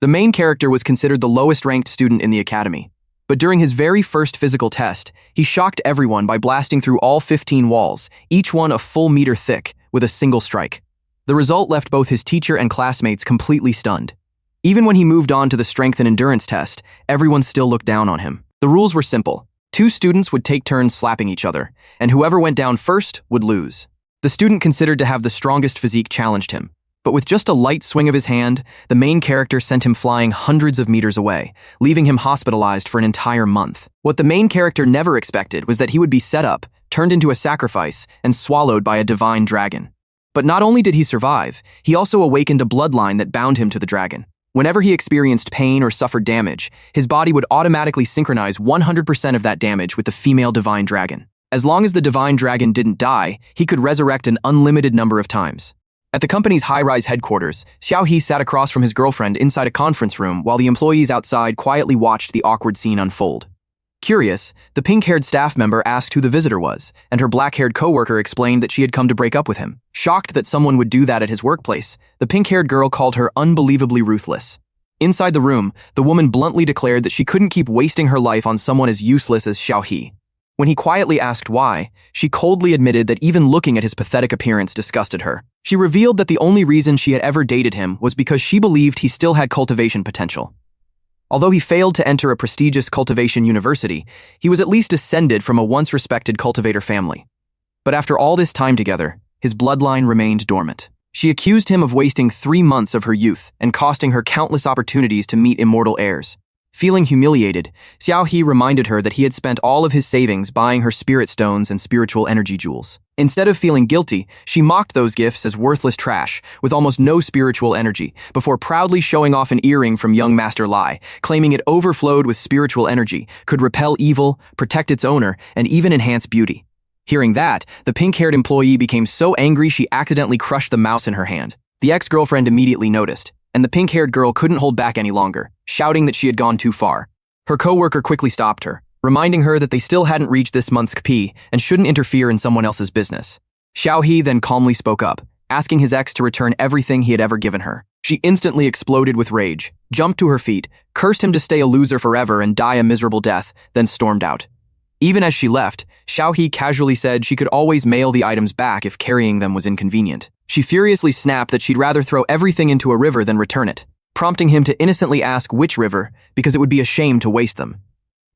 The main character was considered the lowest-ranked student in the academy. But during his very first physical test, he shocked everyone by blasting through all 15 walls, each one a full meter thick, with a single strike. The result left both his teacher and classmates completely stunned. Even when he moved on to the strength and endurance test, everyone still looked down on him. The rules were simple. 2 students would take turns slapping each other, and whoever went down first would lose. The student considered to have the strongest physique challenged him. But with just a light swing of his hand, the main character sent him flying hundreds of meters away, leaving him hospitalized for an entire month. What the main character never expected was that he would be set up, turned into a sacrifice, and swallowed by a divine dragon. But not only did he survive, he also awakened a bloodline that bound him to the dragon. Whenever he experienced pain or suffered damage, his body would automatically synchronize 100% of that damage with the female divine dragon. As long as the divine dragon didn't die, he could resurrect an unlimited number of times. At the company's high-rise headquarters, Xiaohe sat across from his girlfriend inside a conference room while the employees outside quietly watched the awkward scene unfold. Curious, the pink-haired staff member asked who the visitor was, and her black-haired coworker explained that she had come to break up with him. Shocked that someone would do that at his workplace, the pink-haired girl called her unbelievably ruthless. Inside the room, the woman bluntly declared that she couldn't keep wasting her life on someone as useless as Xiaohe. When he quietly asked why, she coldly admitted that even looking at his pathetic appearance disgusted her. She revealed that the only reason she had ever dated him was because she believed he still had cultivation potential. Although he failed to enter a prestigious cultivation university, he was at least descended from a once-respected cultivator family. But after all this time together, his bloodline remained dormant. She accused him of wasting 3 months of her youth and costing her countless opportunities to meet immortal heirs. Feeling humiliated, Xiaohe reminded her that he had spent all of his savings buying her spirit stones and spiritual energy jewels. Instead of feeling guilty, she mocked those gifts as worthless trash, with almost no spiritual energy, before proudly showing off an earring from young Master Lai, claiming it overflowed with spiritual energy, could repel evil, protect its owner, and even enhance beauty. Hearing that, the pink-haired employee became so angry she accidentally crushed the mouse in her hand. The ex-girlfriend immediately noticed, and the pink-haired girl couldn't hold back any longer, shouting that she had gone too far. Her coworker quickly stopped her, reminding her that they still hadn't reached this month's KP and shouldn't interfere in someone else's business. Xiaohe then calmly spoke up, asking his ex to return everything he had ever given her. She instantly exploded with rage, jumped to her feet, cursed him to stay a loser forever and die a miserable death, then stormed out. Even as she left, Xiaohe casually said she could always mail the items back if carrying them was inconvenient. She furiously snapped that she'd rather throw everything into a river than return it, prompting him to innocently ask which river, because it would be a shame to waste them.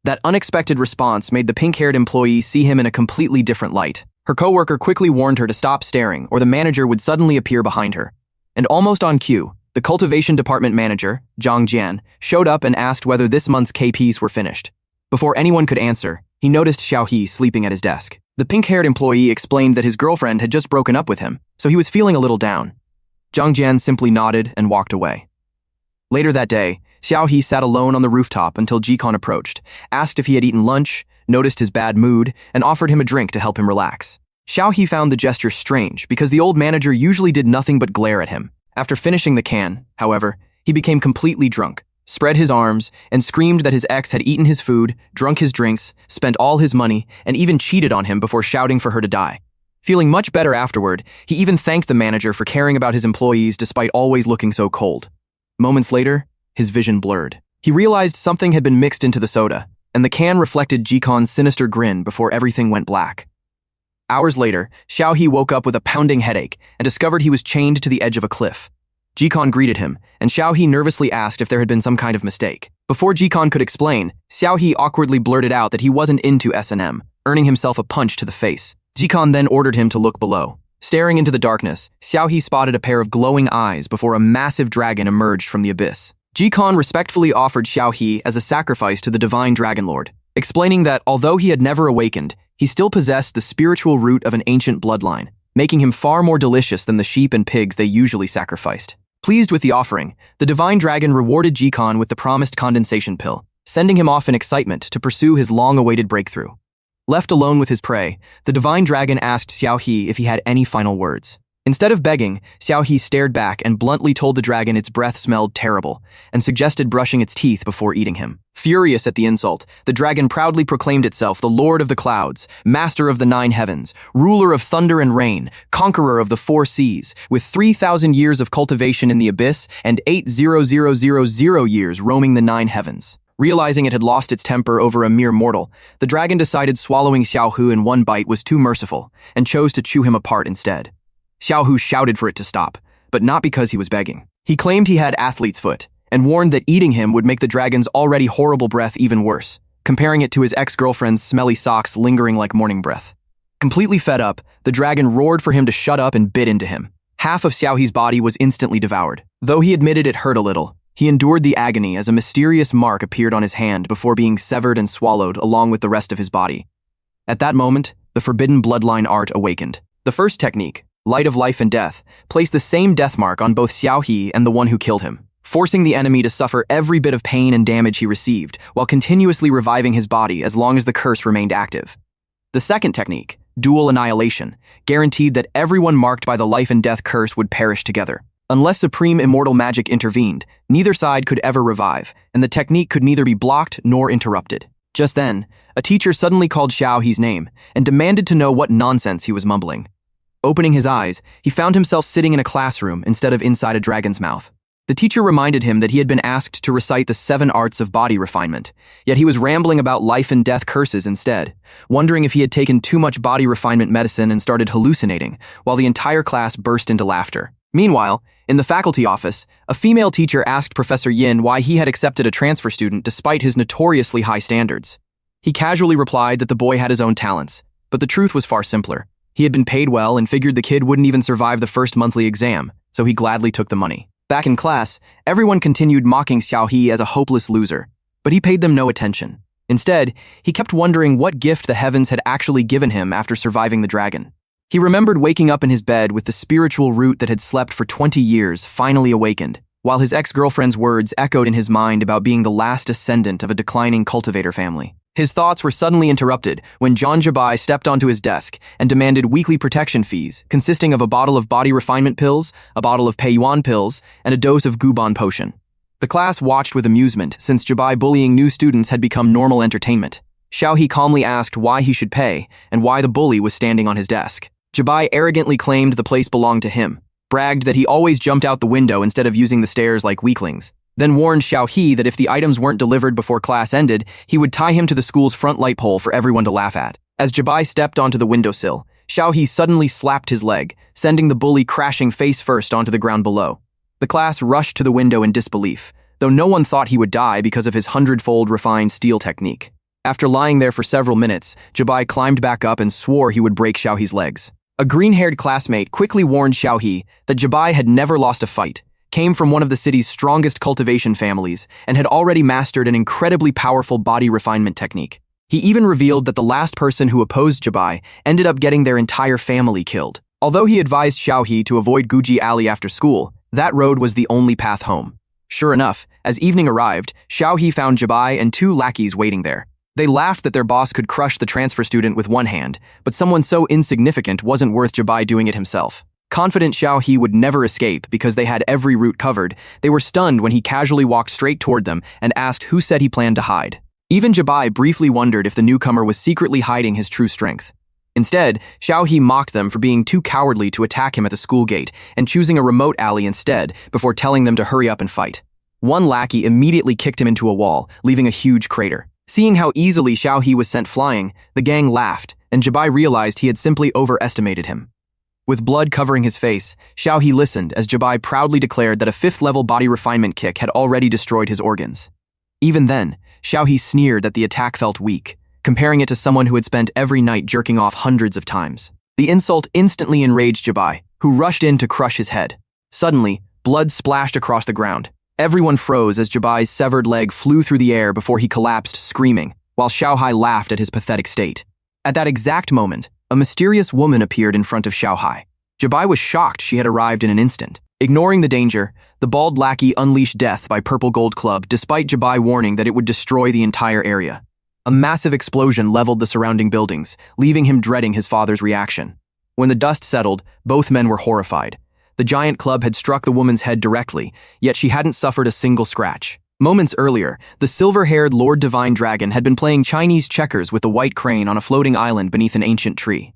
That unexpected response made the pink-haired employee see him in a completely different light. Her coworker quickly warned her to stop staring, or the manager would suddenly appear behind her. And almost on cue, the cultivation department manager, Zhang Jian, showed up and asked whether this month's KPs were finished. Before anyone could answer, he noticed Xiaohe sleeping at his desk. The pink-haired employee explained that his girlfriend had just broken up with him, so he was feeling a little down. Zhang Jian simply nodded and walked away. Later that day, Xiaohe sat alone on the rooftop until Jikon approached, asked if he had eaten lunch, noticed his bad mood, and offered him a drink to help him relax. Xiaohe found the gesture strange because the old manager usually did nothing but glare at him. After finishing the can, however, he became completely drunk, spread his arms, and screamed that his ex had eaten his food, drunk his drinks, spent all his money, and even cheated on him before shouting for her to die. Feeling much better afterward, he even thanked the manager for caring about his employees despite always looking so cold. Moments later, his vision blurred. He realized something had been mixed into the soda, and the can reflected Jikon's sinister grin before everything went black. Hours later, Xiaohe woke up with a pounding headache and discovered he was chained to the edge of a cliff. Jikon greeted him, and Xiaohe nervously asked if there had been some kind of mistake. Before Jikon could explain, Xiaohe awkwardly blurted out that he wasn't into S&M, earning himself a punch to the face. Jikon then ordered him to look below. Staring into the darkness, Xiaohe spotted a pair of glowing eyes before a massive dragon emerged from the abyss. Jikon respectfully offered Xiaohe as a sacrifice to the divine dragon lord, explaining that although he had never awakened, he still possessed the spiritual root of an ancient bloodline, making him far more delicious than the sheep and pigs they usually sacrificed. Pleased with the offering, the divine dragon rewarded Jikon with the promised condensation pill, sending him off in excitement to pursue his long-awaited breakthrough. Left alone with his prey, the divine dragon asked Xiaohe if he had any final words. Instead of begging, Xiao He stared back and bluntly told the dragon its breath smelled terrible, and suggested brushing its teeth before eating him. Furious at the insult, the dragon proudly proclaimed itself the Lord of the Clouds, Master of the 9 heavens, ruler of thunder and rain, conqueror of the 4 seas, with 3,000 years of cultivation in the abyss and 8,000 years roaming the 9 heavens. Realizing it had lost its temper over a mere mortal, the dragon decided swallowing Xiao Hu in one bite was too merciful, and chose to chew him apart instead. Xiao Hu shouted for it to stop, but not because he was begging. He claimed he had athlete's foot, and warned that eating him would make the dragon's already horrible breath even worse, comparing it to his ex-girlfriend's smelly socks lingering like morning breath. Completely fed up, the dragon roared for him to shut up and bit into him. Half of Xiao He's body was instantly devoured. Though he admitted it hurt a little, he endured the agony as a mysterious mark appeared on his hand before being severed and swallowed along with the rest of his body. At that moment, the forbidden bloodline art awakened. The first technique, Light of Life and Death, placed the same death mark on both Xiao He and the one who killed him, forcing the enemy to suffer every bit of pain and damage he received, while continuously reviving his body as long as the curse remained active. The second technique, Dual Annihilation, guaranteed that everyone marked by the life and death curse would perish together. Unless supreme immortal magic intervened, neither side could ever revive, and the technique could neither be blocked nor interrupted. Just then, a teacher suddenly called Xiao He's name and demanded to know what nonsense he was mumbling. Opening his eyes, he found himself sitting in a classroom instead of inside a dragon's mouth. The teacher reminded him that he had been asked to recite the 7 arts of body refinement, yet he was rambling about life and death curses instead, wondering if he had taken too much body refinement medicine and started hallucinating, while the entire class burst into laughter. Meanwhile, in the faculty office, a female teacher asked Professor Yin why he had accepted a transfer student despite his notoriously high standards. He casually replied that the boy had his own talents, but the truth was far simpler. He had been paid well and figured the kid wouldn't even survive the first monthly exam, so he gladly took the money. Back in class, everyone continued mocking Xiao He as a hopeless loser, but he paid them no attention. Instead, he kept wondering what gift the heavens had actually given him after surviving the dragon. He remembered waking up in his bed with the spiritual root that had slept for 20 years finally awakened, while his ex-girlfriend's words echoed in his mind about being the last descendant of a declining cultivator family. His thoughts were suddenly interrupted when John Jabai stepped onto his desk and demanded weekly protection fees, consisting of a bottle of body refinement pills, a bottle of Peiyuan pills, and a dose of Guban potion. The class watched with amusement since Jabai bullying new students had become normal entertainment. Xiao He calmly asked why he should pay and why the bully was standing on his desk. Jabai arrogantly claimed the place belonged to him, bragged that he always jumped out the window instead of using the stairs like weaklings, then warned Xiao He that if the items weren't delivered before class ended, he would tie him to the school's front light pole for everyone to laugh at. As Jabai stepped onto the windowsill, Xiao He suddenly slapped his leg, sending the bully crashing face first onto the ground below. The class rushed to the window in disbelief, though no one thought he would die because of his 100-fold refined steel technique. After lying there for several minutes, Jabai climbed back up and swore he would break Xiao He's legs. A green-haired classmate quickly warned Xiao He that Jabai had never lost a fight, came from one of the city's strongest cultivation families, and had already mastered an incredibly powerful body refinement technique. He even revealed that the last person who opposed Jabai ended up getting their entire family killed. Although he advised Xiao He to avoid Guji Alley after school, that road was the only path home. Sure enough, as evening arrived, Xiao He found Jabai and 2 lackeys waiting there. They laughed that their boss could crush the transfer student with one hand, but someone so insignificant wasn't worth Jabai doing it himself. Confident Xiao He would never escape because they had every route covered, they were stunned when he casually walked straight toward them and asked who said he planned to hide. Even Jabai briefly wondered if the newcomer was secretly hiding his true strength. Instead, Xiao He mocked them for being too cowardly to attack him at the school gate and choosing a remote alley instead before telling them to hurry up and fight. One lackey immediately kicked him into a wall, leaving a huge crater. Seeing how easily Xiao He was sent flying, the gang laughed, and Jabai realized he had simply overestimated him. With blood covering his face, Xiao He listened as Jabai proudly declared that a 5th-level body refinement kick had already destroyed his organs. Even then, Xiao He sneered that the attack felt weak, comparing it to someone who had spent every night jerking off hundreds of times. The insult instantly enraged Jabai, who rushed in to crush his head. Suddenly, blood splashed across the ground. Everyone froze as Jabai's severed leg flew through the air before he collapsed screaming, while Xiao Hai laughed at his pathetic state. At that exact moment, a mysterious woman appeared in front of Xiao Hai. Jabai was shocked she had arrived in an instant. Ignoring the danger, the bald lackey unleashed death by Purple Gold Club despite Jabai warning that it would destroy the entire area. A massive explosion leveled the surrounding buildings, leaving him dreading his father's reaction. When the dust settled, both men were horrified. The giant club had struck the woman's head directly, yet she hadn't suffered a single scratch. Moments earlier, the silver-haired Lord Divine Dragon had been playing Chinese checkers with the white crane on a floating island beneath an ancient tree.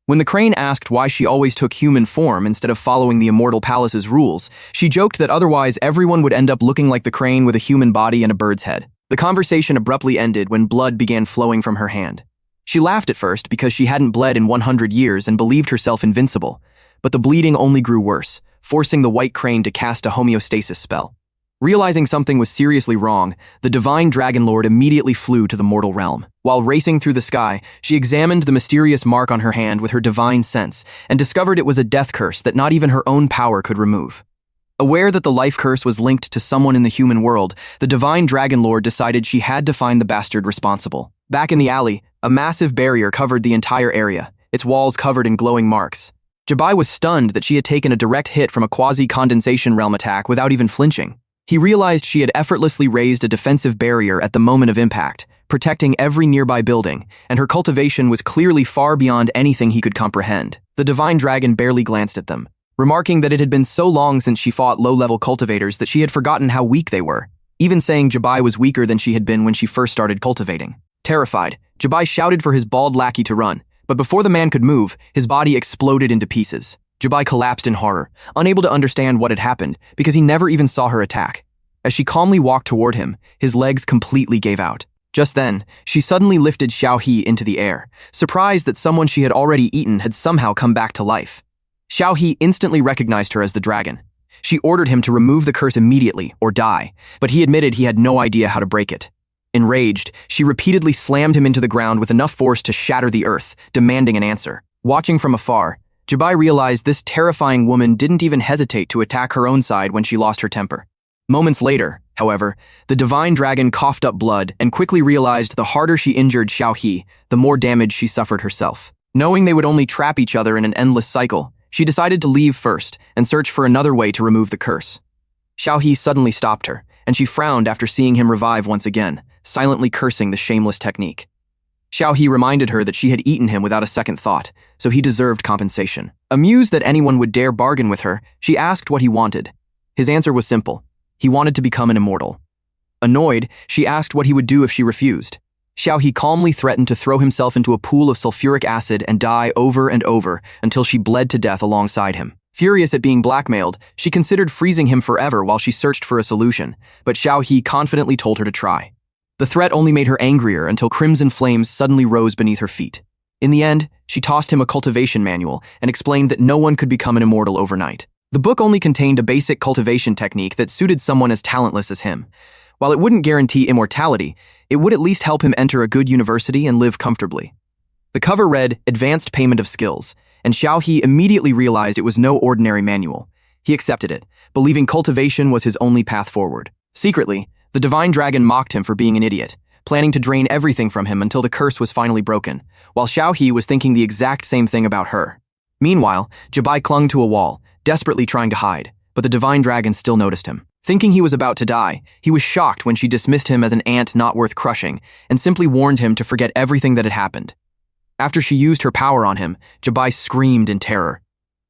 When the crane asked why she always took human form instead of following the Immortal Palace's rules, she joked that otherwise everyone would end up looking like the crane with a human body and a bird's head. The conversation abruptly ended when blood began flowing from her hand. She laughed at first because she hadn't bled in 100 years and believed herself invincible, but the bleeding only grew worse, forcing the white crane to cast a homeostasis spell. Realizing something was seriously wrong, the Divine Dragon Lord immediately flew to the mortal realm. While racing through the sky, she examined the mysterious mark on her hand with her divine sense and discovered it was a death curse that not even her own power could remove. Aware that the life curse was linked to someone in the human world, the Divine Dragon Lord decided she had to find the bastard responsible. Back in the alley, a massive barrier covered the entire area, its walls covered in glowing marks. Jabai was stunned that she had taken a direct hit from a quasi-condensation realm attack without even flinching. He realized she had effortlessly raised a defensive barrier at the moment of impact, protecting every nearby building, and her cultivation was clearly far beyond anything he could comprehend. The Divine Dragon barely glanced at them, remarking that it had been so long since she fought low-level cultivators that she had forgotten how weak they were, even saying Jabai was weaker than she had been when she first started cultivating. Terrified, Jabai shouted for his bald lackey to run, but before the man could move, his body exploded into pieces. Jabai collapsed in horror, unable to understand what had happened because he never even saw her attack. As she calmly walked toward him, his legs completely gave out. Just then, she suddenly lifted Xiao He into the air, surprised that someone she had already eaten had somehow come back to life. Xiao He instantly recognized her as the dragon. She ordered him to remove the curse immediately or die, but he admitted he had no idea how to break it. Enraged, she repeatedly slammed him into the ground with enough force to shatter the earth, demanding an answer. Watching from afar, Jabai realized this terrifying woman didn't even hesitate to attack her own side when she lost her temper. Moments later, however, the Divine Dragon coughed up blood and quickly realized the harder she injured Xiao He, the more damage she suffered herself. Knowing they would only trap each other in an endless cycle, she decided to leave first and search for another way to remove the curse. Xiao He suddenly stopped her, and she frowned after seeing him revive once again, silently cursing the shameless technique. Xiao He reminded her that she had eaten him without a second thought, so he deserved compensation. Amused that anyone would dare bargain with her, she asked what he wanted. His answer was simple. He wanted to become an immortal. Annoyed, she asked what he would do if she refused. Xiao He calmly threatened to throw himself into a pool of sulfuric acid and die over and over until she bled to death alongside him. Furious at being blackmailed, she considered freezing him forever while she searched for a solution, but Xiao He confidently told her to try. The threat only made her angrier until crimson flames suddenly rose beneath her feet. In the end, she tossed him a cultivation manual and explained that no one could become an immortal overnight. The book only contained a basic cultivation technique that suited someone as talentless as him. While it wouldn't guarantee immortality, it would at least help him enter a good university and live comfortably. The cover read, "Advanced Payment of Skills," and Xiao He immediately realized it was no ordinary manual. He accepted it, believing cultivation was his only path forward. Secretly, the Divine Dragon mocked him for being an idiot, planning to drain everything from him until the curse was finally broken, while Xiao He was thinking the exact same thing about her. Meanwhile, Jabai clung to a wall, desperately trying to hide, but the Divine Dragon still noticed him. Thinking he was about to die, he was shocked when she dismissed him as an ant not worth crushing and simply warned him to forget everything that had happened. After she used her power on him, Jabai screamed in terror.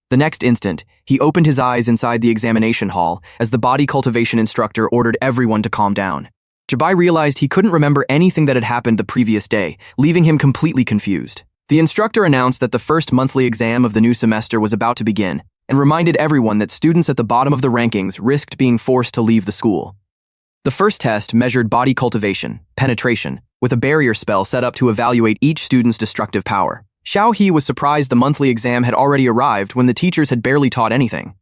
The next instant, he opened his eyes inside the examination hall as the body cultivation instructor ordered everyone to calm down. Jabai realized he couldn't remember anything that had happened the previous day, leaving him completely confused. The instructor announced that the first monthly exam of the new semester was about to begin and reminded everyone that students at the bottom of the rankings risked being forced to leave the school. The first test measured body cultivation, penetration, with a barrier spell set up to evaluate each student's destructive power. Xiao He was surprised the monthly exam had already arrived when the teachers had barely taught anything.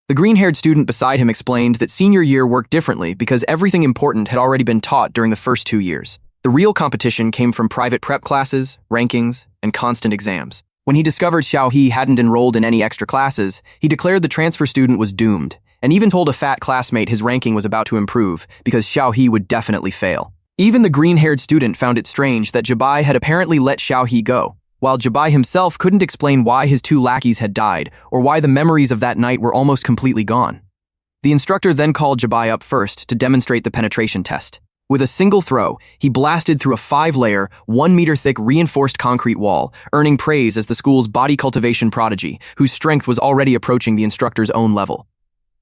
The green-haired student beside him explained that senior year worked differently because everything important had already been taught during the first 2 years. The real competition came from private prep classes, rankings, and constant exams. When he discovered Xiao He hadn't enrolled in any extra classes, he declared the transfer student was doomed, and even told a fat classmate his ranking was about to improve because Xiao He would definitely fail. Even the green-haired student found it strange that Jabai had apparently let Xiao He go, while Jabai himself couldn't explain why his 2 lackeys had died or why the memories of that night were almost completely gone. The instructor then called Jabai up first to demonstrate the penetration test. With a single throw, he blasted through a 5-layer, 1-meter-thick reinforced concrete wall, earning praise as the school's body cultivation prodigy, whose strength was already approaching the instructor's own level.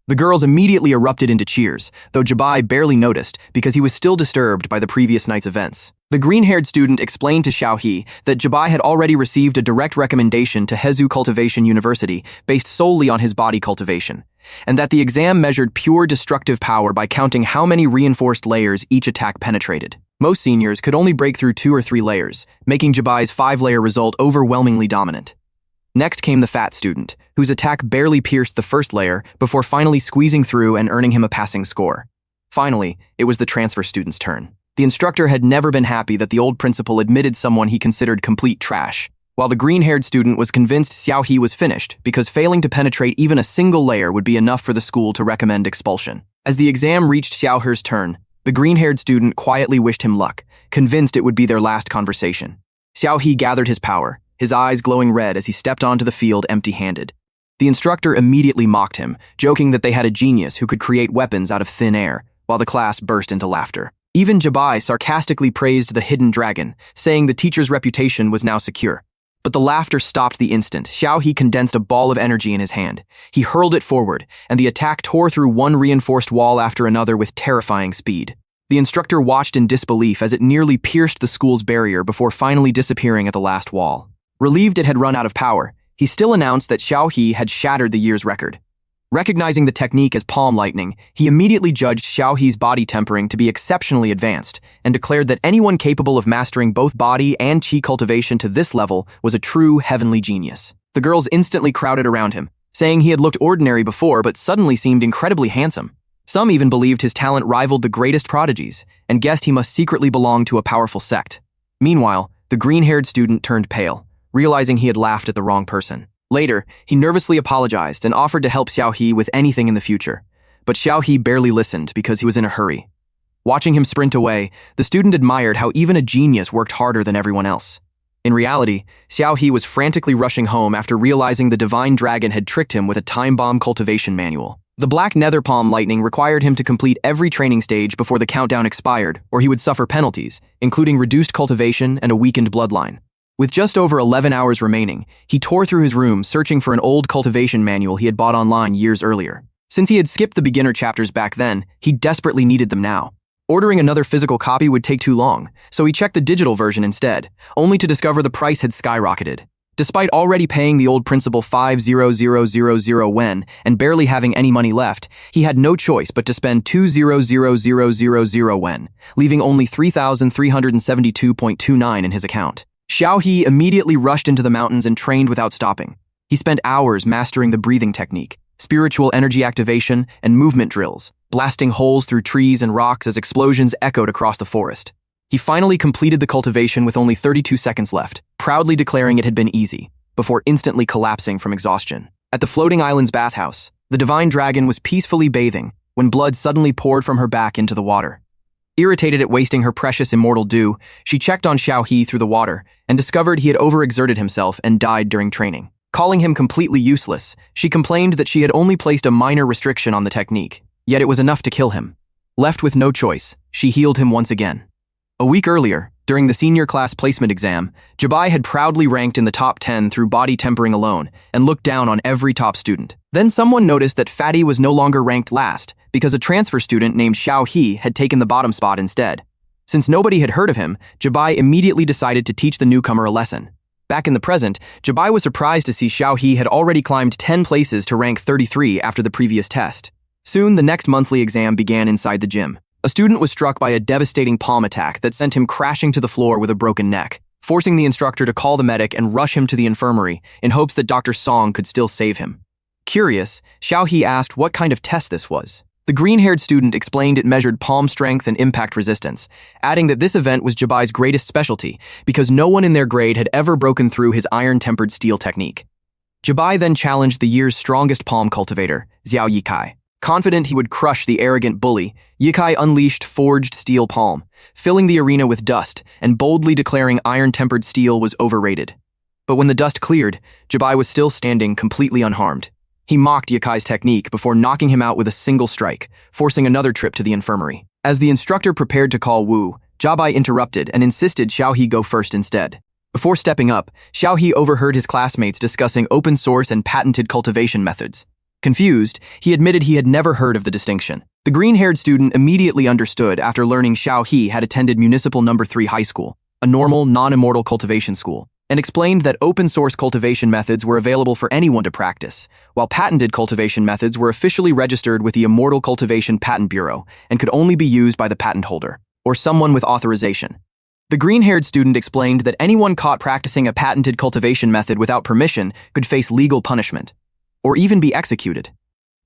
The girls immediately erupted into cheers, though Jabai barely noticed because he was still disturbed by the previous night's events. The green-haired student explained to Xiaohe that Jabai had already received a direct recommendation to Hezu Cultivation University based solely on his body cultivation, and that the exam measured pure destructive power by counting how many reinforced layers each attack penetrated. Most seniors could only break through 2 or 3 layers, making Jabai's 5-layer result overwhelmingly dominant. Next came the fat student, whose attack barely pierced the first layer before finally squeezing through and earning him a passing score. Finally, it was the transfer student's turn. The instructor had never been happy that the old principal admitted someone he considered complete trash, while the green-haired student was convinced Xiaohe was finished because failing to penetrate even a single layer would be enough for the school to recommend expulsion. As the exam reached Xiaohe's turn, the green-haired student quietly wished him luck, convinced it would be their last conversation. Xiaohe gathered his power, his eyes glowing red as he stepped onto the field empty-handed. The instructor immediately mocked him, joking that they had a genius who could create weapons out of thin air, while the class burst into laughter. Even Jabai sarcastically praised the hidden dragon, saying the teacher's reputation was now secure. But the laughter stopped the instant. Xiaohe condensed a ball of energy in his hand. He hurled it forward, and the attack tore through one reinforced wall after another with terrifying speed. The instructor watched in disbelief as it nearly pierced the school's barrier before finally disappearing at the last wall. Relieved it had run out of power, he still announced that Xiaohe had shattered the year's record. Recognizing the technique as palm lightning, he immediately judged Xiaohe's body tempering to be exceptionally advanced and declared that anyone capable of mastering both body and qi cultivation to this level was a true heavenly genius. The girls instantly crowded around him, saying he had looked ordinary before but suddenly seemed incredibly handsome. Some even believed his talent rivaled the greatest prodigies and guessed he must secretly belong to a powerful sect. Meanwhile, the green-haired student turned pale, realizing he had laughed at the wrong person. Later, he nervously apologized and offered to help Xiaohe with anything in the future, but Xiaohe barely listened because he was in a hurry. Watching him sprint away, the student admired how even a genius worked harder than everyone else. In reality, Xiaohe was frantically rushing home after realizing the divine dragon had tricked him with a time bomb cultivation manual. The black nether palm lightning required him to complete every training stage before the countdown expired, or he would suffer penalties, including reduced cultivation and a weakened bloodline. With just over 11 hours remaining, he tore through his room searching for an old cultivation manual he had bought online years earlier. Since he had skipped the beginner chapters back then, he desperately needed them now. Ordering another physical copy would take too long, so he checked the digital version instead, only to discover the price had skyrocketed. Despite already paying the old principal 5,000 yen and barely having any money left, he had no choice but to spend 2,000 yen, leaving only 3,372.29 in his account. Xiaohe immediately rushed into the mountains and trained without stopping. He spent hours mastering the breathing technique, spiritual energy activation, and movement drills, blasting holes through trees and rocks as explosions echoed across the forest. He finally completed the cultivation with only 32 seconds left, proudly declaring it had been easy, before instantly collapsing from exhaustion. At the floating island's bathhouse, the divine dragon was peacefully bathing when blood suddenly poured from her back into the water. Irritated at wasting her precious immortal dew, she checked on Xiaohe through the water and discovered he had overexerted himself and died during training. Calling him completely useless, she complained that she had only placed a minor restriction on the technique, yet it was enough to kill him. Left with no choice, she healed him once again. A week earlier, during the senior class placement exam, Jabai had proudly ranked in the top 10 through body tempering alone and looked down on every top student. Then someone noticed that Fatty was no longer ranked last because a transfer student named Xiaohe had taken the bottom spot instead. Since nobody had heard of him, Jabai immediately decided to teach the newcomer a lesson. Back in the present, Jabai was surprised to see Xiaohe had already climbed 10 places to rank 33 after the previous test. Soon, the next monthly exam began inside the gym. A student was struck by a devastating palm attack that sent him crashing to the floor with a broken neck, forcing the instructor to call the medic and rush him to the infirmary in hopes that Dr. Song could still save him. Curious, Xiaohe asked what kind of test this was. The green-haired student explained it measured palm strength and impact resistance, adding that this event was Jabai's greatest specialty because no one in their grade had ever broken through his iron-tempered steel technique. Jabai then challenged the year's strongest palm cultivator, Xiao Yikai. Confident he would crush the arrogant bully, Yikai unleashed forged steel palm, filling the arena with dust and boldly declaring iron-tempered steel was overrated. But when the dust cleared, Jabai was still standing completely unharmed. He mocked Yikai's technique before knocking him out with a single strike, forcing another trip to the infirmary. As the instructor prepared to call Wu, Jabai interrupted and insisted Xiao He go first instead. Before stepping up, Xiao He overheard his classmates discussing open source and patented cultivation methods. Confused, he admitted he had never heard of the distinction. The green-haired student immediately understood after learning Xiao He had attended Municipal No. 3 High School, a normal, non-immortal cultivation school, and explained that open-source cultivation methods were available for anyone to practice, while patented cultivation methods were officially registered with the Immortal Cultivation Patent Bureau and could only be used by the patent holder, or someone with authorization. The green-haired student explained that anyone caught practicing a patented cultivation method without permission could face legal punishment, or even be executed.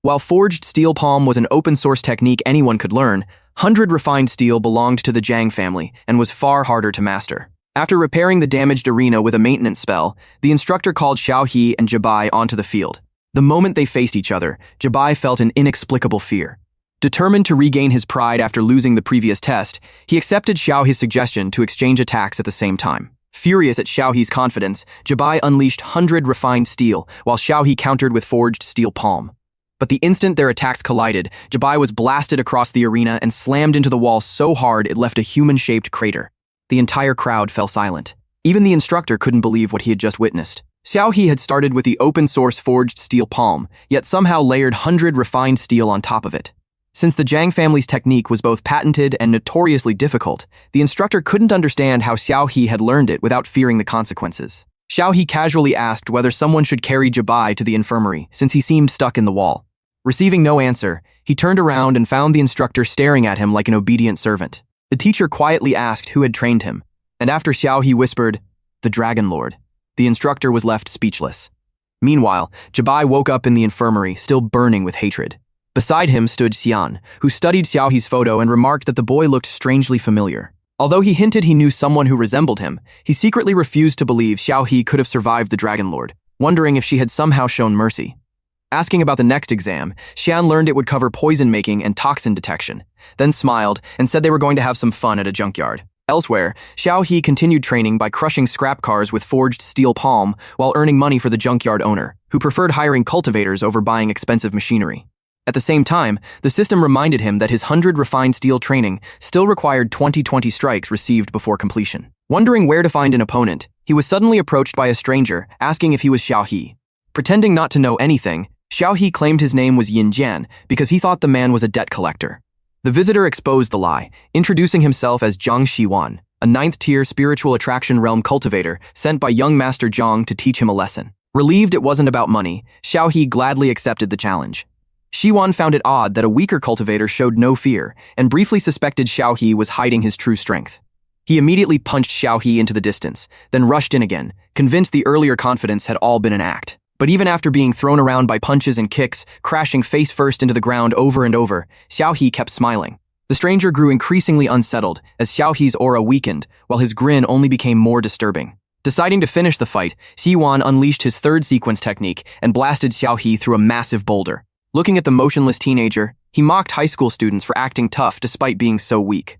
While forged steel palm was an open-source technique anyone could learn, 100 refined steel belonged to the Jiang family and was far harder to master. After repairing the damaged arena with a maintenance spell, the instructor called Xiao He and Jabai onto the field. The moment they faced each other, Jabai felt an inexplicable fear. Determined to regain his pride after losing the previous test, he accepted Xiao He's suggestion to exchange attacks at the same time. Furious at Xiao He's confidence, Jabai unleashed 100 refined steel, while Xiao He countered with forged steel palm. But the instant their attacks collided, Jabai was blasted across the arena and slammed into the wall so hard it left a human-shaped crater. The entire crowd fell silent. Even the instructor couldn't believe what he had just witnessed. Xiao He had started with the open-source forged steel palm, yet somehow layered 100 refined steel on top of it. Since the Jiang family's technique was both patented and notoriously difficult, the instructor couldn't understand how Xiao He had learned it without fearing the consequences. Xiao He casually asked whether someone should carry Jabai to the infirmary, since he seemed stuck in the wall. Receiving no answer, he turned around and found the instructor staring at him like an obedient servant. The teacher quietly asked who had trained him, and after Xiao He whispered, "The Dragon Lord," the instructor was left speechless. Meanwhile, Jabai woke up in the infirmary, still burning with hatred. Beside him stood Xian, who studied Xiao He's photo and remarked that the boy looked strangely familiar. Although he hinted he knew someone who resembled him, he secretly refused to believe Xiao He could have survived the Dragon Lord, wondering if she had somehow shown mercy. Asking about the next exam, Xian learned it would cover poison making and toxin detection, then smiled and said they were going to have some fun at a junkyard. Elsewhere, Xiao He continued training by crushing scrap cars with forged steel palm while earning money for the junkyard owner, who preferred hiring cultivators over buying expensive machinery. At the same time, the system reminded him that his 100 refined steel training still required 20 strikes received before completion. Wondering where to find an opponent, he was suddenly approached by a stranger, asking if he was Xiao He. Pretending not to know anything, Xiao He claimed his name was Yin Jian because he thought the man was a debt collector. The visitor exposed the lie, introducing himself as Zhang Shiwan, a 9th-tier spiritual attraction realm cultivator sent by young Master Zhang to teach him a lesson. Relieved it wasn't about money, Xiao He gladly accepted the challenge. Shiwan found it odd that a weaker cultivator showed no fear and briefly suspected Xiao He was hiding his true strength. He immediately punched Xiao He into the distance, then rushed in again, convinced the earlier confidence had all been an act. But even after being thrown around by punches and kicks, crashing face first into the ground over and over, Xiao He kept smiling. The stranger grew increasingly unsettled as Xiao He's aura weakened, while his grin only became more disturbing. Deciding to finish the fight, Xiwan unleashed his third sequence technique and blasted Xiao He through a massive boulder. Looking at the motionless teenager, he mocked high school students for acting tough despite being so weak.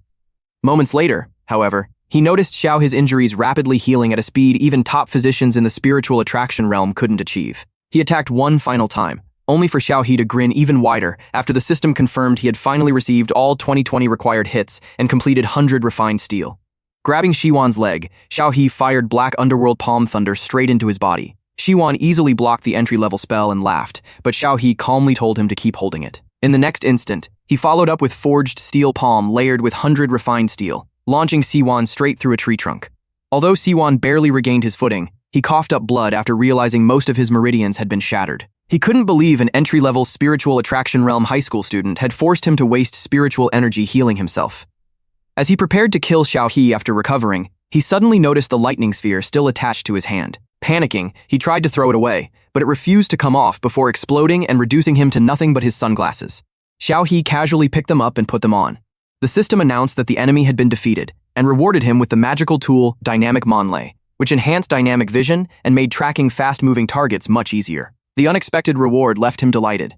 Moments later, however, he noticed Xiao He's injuries rapidly healing at a speed even top physicians in the spiritual attraction realm couldn't achieve. He attacked one final time, only for Xiao He to grin even wider after the system confirmed he had finally received all 20 required hits and completed 100 refined steel. Grabbing Shiwan's leg, Xiao He fired Black Underworld Palm Thunder straight into his body. Shiwan easily blocked the entry-level spell and laughed, but Xiao He calmly told him to keep holding it. In the next instant, he followed up with forged steel palm layered with 100 refined steel, launching Siwan straight through a tree trunk. Although Siwan barely regained his footing, he coughed up blood after realizing most of his meridians had been shattered. He couldn't believe an entry-level spiritual attraction realm high school student had forced him to waste spiritual energy healing himself. As he prepared to kill Xiao He after recovering, he suddenly noticed the lightning sphere still attached to his hand. Panicking, he tried to throw it away, but it refused to come off before exploding and reducing him to nothing but his sunglasses. Xiao He casually picked them up and put them on. The system announced that the enemy had been defeated and rewarded him with the magical tool Dynamic Manlay, which enhanced dynamic vision and made tracking fast-moving targets much easier. The unexpected reward left him delighted.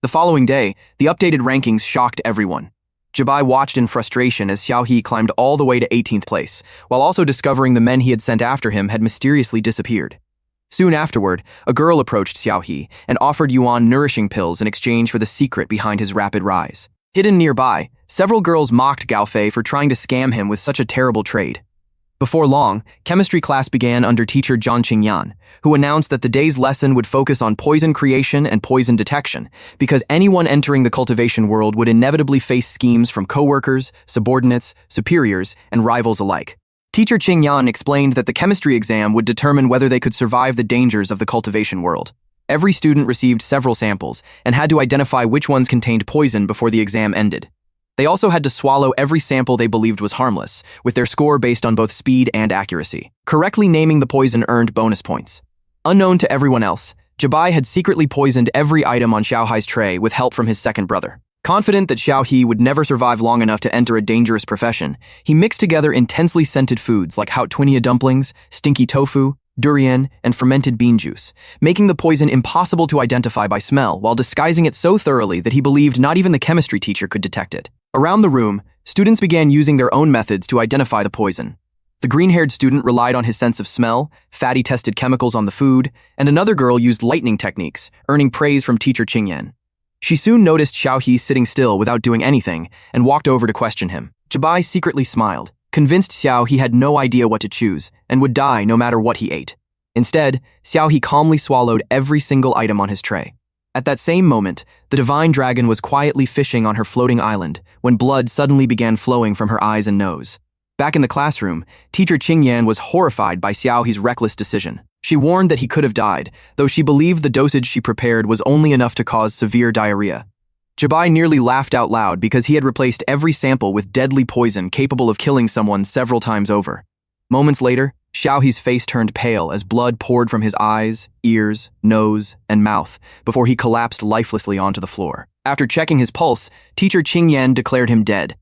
The following day, the updated rankings shocked everyone. Jabai watched in frustration as Xiao He climbed all the way to 18th place, while also discovering the men he had sent after him had mysteriously disappeared. Soon afterward, a girl approached Xiao He and offered Yuan nourishing pills in exchange for the secret behind his rapid rise. Hidden nearby, several girls mocked Gao Fei for trying to scam him with such a terrible trade. Before long, chemistry class began under teacher Zhang Qingyan, who announced that the day's lesson would focus on poison creation and poison detection, because anyone entering the cultivation world would inevitably face schemes from coworkers, subordinates, superiors, and rivals alike. Teacher Qingyan explained that the chemistry exam would determine whether they could survive the dangers of the cultivation world. Every student received several samples and had to identify which ones contained poison before the exam ended. They also had to swallow every sample they believed was harmless, with their score based on both speed and accuracy. Correctly naming the poison earned bonus points. Unknown to everyone else, Jabai had secretly poisoned every item on Xiaohai's tray with help from his second brother. Confident that Xiaohe would never survive long enough to enter a dangerous profession, he mixed together intensely scented foods like hautwinia dumplings, stinky tofu, durian, and fermented bean juice, making the poison impossible to identify by smell while disguising it so thoroughly that he believed not even the chemistry teacher could detect it. Around the room, students began using their own methods to identify the poison. The green-haired student relied on his sense of smell, Fatty tested chemicals on the food, and another girl used lightning techniques, earning praise from teacher Qingyan. She soon noticed Xiaohe sitting still without doing anything and walked over to question him. Jabai secretly smiled, convinced Xiao he had no idea what to choose and would die no matter what he ate. Instead, Xiaohe calmly swallowed every single item on his tray. At that same moment, the divine dragon was quietly fishing on her floating island when blood suddenly began flowing from her eyes and nose. Back in the classroom, teacher Qingyan was horrified by Xiaohe's reckless decision. She warned that he could have died, though she believed the dosage she prepared was only enough to cause severe diarrhea. Jabai nearly laughed out loud because he had replaced every sample with deadly poison capable of killing someone several times over. Moments later, Xiaohe's face turned pale as blood poured from his eyes, ears, nose, and mouth before he collapsed lifelessly onto the floor. After checking his pulse, teacher Qingyan declared him dead.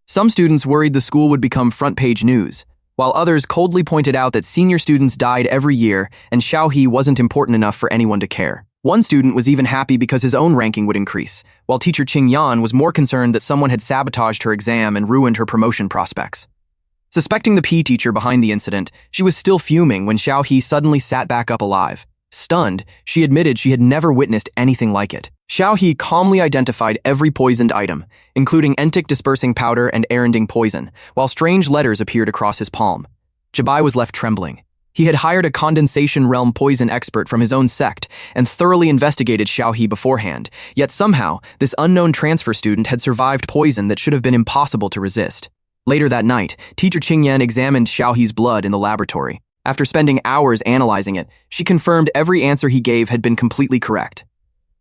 Some students worried the school would become front-page news, while others coldly pointed out that senior students died every year and Xiaohe wasn't important enough for anyone to care. One student was even happy because his own ranking would increase, while teacher Qingyan was more concerned that someone had sabotaged her exam and ruined her promotion prospects. Suspecting the PE teacher behind the incident, she was still fuming when Xiaohe suddenly sat back up alive. Stunned, she admitted she had never witnessed anything like it. Xiaohe calmly identified every poisoned item, including entic dispersing powder and erending poison, while strange letters appeared across his palm. Jabai was left trembling. He had hired a condensation realm poison expert from his own sect and thoroughly investigated Xiaohe beforehand, yet somehow, this unknown transfer student had survived poison that should have been impossible to resist. Later that night, teacher Qingyan examined Xiaohe's blood in the laboratory. After spending hours analyzing it, she confirmed every answer he gave had been completely correct.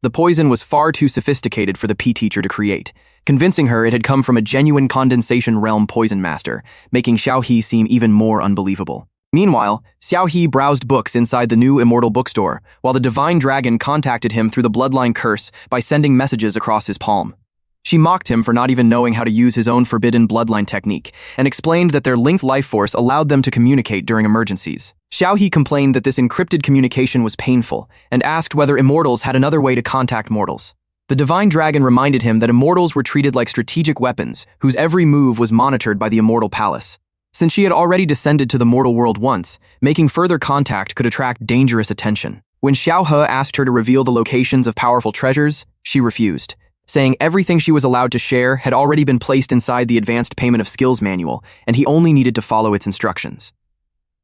The poison was far too sophisticated for the PE teacher to create, convincing her it had come from a genuine condensation realm poison master, making Xiaohe seem even more unbelievable. Meanwhile, Xiaohe browsed books inside the new immortal bookstore, while the divine dragon contacted him through the bloodline curse by sending messages across his palm. She mocked him for not even knowing how to use his own forbidden bloodline technique, and explained that their linked life force allowed them to communicate during emergencies. Xiaohe complained that this encrypted communication was painful, and asked whether immortals had another way to contact mortals. The divine dragon reminded him that immortals were treated like strategic weapons, whose every move was monitored by the immortal palace. Since she had already descended to the mortal world once, making further contact could attract dangerous attention. When Xiao He asked her to reveal the locations of powerful treasures, she refused, saying everything she was allowed to share had already been placed inside the Advanced Payment of Skills manual, and he only needed to follow its instructions.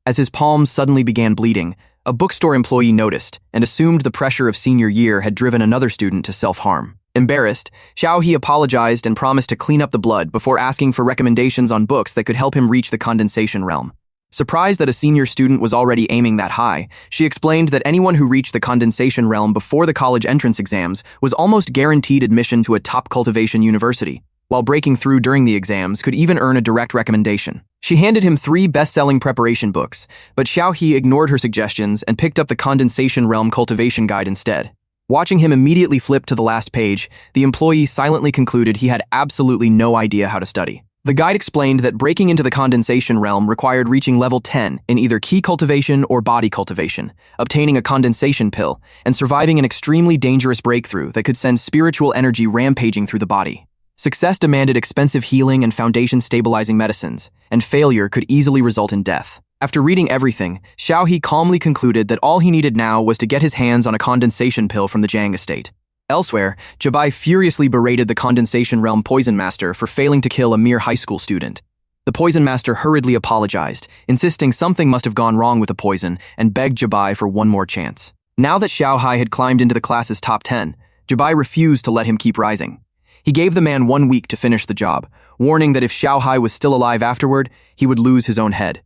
As his palms suddenly began bleeding, a bookstore employee noticed and assumed the pressure of senior year had driven another student to self-harm. Embarrassed, Xiaohe apologized and promised to clean up the blood before asking for recommendations on books that could help him reach the condensation realm. Surprised that a senior student was already aiming that high, she explained that anyone who reached the condensation realm before the college entrance exams was almost guaranteed admission to a top cultivation university, while breaking through during the exams could even earn a direct recommendation. She handed him 3 best-selling preparation books, but Xiaohe ignored her suggestions and picked up the condensation realm cultivation guide instead. Watching him immediately flip to the last page, the employee silently concluded he had absolutely no idea how to study. The guide explained that breaking into the condensation realm required reaching level 10 in either key cultivation or body cultivation, obtaining a condensation pill, and surviving an extremely dangerous breakthrough that could send spiritual energy rampaging through the body. Success demanded expensive healing and foundation-stabilizing medicines, and failure could easily result in death. After reading everything, Xiaohe calmly concluded that all he needed now was to get his hands on a condensation pill from the Jiang estate. Elsewhere, Jabai furiously berated the Condensation Realm Poison Master for failing to kill a mere high school student. The Poison Master hurriedly apologized, insisting something must have gone wrong with the poison, and begged Jabai for one more chance. Now that Xiao Hai had climbed into the class's top 10, Jabai refused to let him keep rising. He gave the man 1 week to finish the job, warning that if Xiao Hai was still alive afterward, he would lose his own head.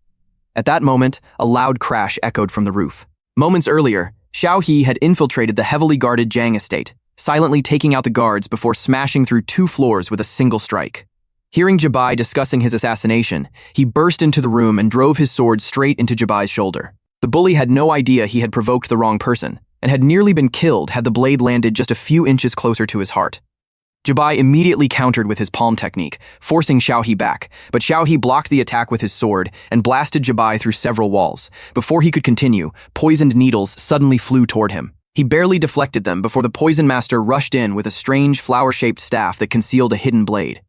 At that moment, a loud crash echoed from the roof. Moments earlier, Xiao He had infiltrated the heavily guarded Jiang estate, silently taking out the guards before smashing through 2 floors with a single strike. Hearing Jabai discussing his assassination, he burst into the room and drove his sword straight into Jabai's shoulder. The bully had no idea he had provoked the wrong person, and had nearly been killed had the blade landed just a few inches closer to his heart. Jabai immediately countered with his palm technique, forcing Xiao He back, but Xiao He blocked the attack with his sword and blasted Jabai through several walls. Before he could continue, poisoned needles suddenly flew toward him. He barely deflected them before the Poison Master rushed in with a strange flower-shaped staff that concealed a hidden blade.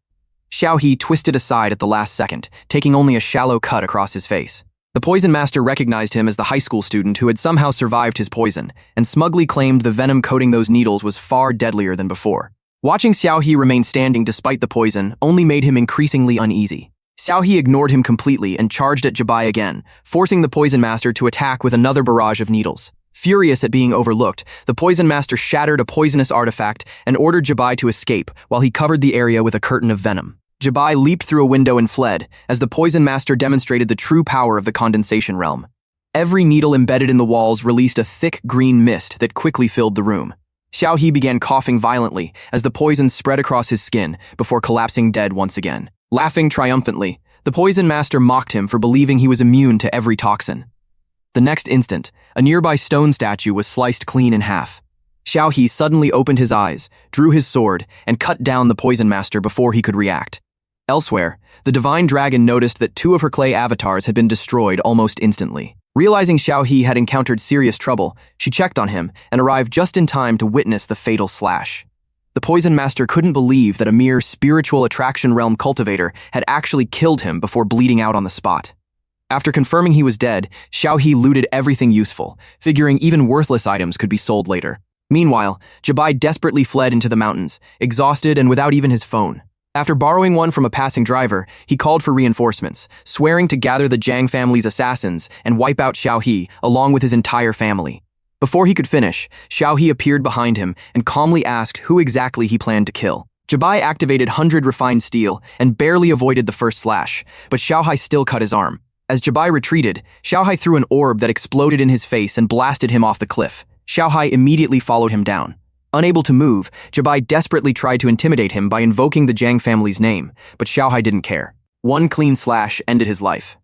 Xiao He twisted aside at the last second, taking only a shallow cut across his face. The Poison Master recognized him as the high school student who had somehow survived his poison, and smugly claimed the venom coating those needles was far deadlier than before. Watching Xiao He remain standing despite the poison only made him increasingly uneasy. Xiao He ignored him completely and charged at Jabai again, forcing the Poison Master to attack with another barrage of needles. Furious at being overlooked, the Poison Master shattered a poisonous artifact and ordered Jabai to escape while he covered the area with a curtain of venom. Jabai leaped through a window and fled, as the Poison Master demonstrated the true power of the Condensation Realm. Every needle embedded in the walls released a thick green mist that quickly filled the room. Xiao He began coughing violently as the poison spread across his skin before collapsing dead once again. Laughing triumphantly, the Poison Master mocked him for believing he was immune to every toxin. The next instant, a nearby stone statue was sliced clean in half. Xiao He suddenly opened his eyes, drew his sword, and cut down the Poison Master before he could react. Elsewhere, the Divine Dragon noticed that 2 of her clay avatars had been destroyed almost instantly. Realizing Xiao He had encountered serious trouble, she checked on him and arrived just in time to witness the fatal slash. The Poison Master couldn't believe that a mere spiritual attraction realm cultivator had actually killed him before bleeding out on the spot. After confirming he was dead, Xiao He looted everything useful, figuring even worthless items could be sold later. Meanwhile, Jabai desperately fled into the mountains, exhausted and without even his phone. After borrowing one from a passing driver, he called for reinforcements, swearing to gather the Jiang family's assassins and wipe out Xiao He along with his entire family. Before he could finish, Xiao He appeared behind him and calmly asked who exactly he planned to kill. Jabai activated 100 refined steel and barely avoided the first slash, but Xiao Hai still cut his arm. As Jabai retreated, Xiao Hai threw an orb that exploded in his face and blasted him off the cliff. Xiao Hai immediately followed him down. Unable to move, Jabai desperately tried to intimidate him by invoking the Jiang family's name, but Xiao Hai didn't care. One clean slash ended his life.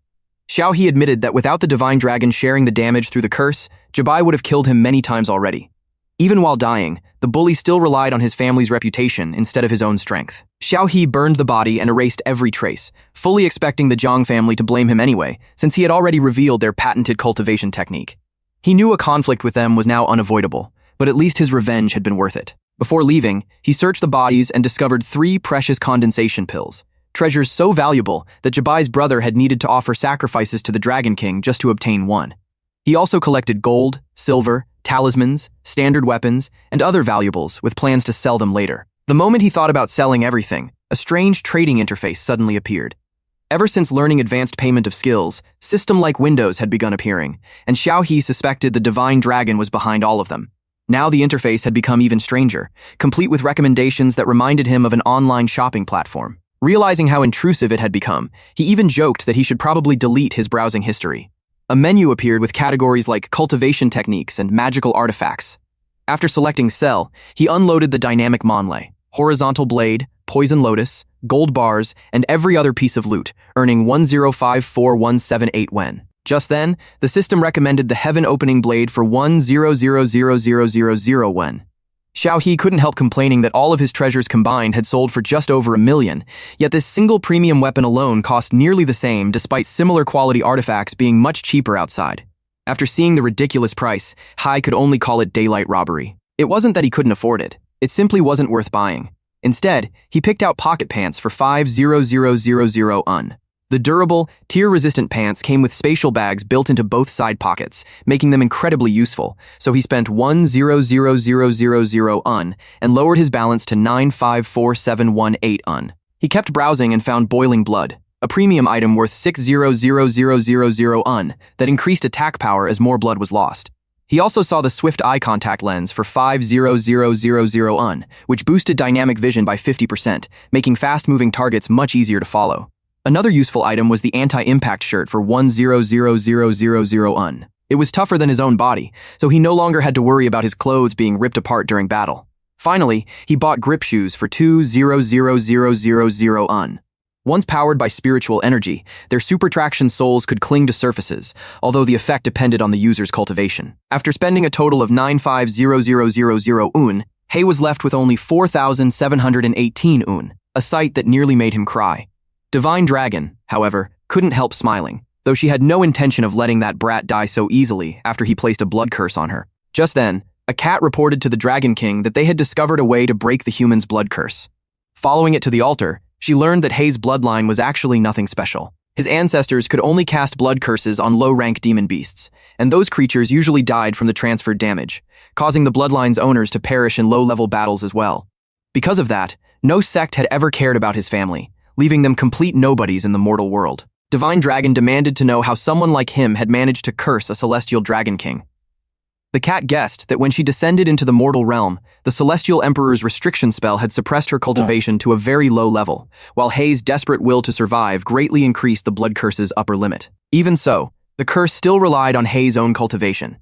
Xiao He admitted that without the Divine Dragon sharing the damage through the curse, Jabai would have killed him many times already. Even while dying, the bully still relied on his family's reputation instead of his own strength. Xiao He burned the body and erased every trace, fully expecting the Jiang family to blame him anyway, since he had already revealed their patented cultivation technique. He knew a conflict with them was now unavoidable, but at least his revenge had been worth it. Before leaving, he searched the bodies and discovered 3 precious condensation pills, treasures so valuable that Jabai's brother had needed to offer sacrifices to the Dragon King just to obtain one. He also collected gold, silver, talismans, standard weapons, and other valuables with plans to sell them later. The moment he thought about selling everything, a strange trading interface suddenly appeared. Ever since learning advanced payment of skills, system-like windows had begun appearing, and Xiao He suspected the Divine Dragon was behind all of them. Now the interface had become even stranger, complete with recommendations that reminded him of an online shopping platform. Realizing how intrusive it had become, he even joked that he should probably delete his browsing history. A menu appeared with categories like cultivation techniques and magical artifacts. After selecting Sell, he unloaded the dynamic manhwa, horizontal blade, poison lotus, gold bars, and every other piece of loot, earning 1054,178 wen. Just then, the system recommended the heaven-opening blade for 100,000,000 wen. Xiao He couldn't help complaining that all of his treasures combined had sold for just over 1,000,000, yet this single premium weapon alone cost nearly the same despite similar quality artifacts being much cheaper outside. After seeing the ridiculous price, Hai could only call it daylight robbery. It wasn't that he couldn't afford it, it simply wasn't worth buying. Instead, he picked out pocket pants for 5,000,000 Un. The durable, tear-resistant pants came with spatial bags built into both side pockets, making them incredibly useful, so he spent 1,000,000 UN and lowered his balance to 9,54718 UN. He kept browsing and found boiling blood, a premium item worth 6,000,000 UN that increased attack power as more blood was lost. He also saw the swift eye contact lens for 5,000 UN, which boosted dynamic vision by 50%, making fast-moving targets much easier to follow. Another useful item was the anti-impact shirt for 1,000,000 UN. It was tougher than his own body, so he no longer had to worry about his clothes being ripped apart during battle. Finally, he bought grip shoes for 2,000,000 UN. Once powered by spiritual energy, their super traction soles could cling to surfaces, although the effect depended on the user's cultivation. After spending a total of 9,500,000 UN, He was left with only 4,718 UN, a sight that nearly made him cry. Divine Dragon, however, couldn't help smiling, though she had no intention of letting that brat die so easily after he placed a blood curse on her. Just then, a cat reported to the Dragon King that they had discovered a way to break the human's blood curse. Following it to the altar, she learned that Hei's bloodline was actually nothing special. His ancestors could only cast blood curses on low-rank demon beasts, and those creatures usually died from the transferred damage, causing the bloodline's owners to perish in low-level battles as well. Because of that, no sect had ever cared about his family, leaving them complete nobodies in the mortal world. Divine Dragon demanded to know how someone like him had managed to curse a celestial Dragon King. The cat guessed that when she descended into the mortal realm, the Celestial Emperor's restriction spell had suppressed her cultivation to a very low level, while Hei's desperate will to survive greatly increased the blood curse's upper limit. Even so, the curse still relied on Hei's own cultivation.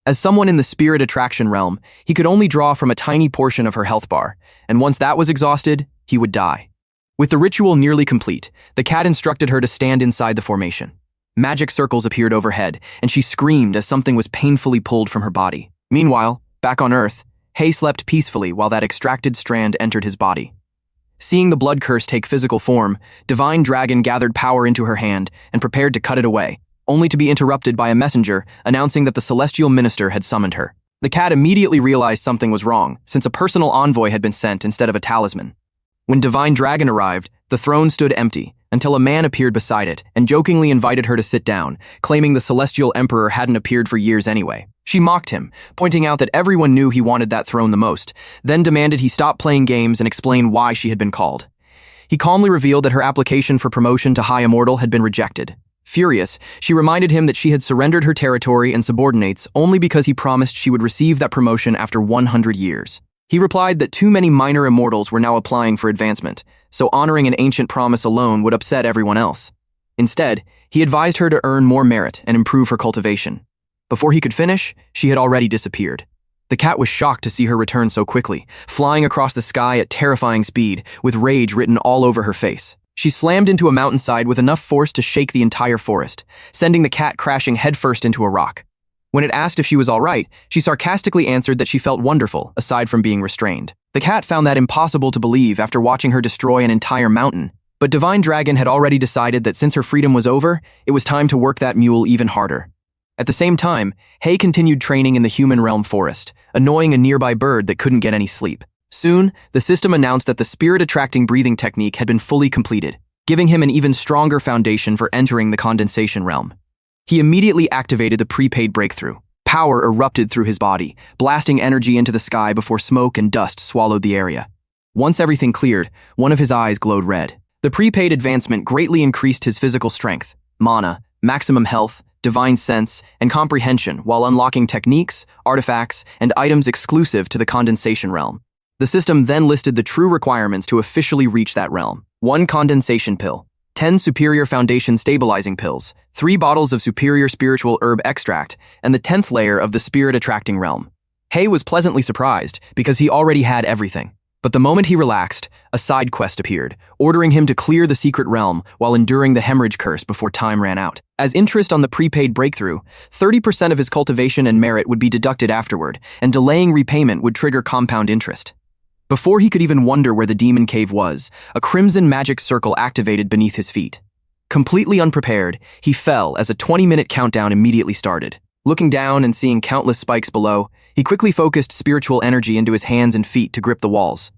As someone in the spirit attraction realm, he could only draw from a tiny portion of her health bar, and once that was exhausted, he would die. With the ritual nearly complete, the cat instructed her to stand inside the formation. Magic circles appeared overhead, and she screamed as something was painfully pulled from her body. Meanwhile, back on Earth, Hei slept peacefully while that extracted strand entered his body. Seeing the blood curse take physical form, Divine Dragon gathered power into her hand and prepared to cut it away, only to be interrupted by a messenger announcing that the celestial minister had summoned her. The cat immediately realized something was wrong, since a personal envoy had been sent instead of a talisman. When Divine Dragon arrived, the throne stood empty, until a man appeared beside it and jokingly invited her to sit down, claiming the Celestial Emperor hadn't appeared for years anyway. She mocked him, pointing out that everyone knew he wanted that throne the most, then demanded he stop playing games and explain why she had been called. He calmly revealed that her application for promotion to High Immortal had been rejected. Furious, she reminded him that she had surrendered her territory and subordinates only because he promised she would receive that promotion after 100 years. He replied that too many minor immortals were now applying for advancement, so honoring an ancient promise alone would upset everyone else. Instead, he advised her to earn more merit and improve her cultivation. Before he could finish, she had already disappeared. The cat was shocked to see her return so quickly, flying across the sky at terrifying speed, with rage written all over her face. She slammed into a mountainside with enough force to shake the entire forest, sending the cat crashing headfirst into a rock. When it asked if she was all right, she sarcastically answered that she felt wonderful, aside from being restrained. The cat found that impossible to believe after watching her destroy an entire mountain, but Divine Dragon had already decided that since her freedom was over, it was time to work that mule even harder. At the same time, Hei continued training in the human realm forest, annoying a nearby bird that couldn't get any sleep. Soon, the system announced that the spirit-attracting breathing technique had been fully completed, giving him an even stronger foundation for entering the condensation realm. He immediately activated the prepaid breakthrough. Power erupted through his body, blasting energy into the sky before smoke and dust swallowed the area. Once everything cleared, one of his eyes glowed red. The prepaid advancement greatly increased his physical strength, mana, maximum health, divine sense, and comprehension while unlocking techniques, artifacts, and items exclusive to the condensation realm. The system then listed the true requirements to officially reach that realm. 1 condensation pill, 10 superior foundation stabilizing pills, 3 bottles of superior spiritual herb extract, and the 10th layer of the spirit attracting realm. Hei was pleasantly surprised because he already had everything. But the moment he relaxed, a side quest appeared, ordering him to clear the secret realm while enduring the hemorrhage curse before time ran out. As interest on the prepaid breakthrough, 30% of his cultivation and merit would be deducted afterward, and delaying repayment would trigger compound interest. Before he could even wonder where the demon cave was, a crimson magic circle activated beneath his feet. Completely unprepared, he fell as a 20-minute countdown immediately started. Looking down and seeing countless spikes below, he quickly focused spiritual energy into his hands and feet to grip the walls.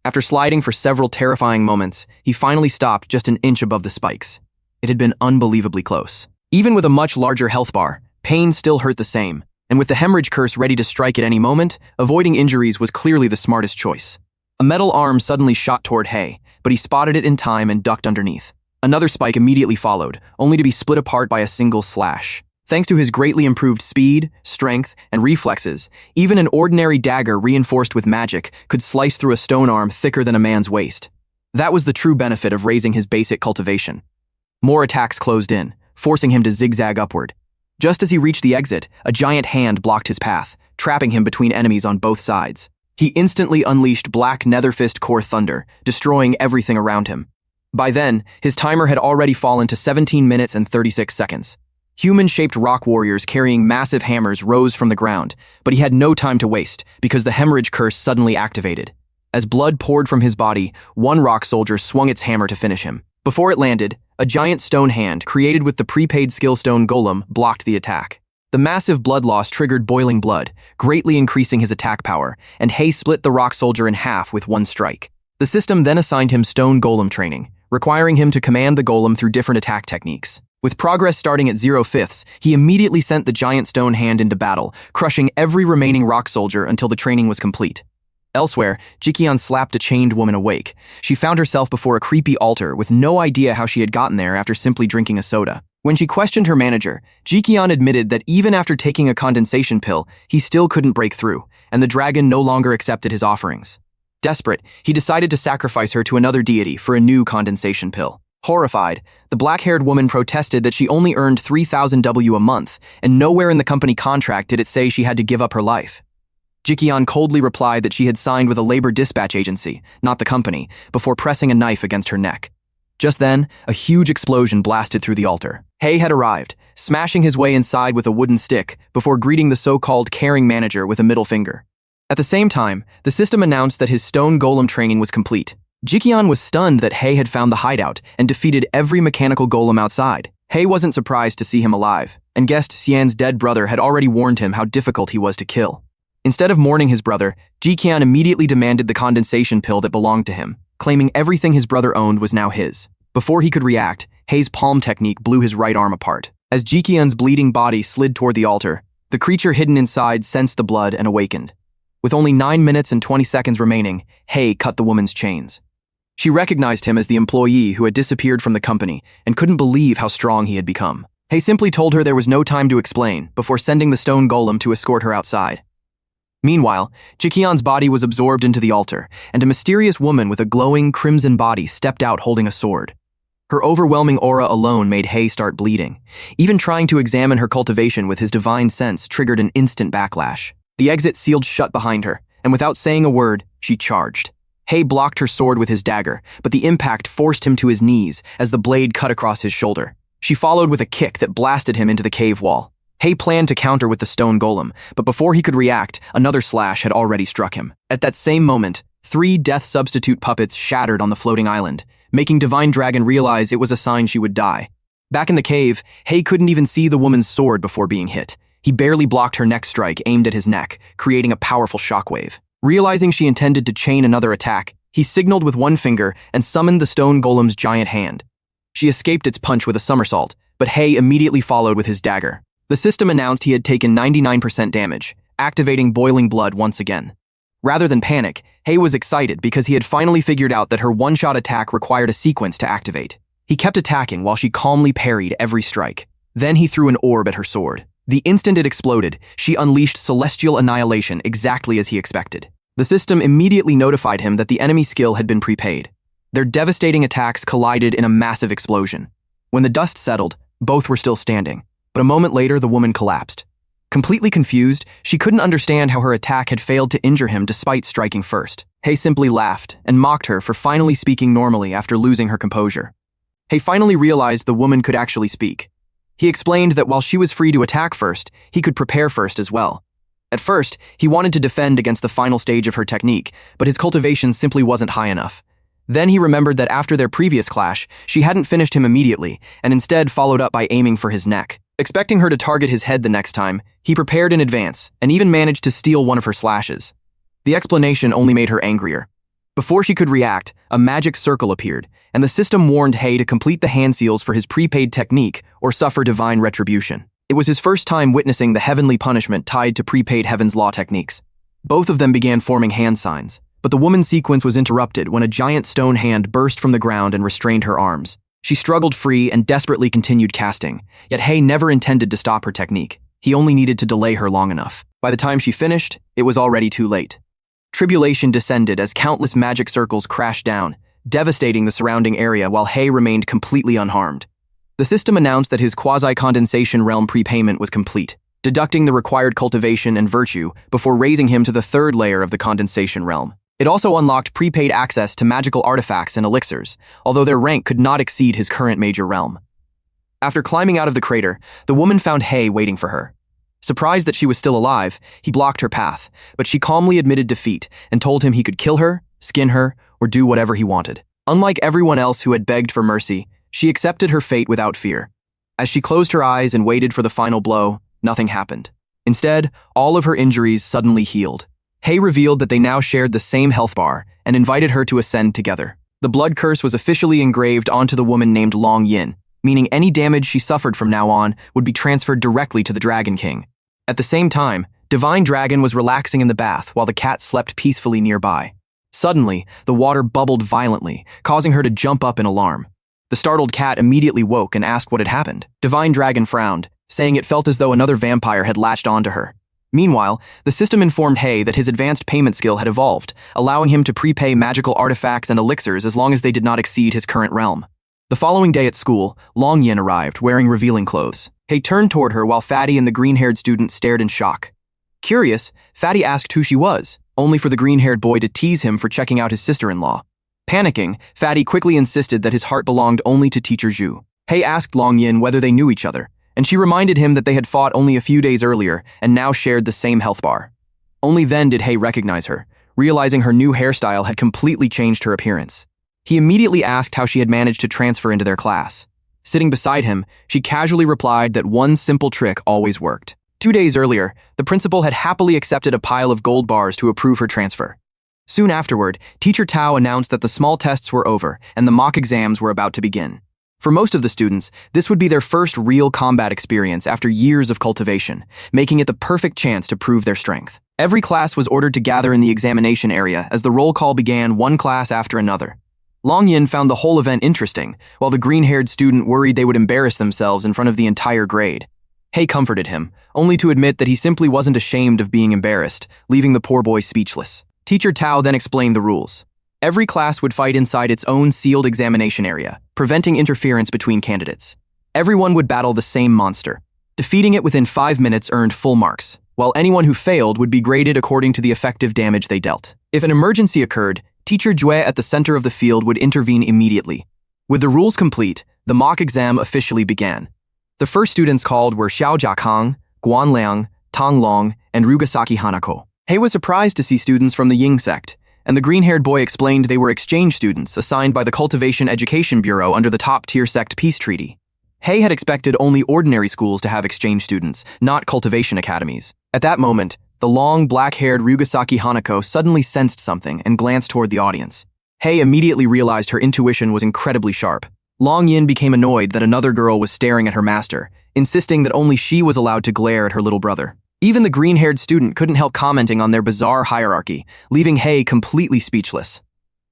After sliding for several terrifying moments, he finally stopped just an inch above the spikes. It had been unbelievably close. Even with a much larger health bar, pain still hurt the same, and with the hemorrhage curse ready to strike at any moment, avoiding injuries was clearly the smartest choice. A metal arm suddenly shot toward Hei, but he spotted it in time and ducked underneath. Another spike immediately followed, only to be split apart by a single slash. Thanks to his greatly improved speed, strength, and reflexes, even an ordinary dagger reinforced with magic could slice through a stone arm thicker than a man's waist. That was the true benefit of raising his basic cultivation. More attacks closed in, forcing him to zigzag upward. Just as he reached the exit, a giant hand blocked his path, trapping him between enemies on both sides. He instantly unleashed Black Netherfist Core Thunder, destroying everything around him. By then, his timer had already fallen to 17 minutes and 36 seconds. Human-shaped rock warriors carrying massive hammers rose from the ground, but he had no time to waste because the hemorrhage curse suddenly activated. As blood poured from his body, one rock soldier swung its hammer to finish him. Before it landed, a giant stone hand, created with the prepaid skillstone golem, blocked the attack. The massive blood loss triggered boiling blood, greatly increasing his attack power, and Hei split the rock soldier in half with one strike. The system then assigned him stone golem training, requiring him to command the golem through different attack techniques. With progress starting at 0/5, he immediately sent the giant stone hand into battle, crushing every remaining rock soldier until the training was complete. Elsewhere, Jikian slapped a chained woman awake. She found herself before a creepy altar with no idea how she had gotten there after simply drinking a soda. When she questioned her manager, Jikian admitted that even after taking a condensation pill, he still couldn't break through, and the dragon no longer accepted his offerings. Desperate, he decided to sacrifice her to another deity for a new condensation pill. Horrified, the black-haired woman protested that she only earned 3,000 W a month, and nowhere in the company contract did it say she had to give up her life. Jikian coldly replied that she had signed with a labor dispatch agency, not the company, before pressing a knife against her neck. Just then, a huge explosion blasted through the altar. Hei had arrived, smashing his way inside with a wooden stick before greeting the so-called caring manager with a middle finger. At the same time, the system announced that his stone golem training was complete. Jikian was stunned that Hei had found the hideout and defeated every mechanical golem outside. Hei wasn't surprised to see him alive, and guessed Xian's dead brother had already warned him how difficult he was to kill. Instead of mourning his brother, Jikian immediately demanded the condensation pill that belonged to him, claiming everything his brother owned was now his. Before he could react, Hei's palm technique blew his right arm apart. As Jikian's bleeding body slid toward the altar, the creature hidden inside sensed the blood and awakened. With only 9 minutes and 20 seconds remaining, Hei cut the woman's chains. She recognized him as the employee who had disappeared from the company and couldn't believe how strong he had become. Hei simply told her there was no time to explain before sending the stone golem to escort her outside. Meanwhile, Jikian's body was absorbed into the altar, and a mysterious woman with a glowing crimson body stepped out holding a sword. Her overwhelming aura alone made Hei start bleeding. Even trying to examine her cultivation with his divine sense triggered an instant backlash. The exit sealed shut behind her, and without saying a word, she charged. Hei blocked her sword with his dagger, but the impact forced him to his knees as the blade cut across his shoulder. She followed with a kick that blasted him into the cave wall. Hei planned to counter with the stone golem, but before he could react, another slash had already struck him. At that same moment, 3 death substitute puppets shattered on the floating island, making Divine Dragon realize it was a sign she would die. Back in the cave, Hei couldn't even see the woman's sword before being hit. He barely blocked her next strike aimed at his neck, creating a powerful shockwave. Realizing she intended to chain another attack, he signaled with one finger and summoned the stone golem's giant hand. She escaped its punch with a somersault, but Hei immediately followed with his dagger. The system announced he had taken 99% damage, activating boiling blood once again. Rather than panic, Hei was excited because he had finally figured out that her one-shot attack required a sequence to activate. He kept attacking while she calmly parried every strike. Then he threw an orb at her sword. The instant it exploded, she unleashed celestial annihilation exactly as he expected. The system immediately notified him that the enemy skill had been prepaid. Their devastating attacks collided in a massive explosion. When the dust settled, both were still standing. But a moment later, the woman collapsed. Completely confused, she couldn't understand how her attack had failed to injure him despite striking first. Hei simply laughed and mocked her for finally speaking normally after losing her composure. Hei finally realized the woman could actually speak. He explained that while she was free to attack first, he could prepare first as well. At first, he wanted to defend against the final stage of her technique, but his cultivation simply wasn't high enough. Then he remembered that after their previous clash, she hadn't finished him immediately, and instead followed up by aiming for his neck. Expecting her to target his head the next time, he prepared in advance, and even managed to steal one of her slashes. The explanation only made her angrier. Before she could react, a magic circle appeared, and the system warned Hei to complete the hand seals for his prepaid technique or suffer divine retribution. It was his first time witnessing the heavenly punishment tied to prepaid Heaven's Law techniques. Both of them began forming hand signs, but the woman's sequence was interrupted when a giant stone hand burst from the ground and restrained her arms. She struggled free and desperately continued casting, yet Hei never intended to stop her technique. He only needed to delay her long enough. By the time she finished, it was already too late. Tribulation descended as countless magic circles crashed down, devastating the surrounding area while Hei remained completely unharmed. The system announced that his quasi-condensation realm prepayment was complete, deducting the required cultivation and virtue before raising him to the third layer of the condensation realm. It also unlocked prepaid access to magical artifacts and elixirs, although their rank could not exceed his current major realm. After climbing out of the crater, the woman found Hei waiting for her. Surprised that she was still alive, he blocked her path, but she calmly admitted defeat and told him he could kill her, skin her, or do whatever he wanted. Unlike everyone else who had begged for mercy, she accepted her fate without fear. As she closed her eyes and waited for the final blow, nothing happened. Instead, all of her injuries suddenly healed. Hei revealed that they now shared the same health bar and invited her to ascend together. The blood curse was officially engraved onto the woman named Long Yin, meaning any damage she suffered from now on would be transferred directly to the Dragon King. At the same time, Divine Dragon was relaxing in the bath while the cat slept peacefully nearby. Suddenly, the water bubbled violently, causing her to jump up in alarm. The startled cat immediately woke and asked what had happened. Divine Dragon frowned, saying it felt as though another vampire had latched onto her. Meanwhile, the system informed Hei that his advanced payment skill had evolved, allowing him to prepay magical artifacts and elixirs as long as they did not exceed his current realm. The following day at school, Long Yin arrived, wearing revealing clothes. Hei turned toward her while Fatty and the green-haired student stared in shock. Curious, Fatty asked who she was, only for the green-haired boy to tease him for checking out his sister-in-law. Panicking, Fatty quickly insisted that his heart belonged only to Teacher Zhu. Hei asked Long Yin whether they knew each other, and she reminded him that they had fought only a few days earlier and now shared the same health bar. Only then did Hei recognize her, realizing her new hairstyle had completely changed her appearance. He immediately asked how she had managed to transfer into their class. Sitting beside him, she casually replied that one simple trick always worked. 2 days earlier, the principal had happily accepted a pile of gold bars to approve her transfer. Soon afterward, Teacher Tao announced that the small tests were over and the mock exams were about to begin. For most of the students, this would be their first real combat experience after years of cultivation, making it the perfect chance to prove their strength. Every class was ordered to gather in the examination area as the roll call began, one class after another. Long Yin found the whole event interesting, while the green-haired student worried they would embarrass themselves in front of the entire grade. Hei comforted him, only to admit that he simply wasn't ashamed of being embarrassed, leaving the poor boy speechless. Teacher Tao then explained the rules. Every class would fight inside its own sealed examination area, preventing interference between candidates. Everyone would battle the same monster. Defeating it within 5 minutes earned full marks, while anyone who failed would be graded according to the effective damage they dealt. If an emergency occurred, Teacher Jue at the center of the field would intervene immediately. With the rules complete, the mock exam officially began. The first students called were Xiao Jiakang, Guan Liang, Tang Long, and Rugasaki Hanako. Hei was surprised to see students from the Ying sect, and the green-haired boy explained they were exchange students assigned by the Cultivation Education Bureau under the top-tier sect peace treaty. Hei had expected only ordinary schools to have exchange students, not cultivation academies. At that moment, the long, black-haired Rugasaki Hanako suddenly sensed something and glanced toward the audience. Hei immediately realized her intuition was incredibly sharp. Long Yin became annoyed that another girl was staring at her master, insisting that only she was allowed to glare at her little brother. Even the green-haired student couldn't help commenting on their bizarre hierarchy, leaving Hei completely speechless.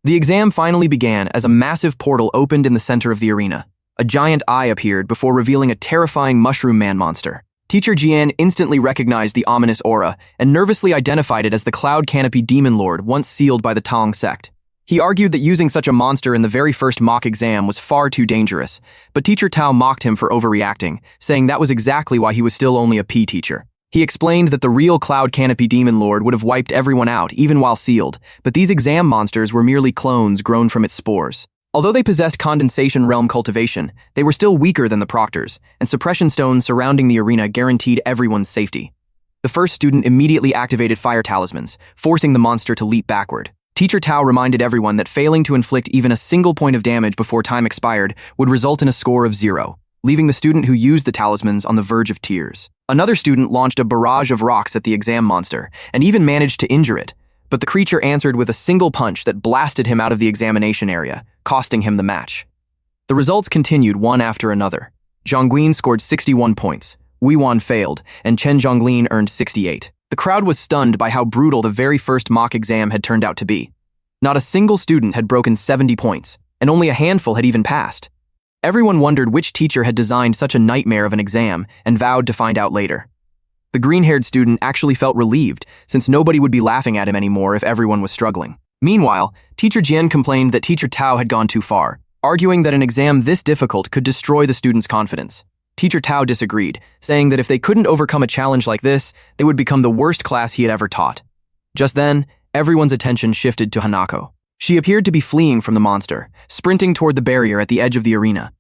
The exam finally began as a massive portal opened in the center of the arena. A giant eye appeared before revealing a terrifying mushroom man monster. Teacher Jian instantly recognized the ominous aura and nervously identified it as the Cloud Canopy Demon Lord once sealed by the Tang sect. He argued that using such a monster in the very first mock exam was far too dangerous, but Teacher Tao mocked him for overreacting, saying that was exactly why he was still only a P teacher. He explained that the real Cloud Canopy Demon Lord would have wiped everyone out, even while sealed, but these exam monsters were merely clones grown from its spores. Although they possessed condensation realm cultivation, they were still weaker than the proctors, and suppression stones surrounding the arena guaranteed everyone's safety. The first student immediately activated fire talismans, forcing the monster to leap backward. Teacher Tao reminded everyone that failing to inflict even a single point of damage before time expired would result in a score of 0, leaving the student who used the talismans on the verge of tears. Another student launched a barrage of rocks at the exam monster, and even managed to injure it, but the creature answered with a single punch that blasted him out of the examination area, costing him the match. The results continued one after another. Zhongguin scored 61 points, Weiwan failed, and Chen Zhonglin earned 68. The crowd was stunned by how brutal the very first mock exam had turned out to be. Not a single student had broken 70 points, and only a handful had even passed. Everyone wondered which teacher had designed such a nightmare of an exam and vowed to find out later. The green-haired student actually felt relieved, since nobody would be laughing at him anymore if everyone was struggling. Meanwhile, Teacher Jian complained that Teacher Tao had gone too far, arguing that an exam this difficult could destroy the students' confidence. Teacher Tao disagreed, saying that if they couldn't overcome a challenge like this, they would become the worst class he had ever taught. Just then, everyone's attention shifted to Hanako. She appeared to be fleeing from the monster, sprinting toward the barrier at the edge of the arena.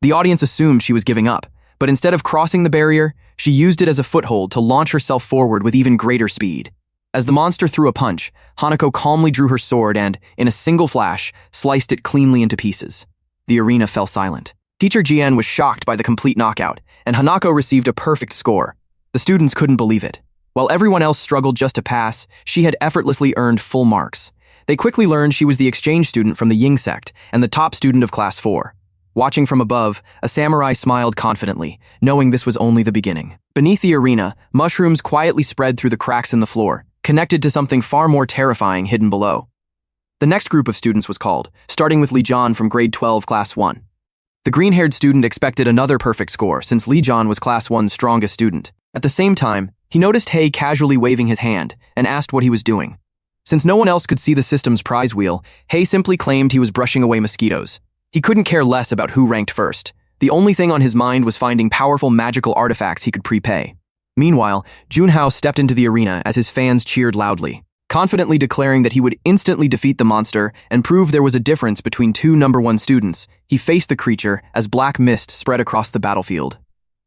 The audience assumed she was giving up, but instead of crossing the barrier, she used it as a foothold to launch herself forward with even greater speed. As the monster threw a punch, Hanako calmly drew her sword and, in a single flash, sliced it cleanly into pieces. The arena fell silent. Teacher Jian was shocked by the complete knockout, and Hanako received a perfect score. The students couldn't believe it. While everyone else struggled just to pass, she had effortlessly earned full marks. They quickly learned she was the exchange student from the Ying sect and the top student of Class 4. Watching from above, a samurai smiled confidently, knowing this was only the beginning. Beneath the arena, mushrooms quietly spread through the cracks in the floor, connected to something far more terrifying hidden below. The next group of students was called, starting with Li John from grade 12, Class 1. The green-haired student expected another perfect score since Li John was Class 1's strongest student. At the same time, he noticed Hei casually waving his hand and asked what he was doing. Since no one else could see the system's prize wheel, Hei simply claimed he was brushing away mosquitoes. He couldn't care less about who ranked first. The only thing on his mind was finding powerful magical artifacts he could prepay. Meanwhile, Junhao stepped into the arena as his fans cheered loudly, confidently declaring that he would instantly defeat the monster and prove there was a difference between two #1 students. He faced the creature as black mist spread across the battlefield.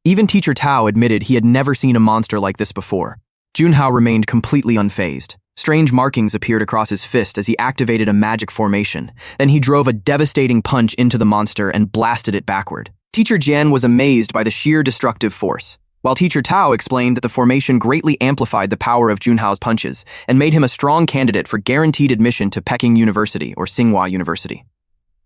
Even Teacher Tao admitted he had never seen a monster like this before. Junhao remained completely unfazed. Strange markings appeared across his fist as he activated a magic formation. Then he drove a devastating punch into the monster and blasted it backward. Teacher Jian was amazed by the sheer destructive force, while Teacher Tao explained that the formation greatly amplified the power of Junhao's punches and made him a strong candidate for guaranteed admission to Peking University or Tsinghua University.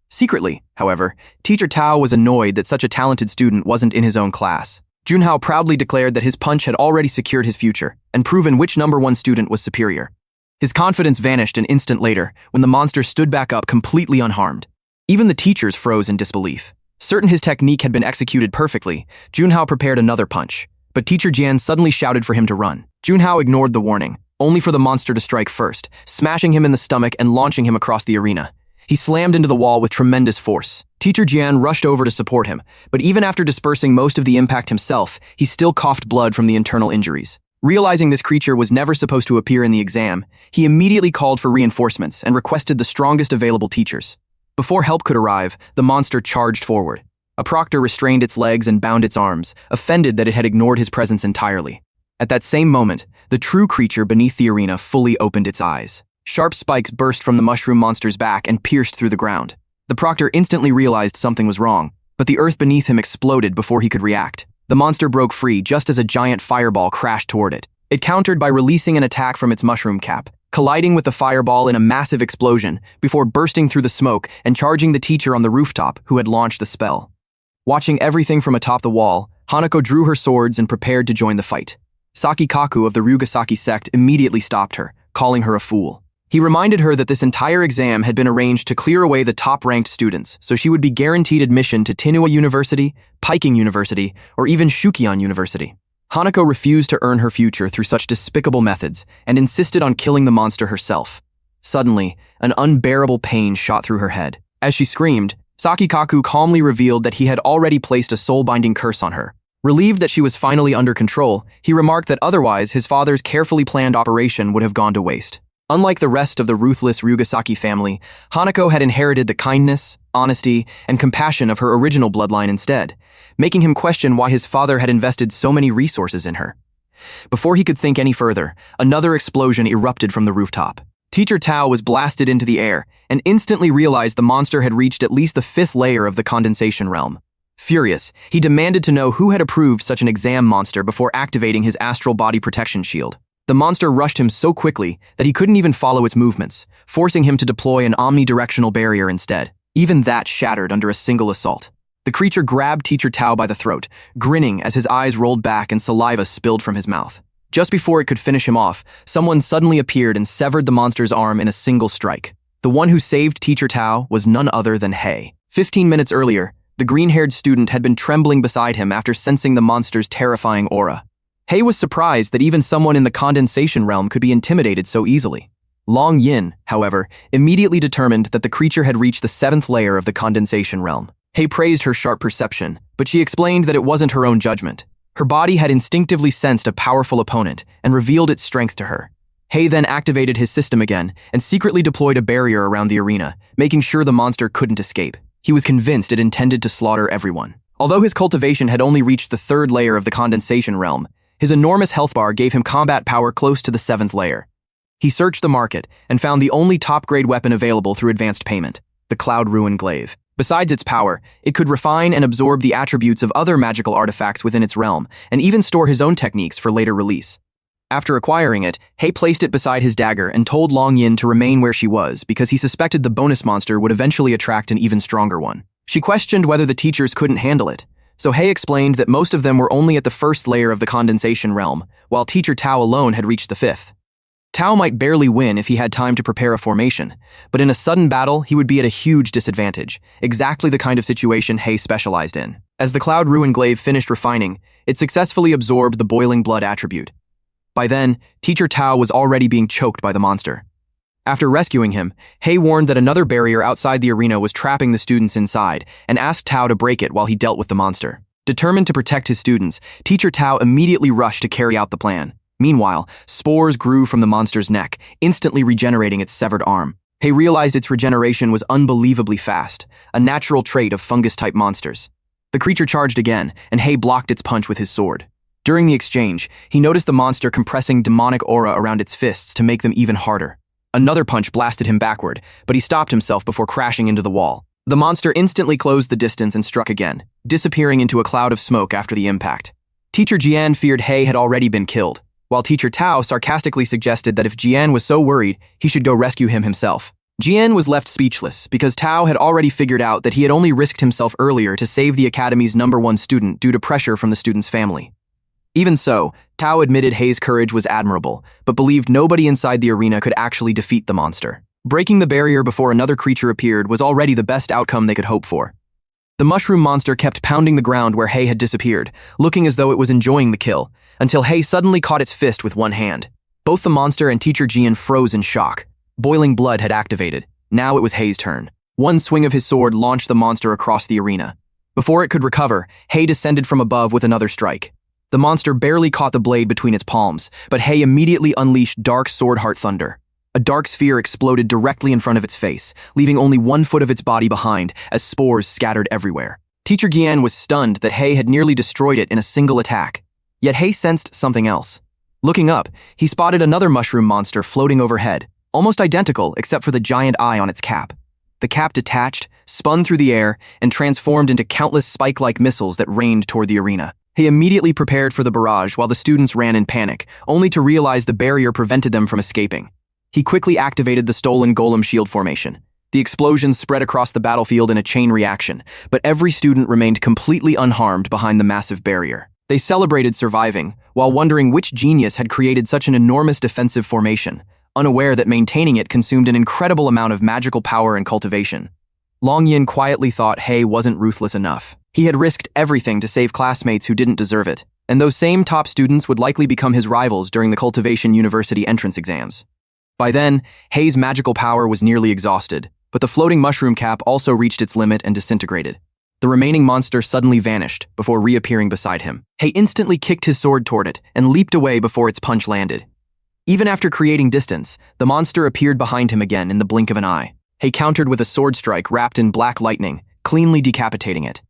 Secretly, however, Teacher Tao was annoyed that such a talented student wasn't in his own class. Junhao proudly declared that his punch had already secured his future and proven which #1 student was superior. His confidence vanished an instant later when the monster stood back up completely unharmed. Even the teachers froze in disbelief. Certain his technique had been executed perfectly, Junhao prepared another punch, but Teacher Jian suddenly shouted for him to run. Junhao ignored the warning, only for the monster to strike first, smashing him in the stomach and launching him across the arena. He slammed into the wall with tremendous force. Teacher Jian rushed over to support him, but even after dispersing most of the impact himself, he still coughed blood from the internal injuries. Realizing this creature was never supposed to appear in the exam, he immediately called for reinforcements and requested the strongest available teachers. Before help could arrive, the monster charged forward. A proctor restrained its legs and bound its arms, offended that it had ignored his presence entirely. At that same moment, the true creature beneath the arena fully opened its eyes. Sharp spikes burst from the mushroom monster's back and pierced through the ground. The proctor instantly realized something was wrong, but the earth beneath him exploded before he could react. The monster broke free just as a giant fireball crashed toward it. It countered by releasing an attack from its mushroom cap, colliding with the fireball in a massive explosion before bursting through the smoke and charging the teacher on the rooftop who had launched the spell. Watching everything from atop the wall, Hanako drew her swords and prepared to join the fight. Saki Kaku of the Ryugasaki sect immediately stopped her, calling her a fool. He reminded her that this entire exam had been arranged to clear away the top-ranked students, so she would be guaranteed admission to Tsinghua University, Peking University, or even Shukian University. Hanako refused to earn her future through such despicable methods and insisted on killing the monster herself. Suddenly, an unbearable pain shot through her head. As she screamed, Saki Kaku calmly revealed that he had already placed a soul-binding curse on her. Relieved that she was finally under control, he remarked that otherwise his father's carefully planned operation would have gone to waste. Unlike the rest of the ruthless Ryugasaki family, Hanako had inherited the kindness, honesty, and compassion of her original bloodline instead, making him question why his father had invested so many resources in her. Before he could think any further, another explosion erupted from the rooftop. Teacher Tao was blasted into the air and instantly realized the monster had reached at least the 5th layer of the condensation realm. Furious, he demanded to know who had approved such an exam monster before activating his astral body protection shield. The monster rushed him so quickly that he couldn't even follow its movements, forcing him to deploy an omnidirectional barrier instead. Even that shattered under a single assault. The creature grabbed Teacher Tao by the throat, grinning as his eyes rolled back and saliva spilled from his mouth. Just before it could finish him off, someone suddenly appeared and severed the monster's arm in a single strike. The one who saved Teacher Tao was none other than Hei. 15 minutes earlier, the green-haired student had been trembling beside him after sensing the monster's terrifying aura. Hei was surprised that even someone in the condensation realm could be intimidated so easily. Long Yin, however, immediately determined that the creature had reached the 7th layer of the condensation realm. Hei praised her sharp perception, but she explained that it wasn't her own judgment. Her body had instinctively sensed a powerful opponent and revealed its strength to her. Hei then activated his system again and secretly deployed a barrier around the arena, making sure the monster couldn't escape. He was convinced it intended to slaughter everyone. Although his cultivation had only reached the 3rd layer of the condensation realm, his enormous health bar gave him combat power close to the 7th layer. He searched the market and found the only top-grade weapon available through advanced payment, the Cloud Ruin Glaive. Besides its power, it could refine and absorb the attributes of other magical artifacts within its realm, and even store his own techniques for later release. After acquiring it, Hei placed it beside his dagger and told Long Yin to remain where she was because he suspected the bonus monster would eventually attract an even stronger one. She questioned whether the teachers couldn't handle it, so Hei explained that most of them were only at the 1st layer of the condensation realm, while Teacher Tao alone had reached the 5th. Tao might barely win if he had time to prepare a formation, but in a sudden battle, he would be at a huge disadvantage, exactly the kind of situation Hei specialized in. As the Cloud Ruin Glaive finished refining, it successfully absorbed the boiling blood attribute. By then, Teacher Tao was already being choked by the monster. After rescuing him, Hei warned that another barrier outside the arena was trapping the students inside and asked Tao to break it while he dealt with the monster. Determined to protect his students, Teacher Tao immediately rushed to carry out the plan. Meanwhile, spores grew from the monster's neck, instantly regenerating its severed arm. Hei realized its regeneration was unbelievably fast, a natural trait of fungus-type monsters. The creature charged again, and Hei blocked its punch with his sword. During the exchange, he noticed the monster compressing demonic aura around its fists to make them even harder. Another punch blasted him backward, but he stopped himself before crashing into the wall. The monster instantly closed the distance and struck again, disappearing into a cloud of smoke after the impact. Teacher Jian feared Hei had already been killed, while Teacher Tao sarcastically suggested that if Jian was so worried, he should go rescue him himself. Jian was left speechless because Tao had already figured out that he had only risked himself earlier to save the academy's #1 student due to pressure from the student's family. Even so, Tao admitted Hei's courage was admirable, but believed nobody inside the arena could actually defeat the monster. Breaking the barrier before another creature appeared was already the best outcome they could hope for. The mushroom monster kept pounding the ground where Hei had disappeared, looking as though it was enjoying the kill, until Hei suddenly caught its fist with one hand. Both the monster and Teacher Jian froze in shock. Boiling blood had activated. Now it was Hei's turn. One swing of his sword launched the monster across the arena. Before it could recover, Hei descended from above with another strike. The monster barely caught the blade between its palms, but Hei immediately unleashed Dark Sword Heart Thunder. A dark sphere exploded directly in front of its face, leaving only 1 foot of its body behind as spores scattered everywhere. Teacher Gian was stunned that Hei had nearly destroyed it in a single attack. Yet Hei sensed something else. Looking up, he spotted another mushroom monster floating overhead, almost identical except for the giant eye on its cap. The cap detached, spun through the air, and transformed into countless spike-like missiles that rained toward the arena. He immediately prepared for the barrage while the students ran in panic, only to realize the barrier prevented them from escaping. He quickly activated the stolen golem shield formation. The explosions spread across the battlefield in a chain reaction, but every student remained completely unharmed behind the massive barrier. They celebrated surviving, while wondering which genius had created such an enormous defensive formation, unaware that maintaining it consumed an incredible amount of magical power and cultivation. Long Yin quietly thought Hei wasn't ruthless enough. He had risked everything to save classmates who didn't deserve it, and those same top students would likely become his rivals during the Cultivation University entrance exams. By then, Hei's magical power was nearly exhausted, but the floating mushroom cap also reached its limit and disintegrated. The remaining monster suddenly vanished before reappearing beside him. Hei instantly kicked his sword toward it and leaped away before its punch landed. Even after creating distance, the monster appeared behind him again in the blink of an eye. Hei countered with a sword strike wrapped in black lightning, cleanly decapitating it.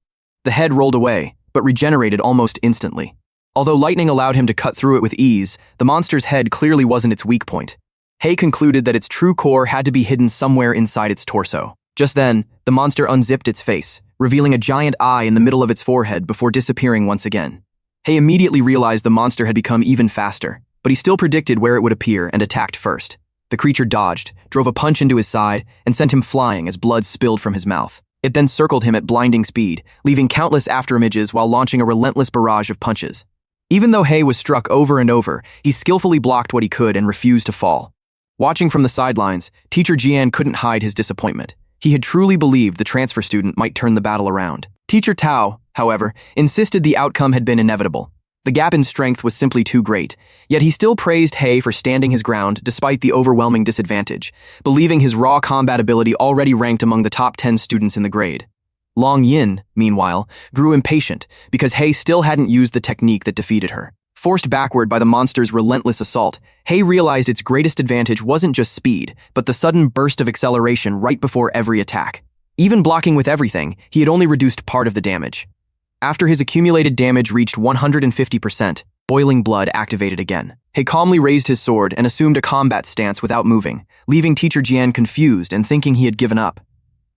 The head rolled away, but regenerated almost instantly. Although lightning allowed him to cut through it with ease, the monster's head clearly wasn't its weak point. Hei concluded that its true core had to be hidden somewhere inside its torso. Just then, the monster unzipped its face, revealing a giant eye in the middle of its forehead before disappearing once again. Hei immediately realized the monster had become even faster, but he still predicted where it would appear and attacked first. The creature dodged, drove a punch into his side, and sent him flying as blood spilled from his mouth. It then circled him at blinding speed, leaving countless afterimages while launching a relentless barrage of punches. Even though Hei was struck over and over, he skillfully blocked what he could and refused to fall. Watching from the sidelines, Teacher Jian couldn't hide his disappointment. He had truly believed the transfer student might turn the battle around. Teacher Tao, however, insisted the outcome had been inevitable. The gap in strength was simply too great, yet he still praised Hei for standing his ground despite the overwhelming disadvantage, believing his raw combat ability already ranked among the top 10 students in the grade. Long Yin, meanwhile, grew impatient because Hei still hadn't used the technique that defeated her. Forced backward by the monster's relentless assault, Hei realized its greatest advantage wasn't just speed, but the sudden burst of acceleration right before every attack. Even blocking with everything, he had only reduced part of the damage. After his accumulated damage reached 150%, boiling blood activated again. Hei calmly raised his sword and assumed a combat stance without moving, leaving Teacher Jian confused and thinking he had given up.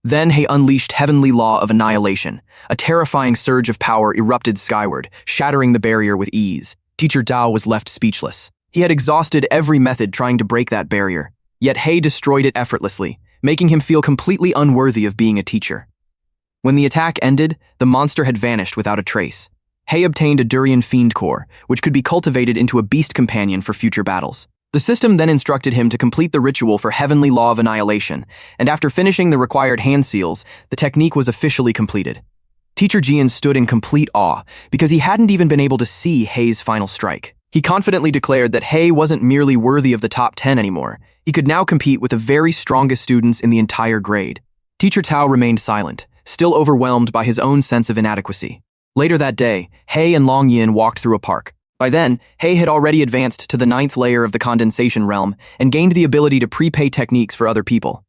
Then Hei unleashed Heavenly Law of Annihilation. A terrifying surge of power erupted skyward, shattering the barrier with ease. Teacher Dao was left speechless. He had exhausted every method trying to break that barrier, yet Hei destroyed it effortlessly, making him feel completely unworthy of being a teacher. When the attack ended, the monster had vanished without a trace. Hei obtained a Durian Fiend Core, which could be cultivated into a beast companion for future battles. The system then instructed him to complete the ritual for Heavenly Law of Annihilation, and after finishing the required hand seals, the technique was officially completed. Teacher Jian stood in complete awe because he hadn't even been able to see Hei's final strike. He confidently declared that Hei wasn't merely worthy of the top 10 anymore. He could now compete with the very strongest students in the entire grade. Teacher Tao remained silent, still overwhelmed by his own sense of inadequacy. Later that day, Hei and Long Yin walked through a park. By then, Hei had already advanced to the 9th layer of the condensation realm and gained the ability to prepay techniques for other people.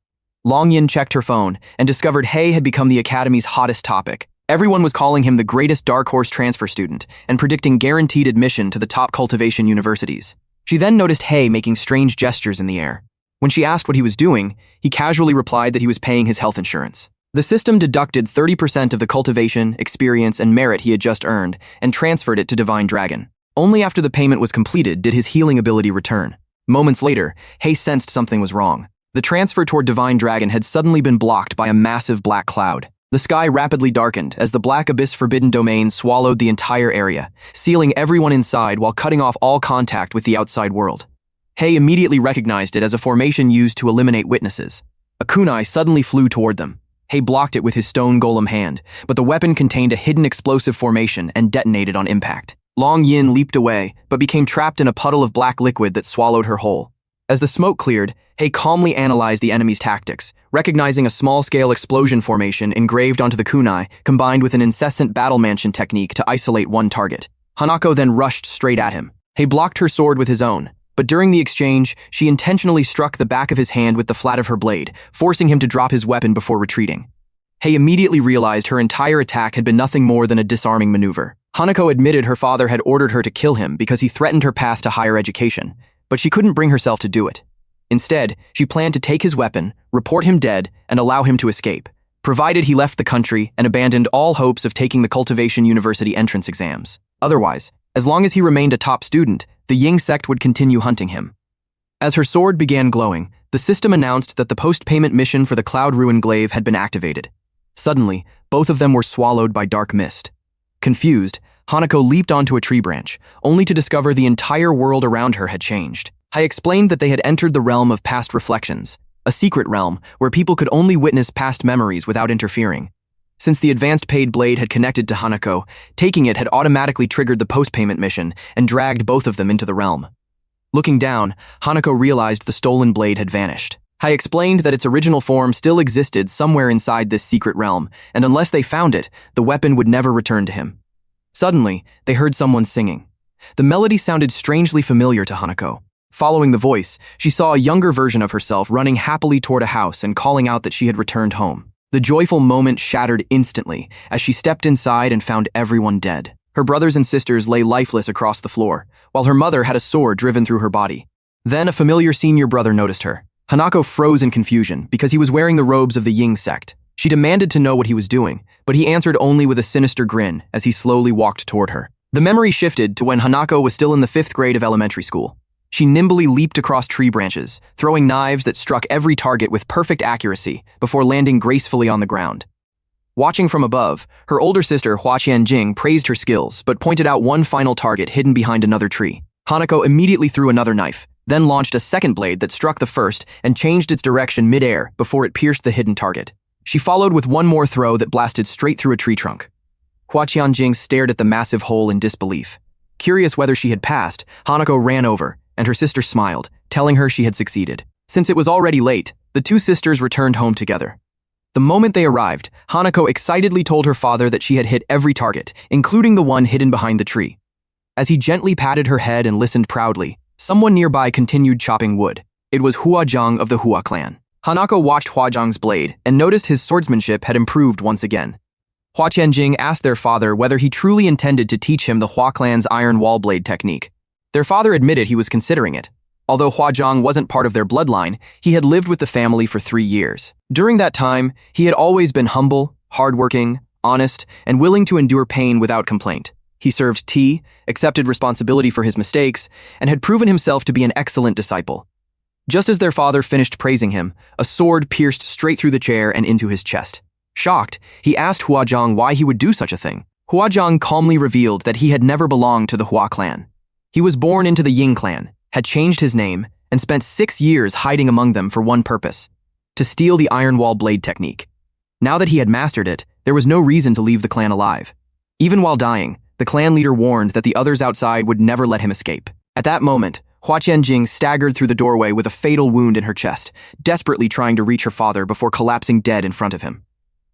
Long Yin checked her phone and discovered Hei had become the Academy's hottest topic. Everyone was calling him the greatest dark horse transfer student and predicting guaranteed admission to the top cultivation universities. She then noticed Hei making strange gestures in the air. When she asked what he was doing, he casually replied that he was paying his health insurance. The system deducted 30% of the cultivation, experience, and merit he had just earned and transferred it to Divine Dragon. Only after the payment was completed did his healing ability return. Moments later, Hei sensed something was wrong. The transfer toward Divine Dragon had suddenly been blocked by a massive black cloud. The sky rapidly darkened as the Black Abyss Forbidden Domain swallowed the entire area, sealing everyone inside while cutting off all contact with the outside world. Hei immediately recognized it as a formation used to eliminate witnesses. A kunai suddenly flew toward them. Hei blocked it with his stone golem hand, but the weapon contained a hidden explosive formation and detonated on impact. Long Yin leaped away, but became trapped in a puddle of black liquid that swallowed her whole. As the smoke cleared, Hei calmly analyzed the enemy's tactics, recognizing a small-scale explosion formation engraved onto the kunai, combined with an incessant battle mansion technique to isolate one target. Hanako then rushed straight at him. Hei blocked her sword with his own, but during the exchange, she intentionally struck the back of his hand with the flat of her blade, forcing him to drop his weapon before retreating. Hei immediately realized her entire attack had been nothing more than a disarming maneuver. Hanako admitted her father had ordered her to kill him because he threatened her path to higher education, but she couldn't bring herself to do it. Instead, she planned to take his weapon, report him dead, and allow him to escape, provided he left the country and abandoned all hopes of taking the Cultivation University entrance exams. Otherwise, as long as he remained a top student, the Ying sect would continue hunting him. As her sword began glowing, the system announced that the post-payment mission for the Cloud Ruin Glaive had been activated. Suddenly, both of them were swallowed by dark mist. Confused, Hanako leaped onto a tree branch, only to discover the entire world around her had changed. Hei explained that they had entered the realm of past reflections, a secret realm where people could only witness past memories without interfering. Since the advanced paid blade had connected to Hanako, taking it had automatically triggered the post-payment mission and dragged both of them into the realm. Looking down, Hanako realized the stolen blade had vanished. Hei explained that its original form still existed somewhere inside this secret realm, and unless they found it, the weapon would never return to him. Suddenly, they heard someone singing. The melody sounded strangely familiar to Hanako. Following the voice, she saw a younger version of herself running happily toward a house and calling out that she had returned home. The joyful moment shattered instantly as she stepped inside and found everyone dead. Her brothers and sisters lay lifeless across the floor, while her mother had a sword driven through her body. Then a familiar senior brother noticed her. Hanako froze in confusion because he was wearing the robes of the Ying sect. She demanded to know what he was doing, but he answered only with a sinister grin as he slowly walked toward her. The memory shifted to when Hanako was still in the 5th grade of elementary school. She nimbly leaped across tree branches, throwing knives that struck every target with perfect accuracy before landing gracefully on the ground. Watching from above, her older sister Hua Qianjing praised her skills but pointed out one final target hidden behind another tree. Hanako immediately threw another knife, then launched a second blade that struck the first and changed its direction mid-air before it pierced the hidden target. She followed with one more throw that blasted straight through a tree trunk. Hua Qianjing stared at the massive hole in disbelief. Curious whether she had passed, Hanako ran over, and her sister smiled, telling her she had succeeded. Since it was already late, the two sisters returned home together. The moment they arrived, Hanako excitedly told her father that she had hit every target, including the one hidden behind the tree. As he gently patted her head and listened proudly, someone nearby continued chopping wood. It was Hua Zhang of the Hua clan. Hanako watched Hua Zhang's blade and noticed his swordsmanship had improved once again. Hua Qianjing asked their father whether he truly intended to teach him the Hua clan's iron wall blade technique. Their father admitted he was considering it. Although Hua Zhang wasn't part of their bloodline, he had lived with the family for 3 years. During that time, he had always been humble, hardworking, honest, and willing to endure pain without complaint. He served tea, accepted responsibility for his mistakes, and had proven himself to be an excellent disciple. Just as their father finished praising him, a sword pierced straight through the chair and into his chest. Shocked, he asked Hua Zhang why he would do such a thing. Hua Zhang calmly revealed that he had never belonged to the Hua clan. He was born into the Ying clan, had changed his name, and spent 6 years hiding among them for one purpose: to steal the iron wall blade technique. Now that he had mastered it, there was no reason to leave the clan alive. Even while dying, the clan leader warned that the others outside would never let him escape. At that moment, Hua Qianjing staggered through the doorway with a fatal wound in her chest, desperately trying to reach her father before collapsing dead in front of him.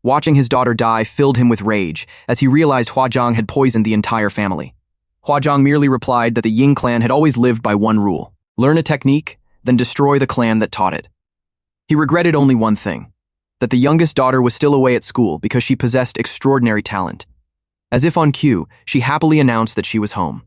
Watching his daughter die filled him with rage as he realized Hua Zhang had poisoned the entire family. Hua Zhang merely replied that the Ying clan had always lived by one rule: learn a technique, then destroy the clan that taught it. He regretted only one thing: that the youngest daughter was still away at school because she possessed extraordinary talent. As if on cue, she happily announced that she was home.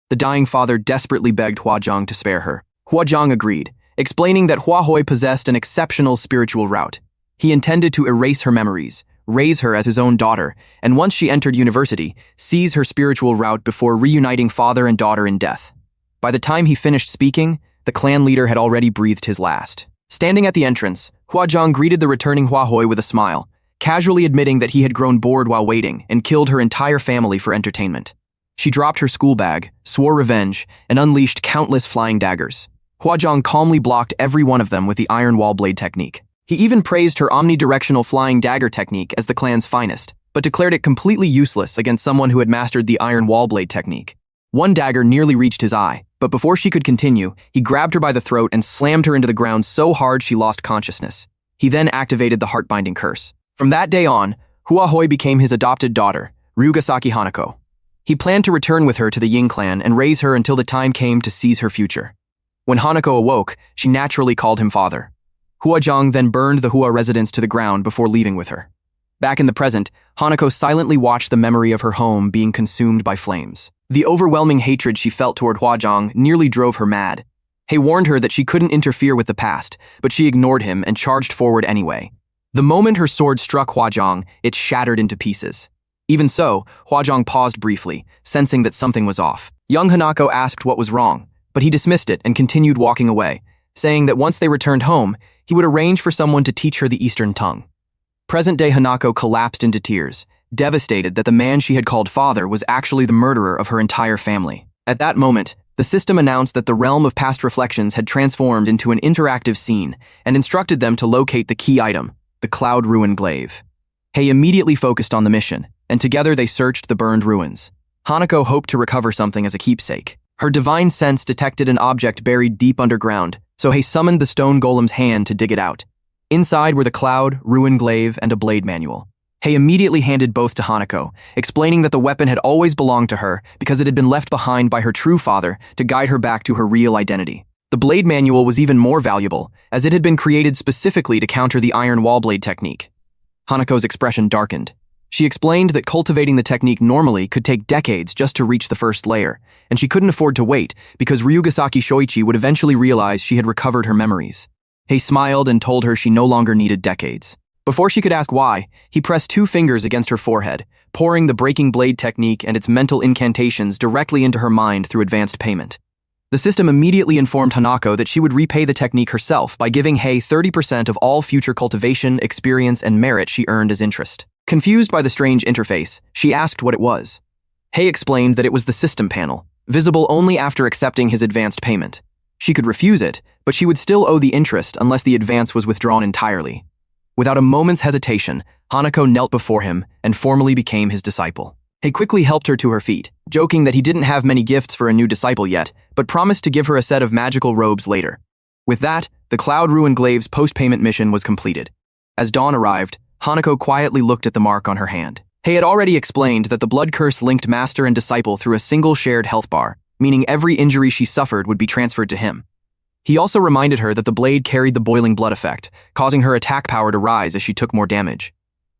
The dying father desperately begged Hua Zhang to spare her. Hua Zhang agreed, explaining that Hua Hoi possessed an exceptional spiritual route. He intended to erase her memories, raise her as his own daughter, and once she entered university, seize her spiritual route before reuniting father and daughter in death. By the time he finished speaking, the clan leader had already breathed his last. Standing at the entrance, Hua Zhang greeted the returning Hua Hoi with a smile, casually admitting that he had grown bored while waiting and killed her entire family for entertainment. She dropped her school bag, swore revenge, and unleashed countless flying daggers. Hua Zhang calmly blocked every one of them with the iron wall blade technique. He even praised her omnidirectional flying dagger technique as the clan's finest, but declared it completely useless against someone who had mastered the iron wall blade technique. One dagger nearly reached his eye, but before she could continue, he grabbed her by the throat and slammed her into the ground so hard she lost consciousness. He then activated the heart-binding curse. From that day on, Hua Hoi became his adopted daughter, Ryugasaki Hanako. He planned to return with her to the Ying clan and raise her until the time came to seize her future. When Hanako awoke, she naturally called him father. Hua Zhang then burned the Hua residence to the ground before leaving with her. Back in the present, Hanako silently watched the memory of her home being consumed by flames. The overwhelming hatred she felt toward Hua Zhang nearly drove her mad. He warned her that she couldn't interfere with the past, but she ignored him and charged forward anyway. The moment her sword struck Hua Zhang, it shattered into pieces. Even so, Hua Zhang paused briefly, sensing that something was off. Young Hanako asked what was wrong, but he dismissed it and continued walking away, saying that once they returned home, he would arrange for someone to teach her the Eastern tongue. Present-day Hanako collapsed into tears, devastated that the man she had called father was actually the murderer of her entire family. At that moment, the system announced that the realm of past reflections had transformed into an interactive scene and instructed them to locate the key item, the Cloud Ruin Glaive. Hei immediately focused on the mission, and together they searched the burned ruins. Hanako hoped to recover something as a keepsake. Her divine sense detected an object buried deep underground, so Hei summoned the stone golem's hand to dig it out. Inside were the Cloud Ruin Glaive and a blade manual. Hei immediately handed both to Hanako, explaining that the weapon had always belonged to her because it had been left behind by her true father to guide her back to her real identity. The blade manual was even more valuable, as it had been created specifically to counter the iron wall blade technique. Hanako's expression darkened. She explained that cultivating the technique normally could take decades just to reach the first layer, and she couldn't afford to wait because Ryugasaki Shoichi would eventually realize she had recovered her memories. Hei smiled and told her she no longer needed decades. Before she could ask why, he pressed 2 fingers against her forehead, pouring the breaking blade technique and its mental incantations directly into her mind through advanced payment. The system immediately informed Hanako that she would repay the technique herself by giving Hei 30% of all future cultivation, experience, and merit she earned as interest. Confused by the strange interface, she asked what it was. Hei explained that it was the system panel, visible only after accepting his advanced payment. She could refuse it, but she would still owe the interest unless the advance was withdrawn entirely. Without a moment's hesitation, Hanako knelt before him and formally became his disciple. He quickly helped her to her feet, joking that he didn't have many gifts for a new disciple yet, but promised to give her a set of magical robes later. With that, the Cloud Ruin Glaive's post-payment mission was completed. As dawn arrived, Hanako quietly looked at the mark on her hand. He had already explained that the blood curse linked master and disciple through a single shared health bar, meaning every injury she suffered would be transferred to him. He also reminded her that the blade carried the boiling blood effect, causing her attack power to rise as she took more damage.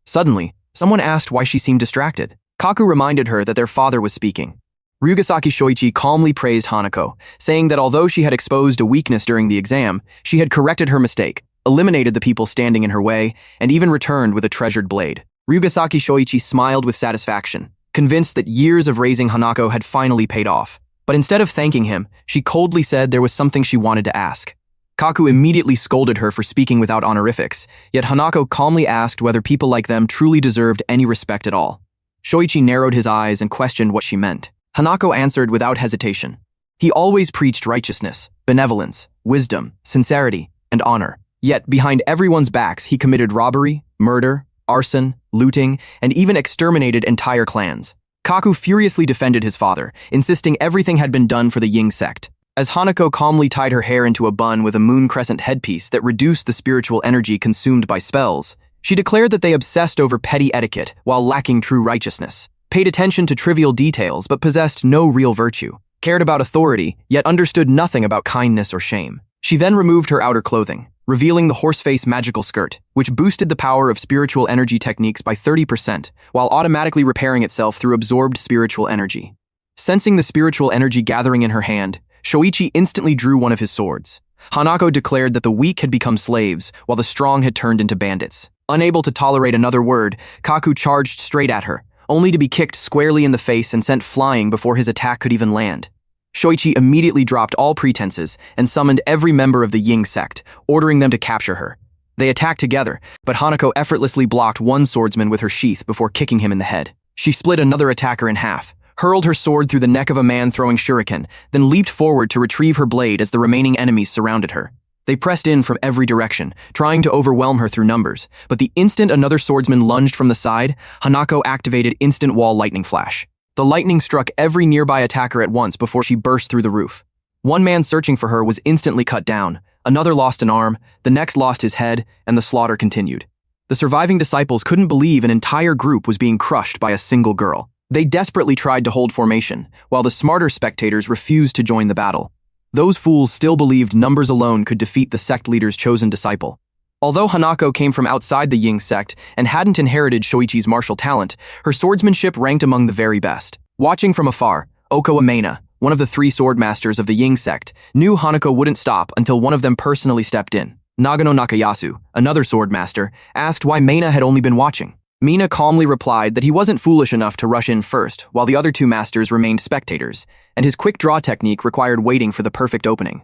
Suddenly, someone asked why she seemed distracted. Kaku reminded her that their father was speaking. Ryugasaki Shoichi calmly praised Hanako, saying that although she had exposed a weakness during the exam, she had corrected her mistake, eliminated the people standing in her way, and even returned with a treasured blade. Ryugasaki Shoichi smiled with satisfaction, convinced that years of raising Hanako had finally paid off. But instead of thanking him, she coldly said there was something she wanted to ask. Kaku immediately scolded her for speaking without honorifics, yet Hanako calmly asked whether people like them truly deserved any respect at all. Shoichi narrowed his eyes and questioned what she meant. Hanako answered without hesitation. He always preached righteousness, benevolence, wisdom, sincerity, and honor. Yet, behind everyone's backs, he committed robbery, murder, arson, looting, and even exterminated entire clans. Kaku furiously defended his father, insisting everything had been done for the Ying sect. As Hanako calmly tied her hair into a bun with a moon crescent headpiece that reduced the spiritual energy consumed by spells, she declared that they obsessed over petty etiquette while lacking true righteousness, paid attention to trivial details but possessed no real virtue, cared about authority yet understood nothing about kindness or shame. She then removed her outer clothing, revealing the horseface magical skirt, which boosted the power of spiritual energy techniques by 30% while automatically repairing itself through absorbed spiritual energy. Sensing the spiritual energy gathering in her hand, Shoichi instantly drew one of his swords. Hanako declared that the weak had become slaves while the strong had turned into bandits. Unable to tolerate another word, Kaku charged straight at her, only to be kicked squarely in the face and sent flying before his attack could even land. Shoichi immediately dropped all pretenses and summoned every member of the Ying sect, ordering them to capture her. They attacked together, but Hanako effortlessly blocked one swordsman with her sheath before kicking him in the head. She split another attacker in half, hurled her sword through the neck of a man throwing shuriken, then leaped forward to retrieve her blade as the remaining enemies surrounded her. They pressed in from every direction, trying to overwhelm her through numbers, but the instant another swordsman lunged from the side, Hanako activated instant wall lightning flash. The lightning struck every nearby attacker at once before she burst through the roof. One man searching for her was instantly cut down, another lost an arm, the next lost his head, and the slaughter continued. The surviving disciples couldn't believe an entire group was being crushed by a single girl. They desperately tried to hold formation, while the smarter spectators refused to join the battle. Those fools still believed numbers alone could defeat the sect leader's chosen disciple. Although Hanako came from outside the Ying sect and hadn't inherited Shoichi's martial talent, her swordsmanship ranked among the very best. Watching from afar, Oko Amena, one of the 3 swordmasters of the Ying sect, knew Hanako wouldn't stop until one of them personally stepped in. Nagano Nakayasu, another swordmaster, asked why Meina had only been watching. Mina calmly replied that he wasn't foolish enough to rush in first, while the other 2 masters remained spectators, and his quick draw technique required waiting for the perfect opening.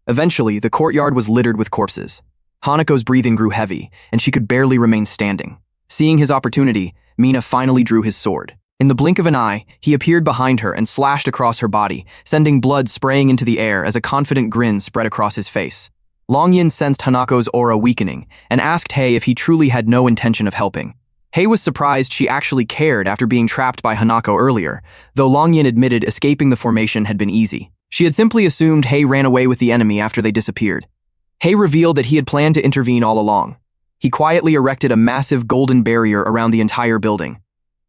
Eventually, the courtyard was littered with corpses. Hanako's breathing grew heavy, and she could barely remain standing. Seeing his opportunity, Mina finally drew his sword. In the blink of an eye, he appeared behind her and slashed across her body, sending blood spraying into the air as a confident grin spread across his face. Longyin sensed Hanako's aura weakening, and asked Hei if he truly had no intention of helping. Hei was surprised she actually cared after being trapped by Hanako earlier, though Longyin admitted escaping the formation had been easy. She had simply assumed Hei ran away with the enemy after they disappeared. Hei revealed that he had planned to intervene all along. He quietly erected a massive golden barrier around the entire building.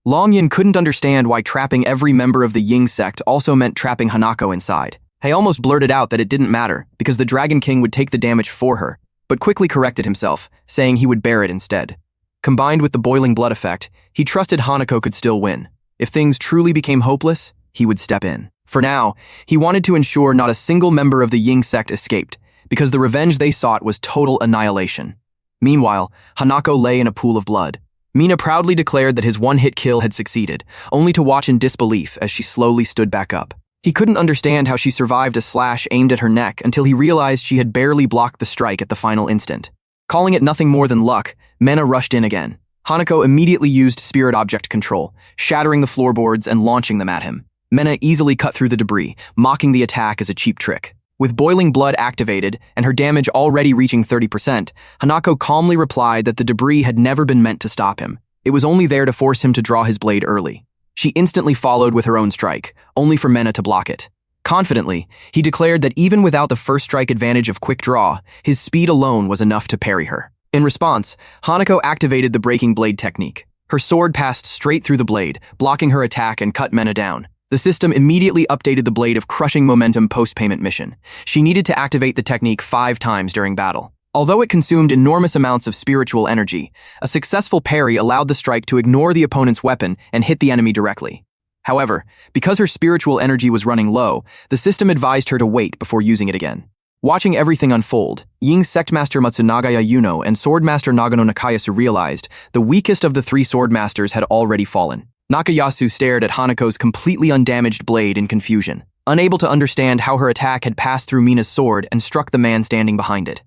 Longyin couldn't understand why trapping every member of the Ying sect also meant trapping Hanako inside. Hei almost blurted out that it didn't matter, because the Dragon King would take the damage for her, but quickly corrected himself, saying he would bear it instead. Combined with the boiling blood effect, he trusted Hanako could still win. If things truly became hopeless, he would step in. For now, he wanted to ensure not a single member of the Ying sect escaped, because the revenge they sought was total annihilation. Meanwhile, Hanako lay in a pool of blood. Mina proudly declared that his one-hit kill had succeeded, only to watch in disbelief as she slowly stood back up. He couldn't understand how she survived a slash aimed at her neck until he realized she had barely blocked the strike at the final instant. Calling it nothing more than luck, Mena rushed in again. Hanako immediately used spirit object control, shattering the floorboards and launching them at him. Mena easily cut through the debris, mocking the attack as a cheap trick. With boiling blood activated and her damage already reaching 30%, Hanako calmly replied that the debris had never been meant to stop him. It was only there to force him to draw his blade early. She instantly followed with her own strike, only for Mena to block it. Confidently, he declared that even without the first strike advantage of quick draw, his speed alone was enough to parry her. In response, Hanako activated the breaking blade technique. Her sword passed straight through the blade, blocking her attack and cut Mena down. The system immediately updated the blade of crushing momentum post-payment mission. She needed to activate the technique 5 times during battle. Although it consumed enormous amounts of spiritual energy, a successful parry allowed the strike to ignore the opponent's weapon and hit the enemy directly. However, because her spiritual energy was running low, the system advised her to wait before using it again. Watching everything unfold, Ying Sectmaster Matsunagaya Yuno and Swordmaster Nagano Nakayasu realized the weakest of the 3 swordmasters had already fallen. Nakayasu stared at Hanako's completely undamaged blade in confusion, unable to understand how her attack had passed through Mina's sword and struck the man standing behind it.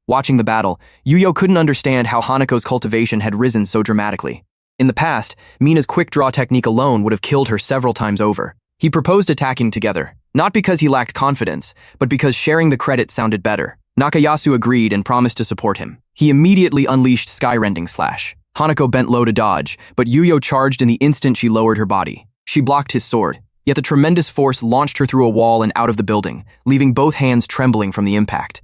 Watching the battle, Yuyo couldn't understand how Hanako's cultivation had risen so dramatically. In the past, Mina's quick draw technique alone would have killed her several times over. He proposed attacking together, not because he lacked confidence, but because sharing the credit sounded better. Nakayasu agreed and promised to support him. He immediately unleashed Skyrending Slash. Hanako bent low to dodge, but Yuyo charged in the instant she lowered her body. She blocked his sword, yet the tremendous force launched her through a wall and out of the building, leaving both hands trembling from the impact.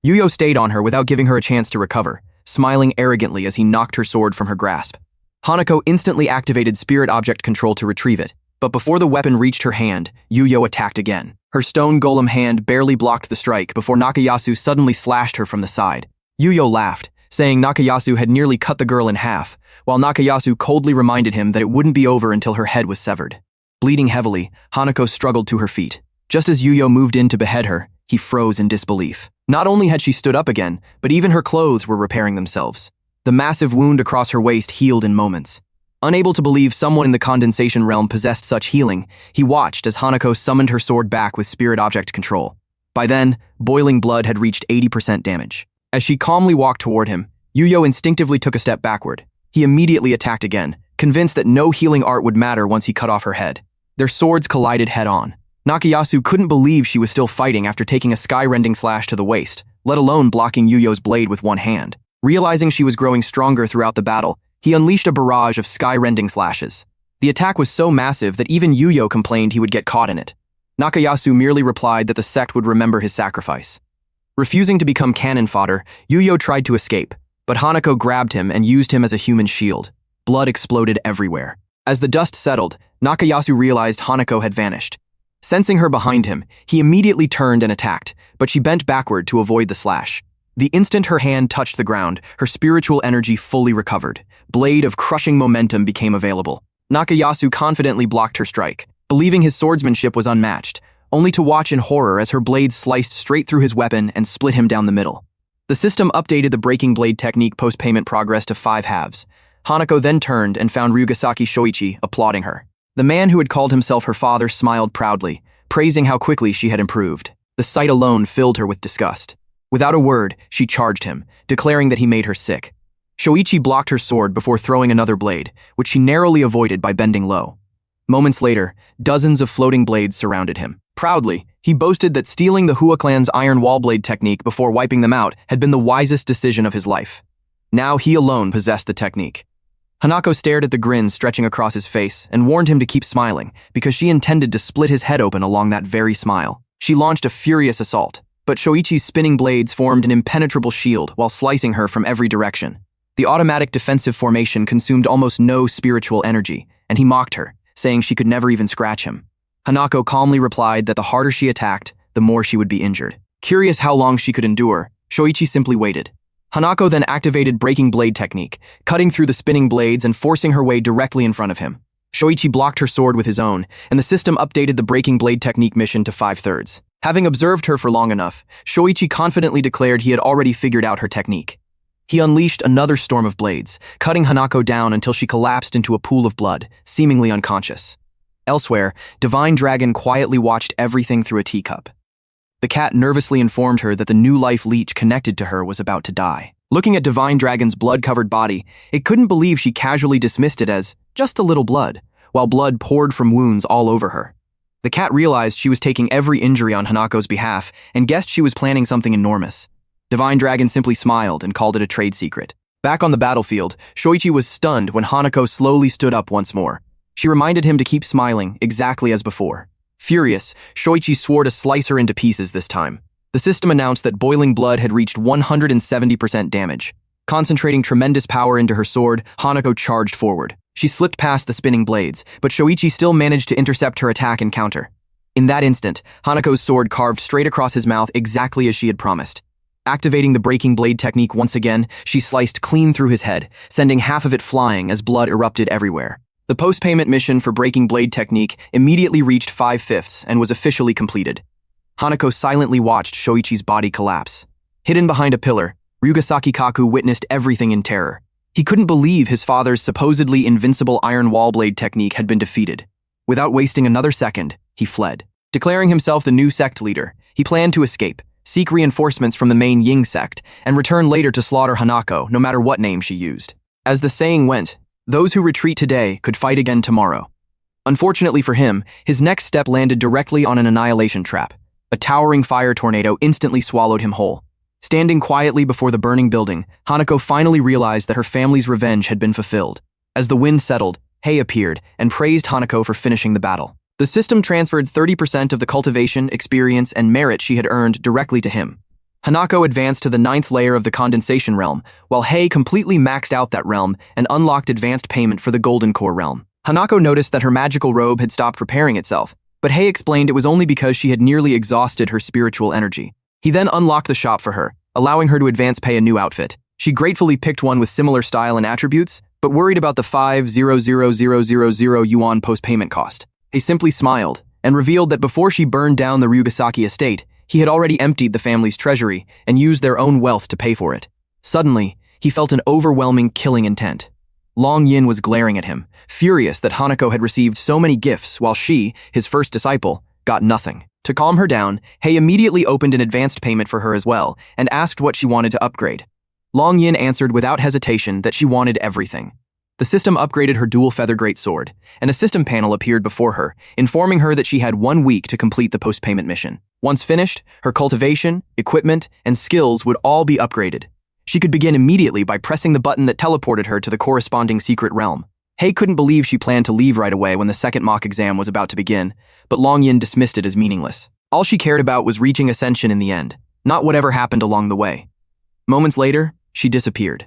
Yuyo stayed on her without giving her a chance to recover, smiling arrogantly as he knocked her sword from her grasp. Hanako instantly activated spirit object control to retrieve it, but before the weapon reached her hand, Yuyo attacked again. Her stone golem hand barely blocked the strike before Nakayasu suddenly slashed her from the side. Yuyo laughed, saying Nakayasu had nearly cut the girl in half, while Nakayasu coldly reminded him that it wouldn't be over until her head was severed. Bleeding heavily, Hanako struggled to her feet. Just as Yuyo moved in to behead her, he froze in disbelief. Not only had she stood up again, but even her clothes were repairing themselves. The massive wound across her waist healed in moments. Unable to believe someone in the condensation realm possessed such healing, he watched as Hanako summoned her sword back with spirit object control. By then, boiling blood had reached 80% damage. As she calmly walked toward him, Yuyo instinctively took a step backward. He immediately attacked again, convinced that no healing art would matter once he cut off her head. Their swords collided head-on. Nakayasu couldn't believe she was still fighting after taking a sky-rending slash to the waist, let alone blocking Yuyo's blade with one hand. Realizing she was growing stronger throughout the battle, he unleashed a barrage of sky-rending slashes. The attack was so massive that even Yuyo complained he would get caught in it. Nakayasu merely replied that the sect would remember his sacrifice. Refusing to become cannon fodder, Yuyo tried to escape, but Hanako grabbed him and used him as a human shield. Blood exploded everywhere. As the dust settled, Nakayasu realized Hanako had vanished. Sensing her behind him, he immediately turned and attacked, but she bent backward to avoid the slash. The instant her hand touched the ground, her spiritual energy fully recovered. Blade of crushing momentum became available. Nakayasu confidently blocked her strike, believing his swordsmanship was unmatched, only to watch in horror as her blade sliced straight through his weapon and split him down the middle. The system updated the breaking blade technique post-payment progress to 5 halves. Hanako then turned and found Ryugasaki Shoichi applauding her. The man who had called himself her father smiled proudly, praising how quickly she had improved. The sight alone filled her with disgust. Without a word, she charged him, declaring that he made her sick. Shoichi blocked her sword before throwing another blade, which she narrowly avoided by bending low. Moments later, dozens of floating blades surrounded him. Proudly, he boasted that stealing the Hua clan's iron wall blade technique before wiping them out had been the wisest decision of his life. Now he alone possessed the technique. Hanako stared at the grin stretching across his face and warned him to keep smiling because she intended to split his head open along that very smile. She launched a furious assault, but Shoichi's spinning blades formed an impenetrable shield while slicing her from every direction. The automatic defensive formation consumed almost no spiritual energy, and he mocked her, saying she could never even scratch him. Hanako calmly replied that the harder she attacked, the more she would be injured. Curious how long she could endure, Shoichi simply waited. Hanako then activated breaking blade technique, cutting through the spinning blades and forcing her way directly in front of him. Shoichi blocked her sword with his own, and the system updated the breaking blade technique mission to 5/3. Having observed her for long enough, Shoichi confidently declared he had already figured out her technique. He unleashed another storm of blades, cutting Hanako down until she collapsed into a pool of blood, seemingly unconscious. Elsewhere, Divine Dragon quietly watched everything through a teacup. The cat nervously informed her that the new life leech connected to her was about to die. Looking at Divine Dragon's blood-covered body, it couldn't believe she casually dismissed it as just a little blood, while blood poured from wounds all over her. The cat realized she was taking every injury on Hanako's behalf and guessed she was planning something enormous. Divine Dragon simply smiled and called it a trade secret. Back on the battlefield, Shoichi was stunned when Hanako slowly stood up once more. She reminded him to keep smiling, exactly as before. Furious, Shoichi swore to slice her into pieces this time. The system announced that boiling blood had reached 170% damage. Concentrating tremendous power into her sword, Hanako charged forward. She slipped past the spinning blades, but Shoichi still managed to intercept her attack and counter. In that instant, Hanako's sword carved straight across his mouth exactly as she had promised. Activating the breaking blade technique once again, she sliced clean through his head, sending half of it flying as blood erupted everywhere. The post-payment mission for breaking blade technique immediately reached 5/5 and was officially completed. Hanako silently watched Shoichi's body collapse. Hidden behind a pillar, Ryugasaki Kaku witnessed everything in terror. He couldn't believe his father's supposedly invincible iron wall blade technique had been defeated. Without wasting another second, he fled. Declaring himself the new sect leader, he planned to escape, seek reinforcements from the main Ying sect, and return later to slaughter Hanako, no matter what name she used. As the saying went, those who retreat today could fight again tomorrow. Unfortunately for him, his next step landed directly on an annihilation trap. A towering fire tornado instantly swallowed him whole. Standing quietly before the burning building, Hanako finally realized that her family's revenge had been fulfilled. As the wind settled, Hei appeared and praised Hanako for finishing the battle. The system transferred 30% of the cultivation, experience, and merit she had earned directly to him. Hanako advanced to the 9th layer of the condensation realm, while Hei completely maxed out that realm and unlocked advanced payment for the golden core realm. Hanako noticed that her magical robe had stopped repairing itself, but Hei explained it was only because she had nearly exhausted her spiritual energy. He then unlocked the shop for her, allowing her to advance pay a new outfit. She gratefully picked one with similar style and attributes, but worried about the 5,000,000 yuan post-payment cost. He simply smiled and revealed that before she burned down the Ryugasaki estate, he had already emptied the family's treasury and used their own wealth to pay for it. Suddenly, he felt an overwhelming killing intent. Long Yin was glaring at him, furious that Hanako had received so many gifts while she, his first disciple, got nothing. To calm her down, Hei immediately opened an advanced payment for her as well and asked what she wanted to upgrade. Long Yin answered without hesitation that she wanted everything. The system upgraded her dual feather greatsword, and a system panel appeared before her, informing her that she had 1 week to complete the post-payment mission. Once finished, her cultivation, equipment, and skills would all be upgraded. She could begin immediately by pressing the button that teleported her to the corresponding secret realm. Hei couldn't believe she planned to leave right away when the second mock exam was about to begin, but Long Yin dismissed it as meaningless. All she cared about was reaching ascension in the end, not whatever happened along the way. Moments later, she disappeared.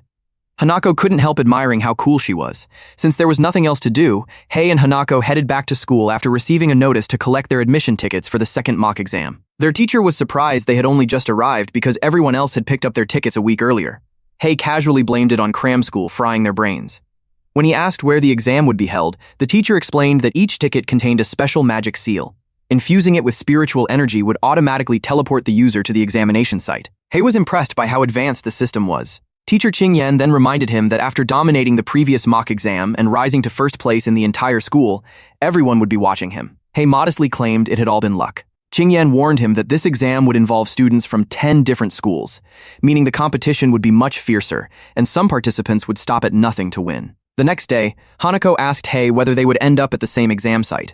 Hanako couldn't help admiring how cool she was. Since there was nothing else to do, Hei and Hanako headed back to school after receiving a notice to collect their admission tickets for the second mock exam. Their teacher was surprised they had only just arrived because everyone else had picked up their tickets a week earlier. Hei casually blamed it on cram school frying their brains. When he asked where the exam would be held, the teacher explained that each ticket contained a special magic seal. Infusing it with spiritual energy would automatically teleport the user to the examination site. Hei was impressed by how advanced the system was. Teacher Qingyan then reminded him that after dominating the previous mock exam and rising to first place in the entire school, everyone would be watching him. Hei modestly claimed it had all been luck. Qingyan warned him that this exam would involve students from 10 different schools, meaning the competition would be much fiercer, and some participants would stop at nothing to win. The next day, Hanako asked Hei whether they would end up at the same exam site.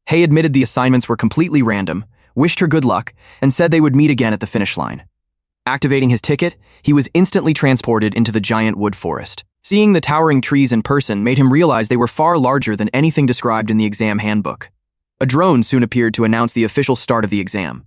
Hei admitted the assignments were completely random, wished her good luck, and said they would meet again at the finish line. Activating his ticket, he was instantly transported into the giant wood forest. Seeing the towering trees in person made him realize they were far larger than anything described in the exam handbook. A drone soon appeared to announce the official start of the exam.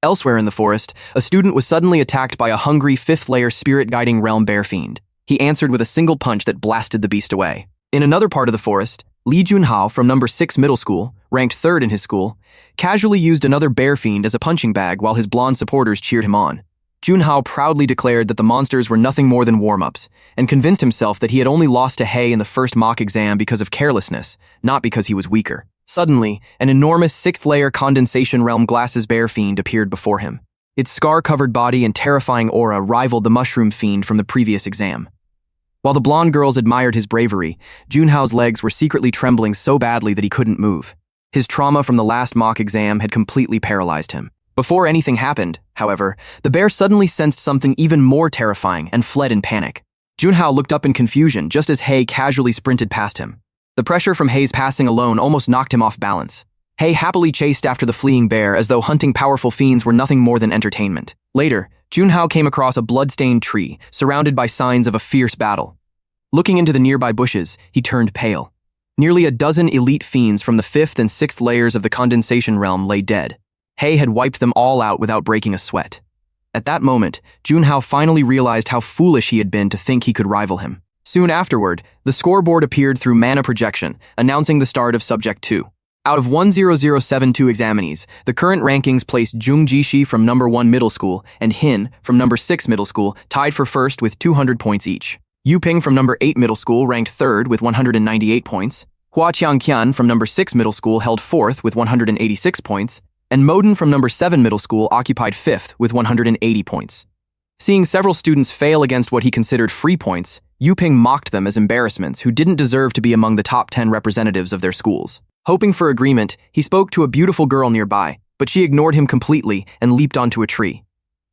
Elsewhere in the forest, a student was suddenly attacked by a hungry 5th-layer spirit-guiding realm bear fiend. He answered with a single punch that blasted the beast away. In another part of the forest, Li Junhao from number 6 middle school, ranked 3rd in his school, casually used another bear fiend as a punching bag while his blonde supporters cheered him on. Junhao proudly declared that the monsters were nothing more than warm-ups, and convinced himself that he had only lost to Hei in the first mock exam because of carelessness, not because he was weaker. Suddenly, an enormous 6th-layer condensation realm glasses bear fiend appeared before him. Its scar-covered body and terrifying aura rivaled the mushroom fiend from the previous exam. While the blonde girls admired his bravery, Junhao's legs were secretly trembling so badly that he couldn't move. His trauma from the last mock exam had completely paralyzed him. Before anything happened, however, the bear suddenly sensed something even more terrifying and fled in panic. Junhao looked up in confusion just as Hei casually sprinted past him. The pressure from Hei's passing alone almost knocked him off balance. Hei happily chased after the fleeing bear as though hunting powerful fiends were nothing more than entertainment. Later, Junhao came across a blood-stained tree, surrounded by signs of a fierce battle. Looking into the nearby bushes, he turned pale. Nearly a dozen elite fiends from the 5th and 6th layers of the condensation realm lay dead. Hei had wiped them all out without breaking a sweat. At that moment, Junhao finally realized how foolish he had been to think he could rival him. Soon afterward, the scoreboard appeared through mana projection, announcing the start of Subject 2. Out of 10072 examinees, the current rankings placed Jung Jishi from number 1 middle school and Hin from number 6 middle school tied for first with 200 points each. Yuping from number 8 middle school ranked third with 198 points. Hua Qiangqian from number 6 middle school held fourth with 186 points. And Moden from number 7 middle school occupied 5th with 180 points. Seeing several students fail against what he considered free points, Yuping mocked them as embarrassments who didn't deserve to be among the top 10 representatives of their schools. Hoping for agreement, he spoke to a beautiful girl nearby, but she ignored him completely and leaped onto a tree.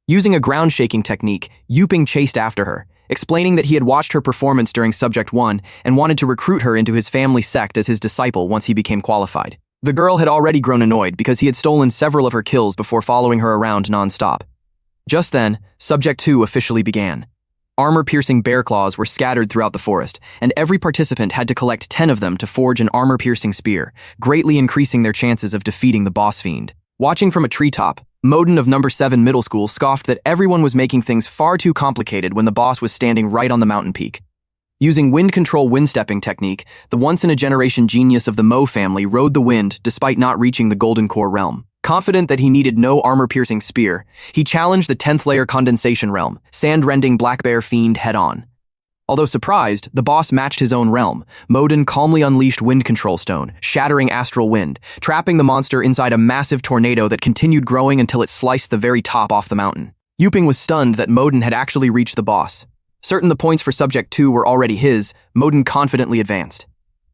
Using a ground-shaking technique, Yuping chased after her, explaining that he had watched her performance during Subject 1 and wanted to recruit her into his family sect as his disciple once he became qualified. The girl had already grown annoyed because he had stolen several of her kills before following her around non-stop. Just then, Subject 2 officially began. Armor-piercing bear claws were scattered throughout the forest, and every participant had to collect 10 of them to forge an armor-piercing spear, greatly increasing their chances of defeating the boss fiend. Watching from a treetop, Moden of number 7 middle school scoffed that everyone was making things far too complicated when the boss was standing right on the mountain peak. Using wind control wind-stepping technique, the once-in-a-generation genius of the Mo family rode the wind despite not reaching the Golden Core realm. Confident that he needed no armor-piercing spear, he challenged the 10th layer condensation realm, sand-rending black bear fiend head-on. Although surprised, the boss matched his own realm. Moden calmly unleashed wind control stone, shattering astral wind, trapping the monster inside a massive tornado that continued growing until it sliced the very top off the mountain. Yuping was stunned that Moden had actually reached the boss. Certain the points for Subject 2 were already his, Moden confidently advanced.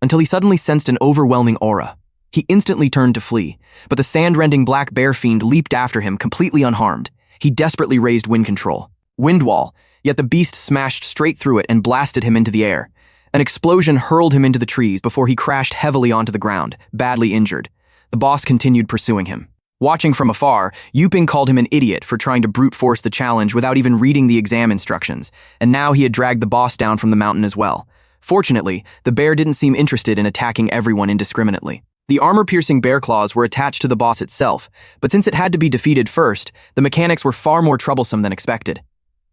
Until he suddenly sensed an overwhelming aura. He instantly turned to flee, but the sand-rending black bear fiend leaped after him completely unharmed. He desperately raised wind control. Wind wall, yet the beast smashed straight through it and blasted him into the air. An explosion hurled him into the trees before he crashed heavily onto the ground, badly injured. The boss continued pursuing him. Watching from afar, Yuping called him an idiot for trying to brute force the challenge without even reading the exam instructions, and now he had dragged the boss down from the mountain as well. Fortunately, the bear didn't seem interested in attacking everyone indiscriminately. The armor-piercing bear claws were attached to the boss itself, but since it had to be defeated first, the mechanics were far more troublesome than expected.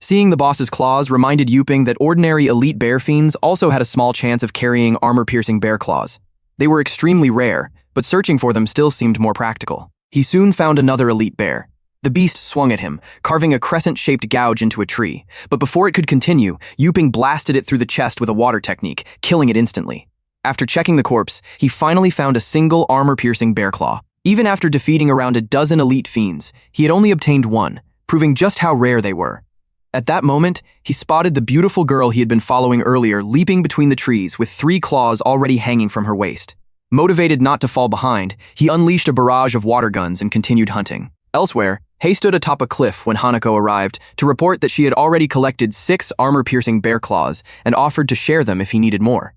Seeing the boss's claws reminded Yuping that ordinary elite bear fiends also had a small chance of carrying armor-piercing bear claws. They were extremely rare, but searching for them still seemed more practical. He soon found another elite bear. The beast swung at him, carving a crescent-shaped gouge into a tree, but before it could continue, Yuping blasted it through the chest with a water technique, killing it instantly. After checking the corpse, he finally found a single armor-piercing bear claw. Even after defeating around a dozen elite fiends, he had only obtained one, proving just how rare they were. At that moment, he spotted the beautiful girl he had been following earlier leaping between the trees with 3 claws already hanging from her waist. Motivated not to fall behind, he unleashed a barrage of water guns and continued hunting. Elsewhere, Hei stood atop a cliff when Hanako arrived to report that she had already collected 6 armor-piercing bear claws and offered to share them if he needed more.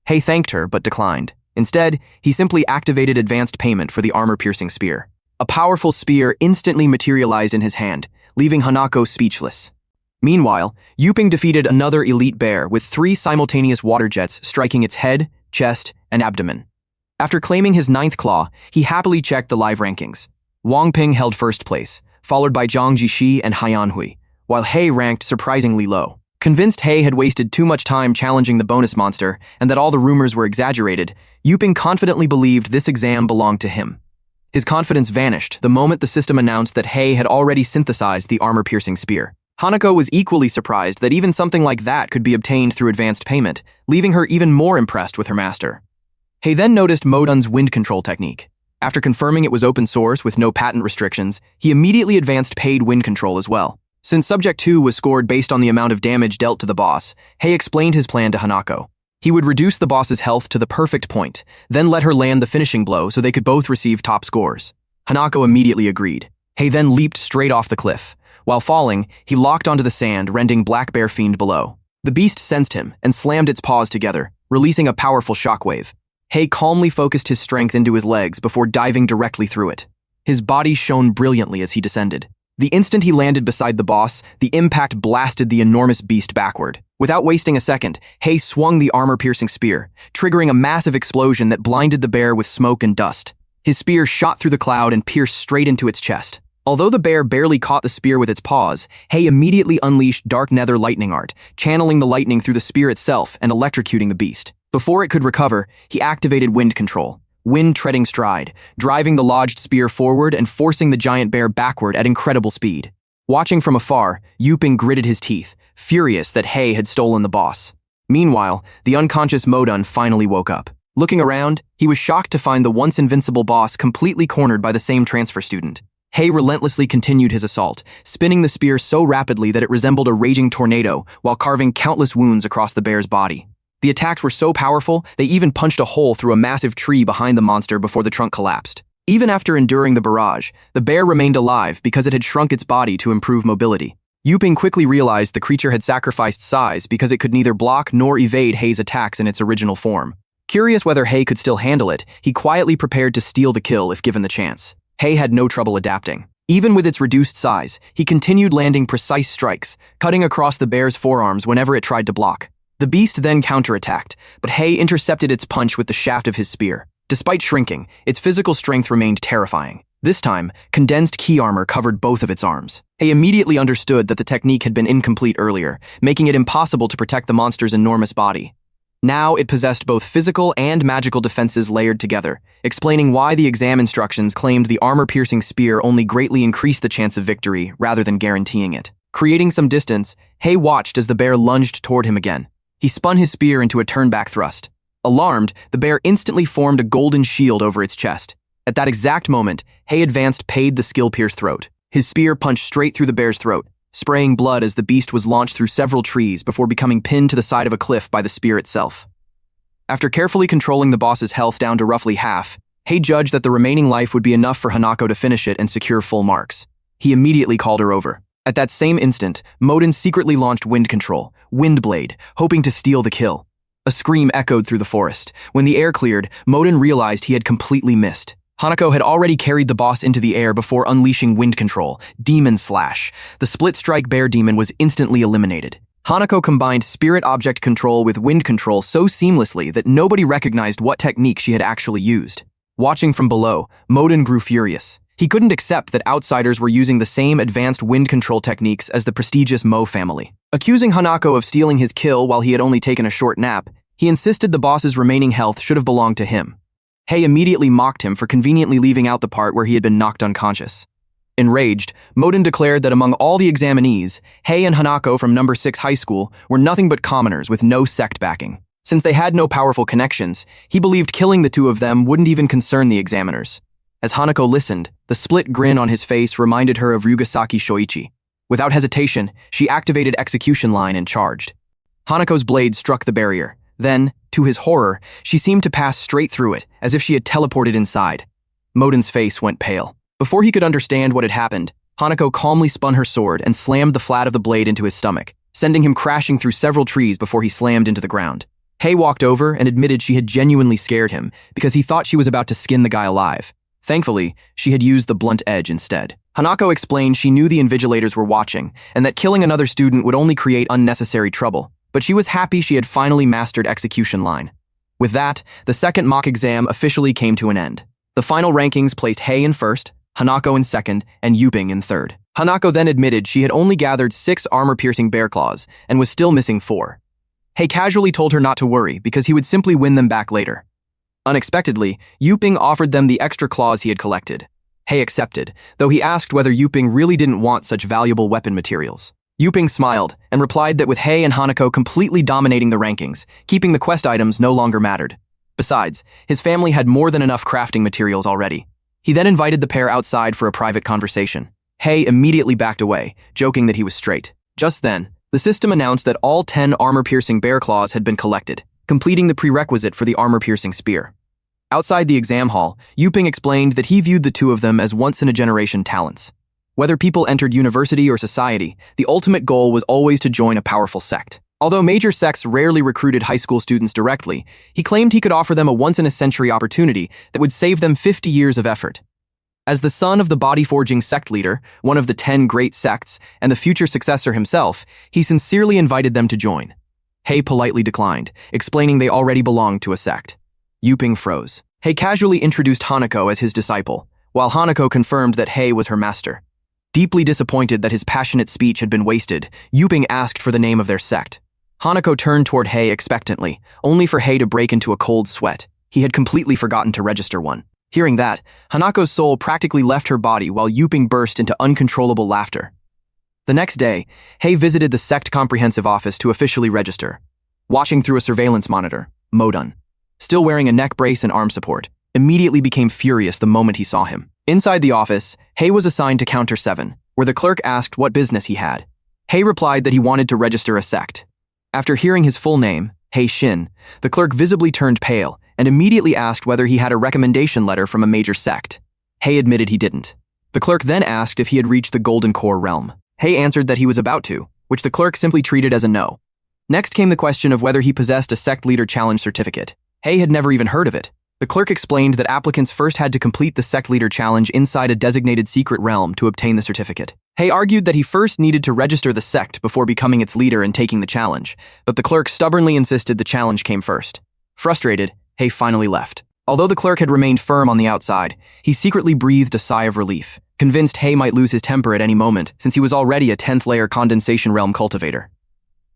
Hei thanked her but declined. Instead, he simply activated advanced payment for the armor-piercing spear. A powerful spear instantly materialized in his hand, leaving Hanako speechless. Meanwhile, Yuping defeated another elite bear with 3 simultaneous water jets striking its head, chest, and abdomen. After claiming his 9th claw, he happily checked the live rankings. Wang Ping held first place, followed by Zhang Jixi and Haiyan Hui, while Hei ranked surprisingly low. Convinced Hei had wasted too much time challenging the bonus monster and that all the rumors were exaggerated, Yuping confidently believed this exam belonged to him. His confidence vanished the moment the system announced that Hei had already synthesized the armor-piercing spear. Hanako was equally surprised that even something like that could be obtained through advanced payment, leaving her even more impressed with her master. Hei then noticed Moden's wind control technique. After confirming it was open source with no patent restrictions, he immediately advanced paid wind control as well. Since Subject 2 was scored based on the amount of damage dealt to the boss, Hei explained his plan to Hanako. He would reduce the boss's health to the perfect point, then let her land the finishing blow so they could both receive top scores. Hanako immediately agreed. Hei then leaped straight off the cliff. While falling, he locked onto the sand, rending Black Bear Fiend below. The beast sensed him and slammed its paws together, releasing a powerful shockwave. Hei calmly focused his strength into his legs before diving directly through it. His body shone brilliantly as he descended. The instant he landed beside the boss, the impact blasted the enormous beast backward. Without wasting a second, Hei swung the armor-piercing spear, triggering a massive explosion that blinded the bear with smoke and dust. His spear shot through the cloud and pierced straight into its chest. Although the bear barely caught the spear with its paws, Hei immediately unleashed Dark Nether Lightning Art, channeling the lightning through the spear itself and electrocuting the beast. Before it could recover, he activated Wind Control, Wind Treading Stride, driving the lodged spear forward and forcing the giant bear backward at incredible speed. Watching from afar, Yuping gritted his teeth, furious that Hei had stolen the boss. Meanwhile, the unconscious Modun finally woke up. Looking around, he was shocked to find the once invincible boss completely cornered by the same transfer student. Hei relentlessly continued his assault, spinning the spear so rapidly that it resembled a raging tornado while carving countless wounds across the bear's body. The attacks were so powerful, they even punched a hole through a massive tree behind the monster before the trunk collapsed. Even after enduring the barrage, the bear remained alive because it had shrunk its body to improve mobility. Yuping quickly realized the creature had sacrificed size because it could neither block nor evade Hei's attacks in its original form. Curious whether Hei could still handle it, he quietly prepared to steal the kill if given the chance. Hei had no trouble adapting. Even with its reduced size, he continued landing precise strikes, cutting across the bear's forearms whenever it tried to block. The beast then counterattacked, but Hei intercepted its punch with the shaft of his spear. Despite shrinking, its physical strength remained terrifying. This time, condensed key armor covered both of its arms. Hei immediately understood that the technique had been incomplete earlier, making it impossible to protect the monster's enormous body. Now it possessed both physical and magical defenses layered together, explaining why the exam instructions claimed the armor-piercing spear only greatly increased the chance of victory rather than guaranteeing it. Creating some distance, Hei watched as the bear lunged toward him again. He spun his spear into a turn-back thrust. Alarmed, the bear instantly formed a golden shield over its chest. At that exact moment, Hei advanced paid the skill-pierced throat. His spear punched straight through the bear's throat, spraying blood as the beast was launched through several trees before becoming pinned to the side of a cliff by the spear itself. After carefully controlling the boss's health down to roughly half, Hei judged that the remaining life would be enough for Hanako to finish it and secure full marks. He immediately called her over. At that same instant, Modun secretly launched Wind Control, Wind Blade, hoping to steal the kill. A scream echoed through the forest. When the air cleared, Modun realized he had completely missed. Hanako had already carried the boss into the air before unleashing Wind Control, Demon Slash. The split-strike bear demon was instantly eliminated. Hanako combined Spirit Object Control with Wind Control so seamlessly that nobody recognized what technique she had actually used. Watching from below, Modun grew furious. He couldn't accept that outsiders were using the same advanced wind control techniques as the prestigious Mo family. Accusing Hanako of stealing his kill while he had only taken a short nap, he insisted the boss's remaining health should have belonged to him. Hei immediately mocked him for conveniently leaving out the part where he had been knocked unconscious. Enraged, Modun declared that among all the examinees, Hei and Hanako from No. 6 High School were nothing but commoners with no sect backing. Since they had no powerful connections, he believed killing the two of them wouldn't even concern the examiners. As Hanako listened, the split grin on his face reminded her of Ryugasaki Shoichi. Without hesitation, she activated Execution Line and charged. Hanako's blade struck the barrier. Then, to his horror, she seemed to pass straight through it, as if she had teleported inside. Modun's face went pale. Before he could understand what had happened, Hanako calmly spun her sword and slammed the flat of the blade into his stomach, sending him crashing through several trees before he slammed into the ground. Hei walked over and admitted she had genuinely scared him because he thought she was about to skin the guy alive. Thankfully, she had used the blunt edge instead. Hanako explained she knew the invigilators were watching and that killing another student would only create unnecessary trouble, but she was happy she had finally mastered Execution Line. With that, the second mock exam officially came to an end. The final rankings placed Hei in first, Hanako in second, and Yuping in third. Hanako then admitted she had only gathered 6 armor-piercing bear claws and was still missing 4. Hei casually told her not to worry because he would simply win them back later. Unexpectedly, Yuping offered them the extra claws he had collected. Hei accepted, though he asked whether Yuping really didn't want such valuable weapon materials. Yuping smiled and replied that with Hei and Hanako completely dominating the rankings, keeping the quest items no longer mattered. Besides, his family had more than enough crafting materials already. He then invited the pair outside for a private conversation. Hei immediately backed away, joking that he was straight. Just then, the system announced that all 10 armor-piercing bear claws had been collected. completing the prerequisite for the armor-piercing spear. Outside the exam hall, Yuping explained that he viewed the two of them as once-in-a-generation talents. Whether people entered university or society, the ultimate goal was always to join a powerful sect. Although major sects rarely recruited high school students directly, he claimed he could offer them a once-in-a-century opportunity that would save them 50 years of effort. As the son of the body-forging sect leader, one of the 10 great sects, and the future successor himself, he sincerely invited them to join. He politely declined, explaining they already belonged to a sect. Yuping froze. He casually introduced Hanako as his disciple, while Hanako confirmed that He was her master. Deeply disappointed that his passionate speech had been wasted, Yuping asked for the name of their sect. Hanako turned toward He expectantly, only for He to break into a cold sweat. He had completely forgotten to register one. Hearing that, Hanako's soul practically left her body while Yuping burst into uncontrollable laughter. The next day, He visited the sect comprehensive office to officially register. Watching through a surveillance monitor, Modun, still wearing a neck brace and arm support, immediately became furious the moment he saw him. Inside the office, He was assigned to counter 7, where the clerk asked what business he had. He replied that he wanted to register a sect. After hearing his full name, He Shin, the clerk visibly turned pale and immediately asked whether he had a recommendation letter from a major sect. He admitted he didn't. The clerk then asked if he had reached the Golden Core realm. He answered that he was about to, which the clerk simply treated as a no. Next came the question of whether he possessed a sect leader challenge certificate. He had never even heard of it. The clerk explained that applicants first had to complete the sect leader challenge inside a designated secret realm to obtain the certificate. He argued that he first needed to register the sect before becoming its leader and taking the challenge, but the clerk stubbornly insisted the challenge came first. Frustrated, He finally left. Although the clerk had remained firm on the outside, he secretly breathed a sigh of relief, convinced He might lose his temper at any moment since he was already a 10th layer condensation realm cultivator.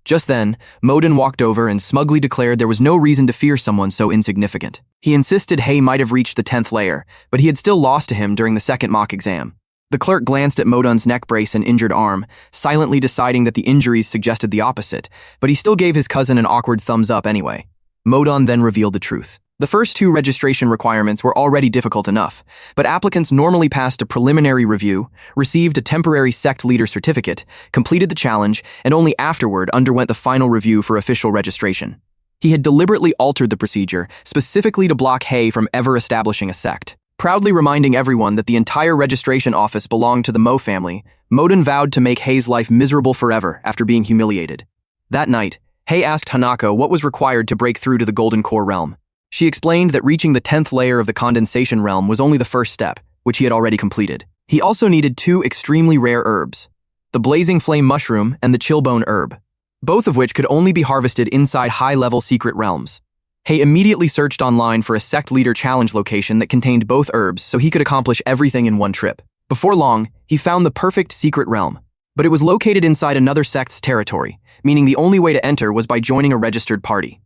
Just then, Modun walked over and smugly declared there was no reason to fear someone so insignificant. He insisted He might have reached the 10th layer, but he had still lost to him during the second mock exam. The clerk glanced at Modun's neck brace and injured arm, silently deciding that the injuries suggested the opposite, but he still gave his cousin an awkward thumbs up anyway. Modun then revealed the truth. The first 2 registration requirements were already difficult enough, but applicants normally passed a preliminary review, received a temporary sect leader certificate, completed the challenge, and only afterward underwent the final review for official registration. He had deliberately altered the procedure, specifically to block He from ever establishing a sect. Proudly reminding everyone that the entire registration office belonged to the Mo family, Modun vowed to make He's life miserable forever after being humiliated. That night, He asked Hanako what was required to break through to the Golden Core realm. She explained that reaching the 10th layer of the condensation realm was only the first step, which he had already completed. He also needed 2 extremely rare herbs, the Blazing Flame Mushroom and the Chillbone Herb, both of which could only be harvested inside high-level secret realms. He immediately searched online for a sect leader challenge location that contained both herbs so he could accomplish everything in one trip. Before long, he found the perfect secret realm, but it was located inside another sect's territory, meaning the only way to enter was by joining a registered party.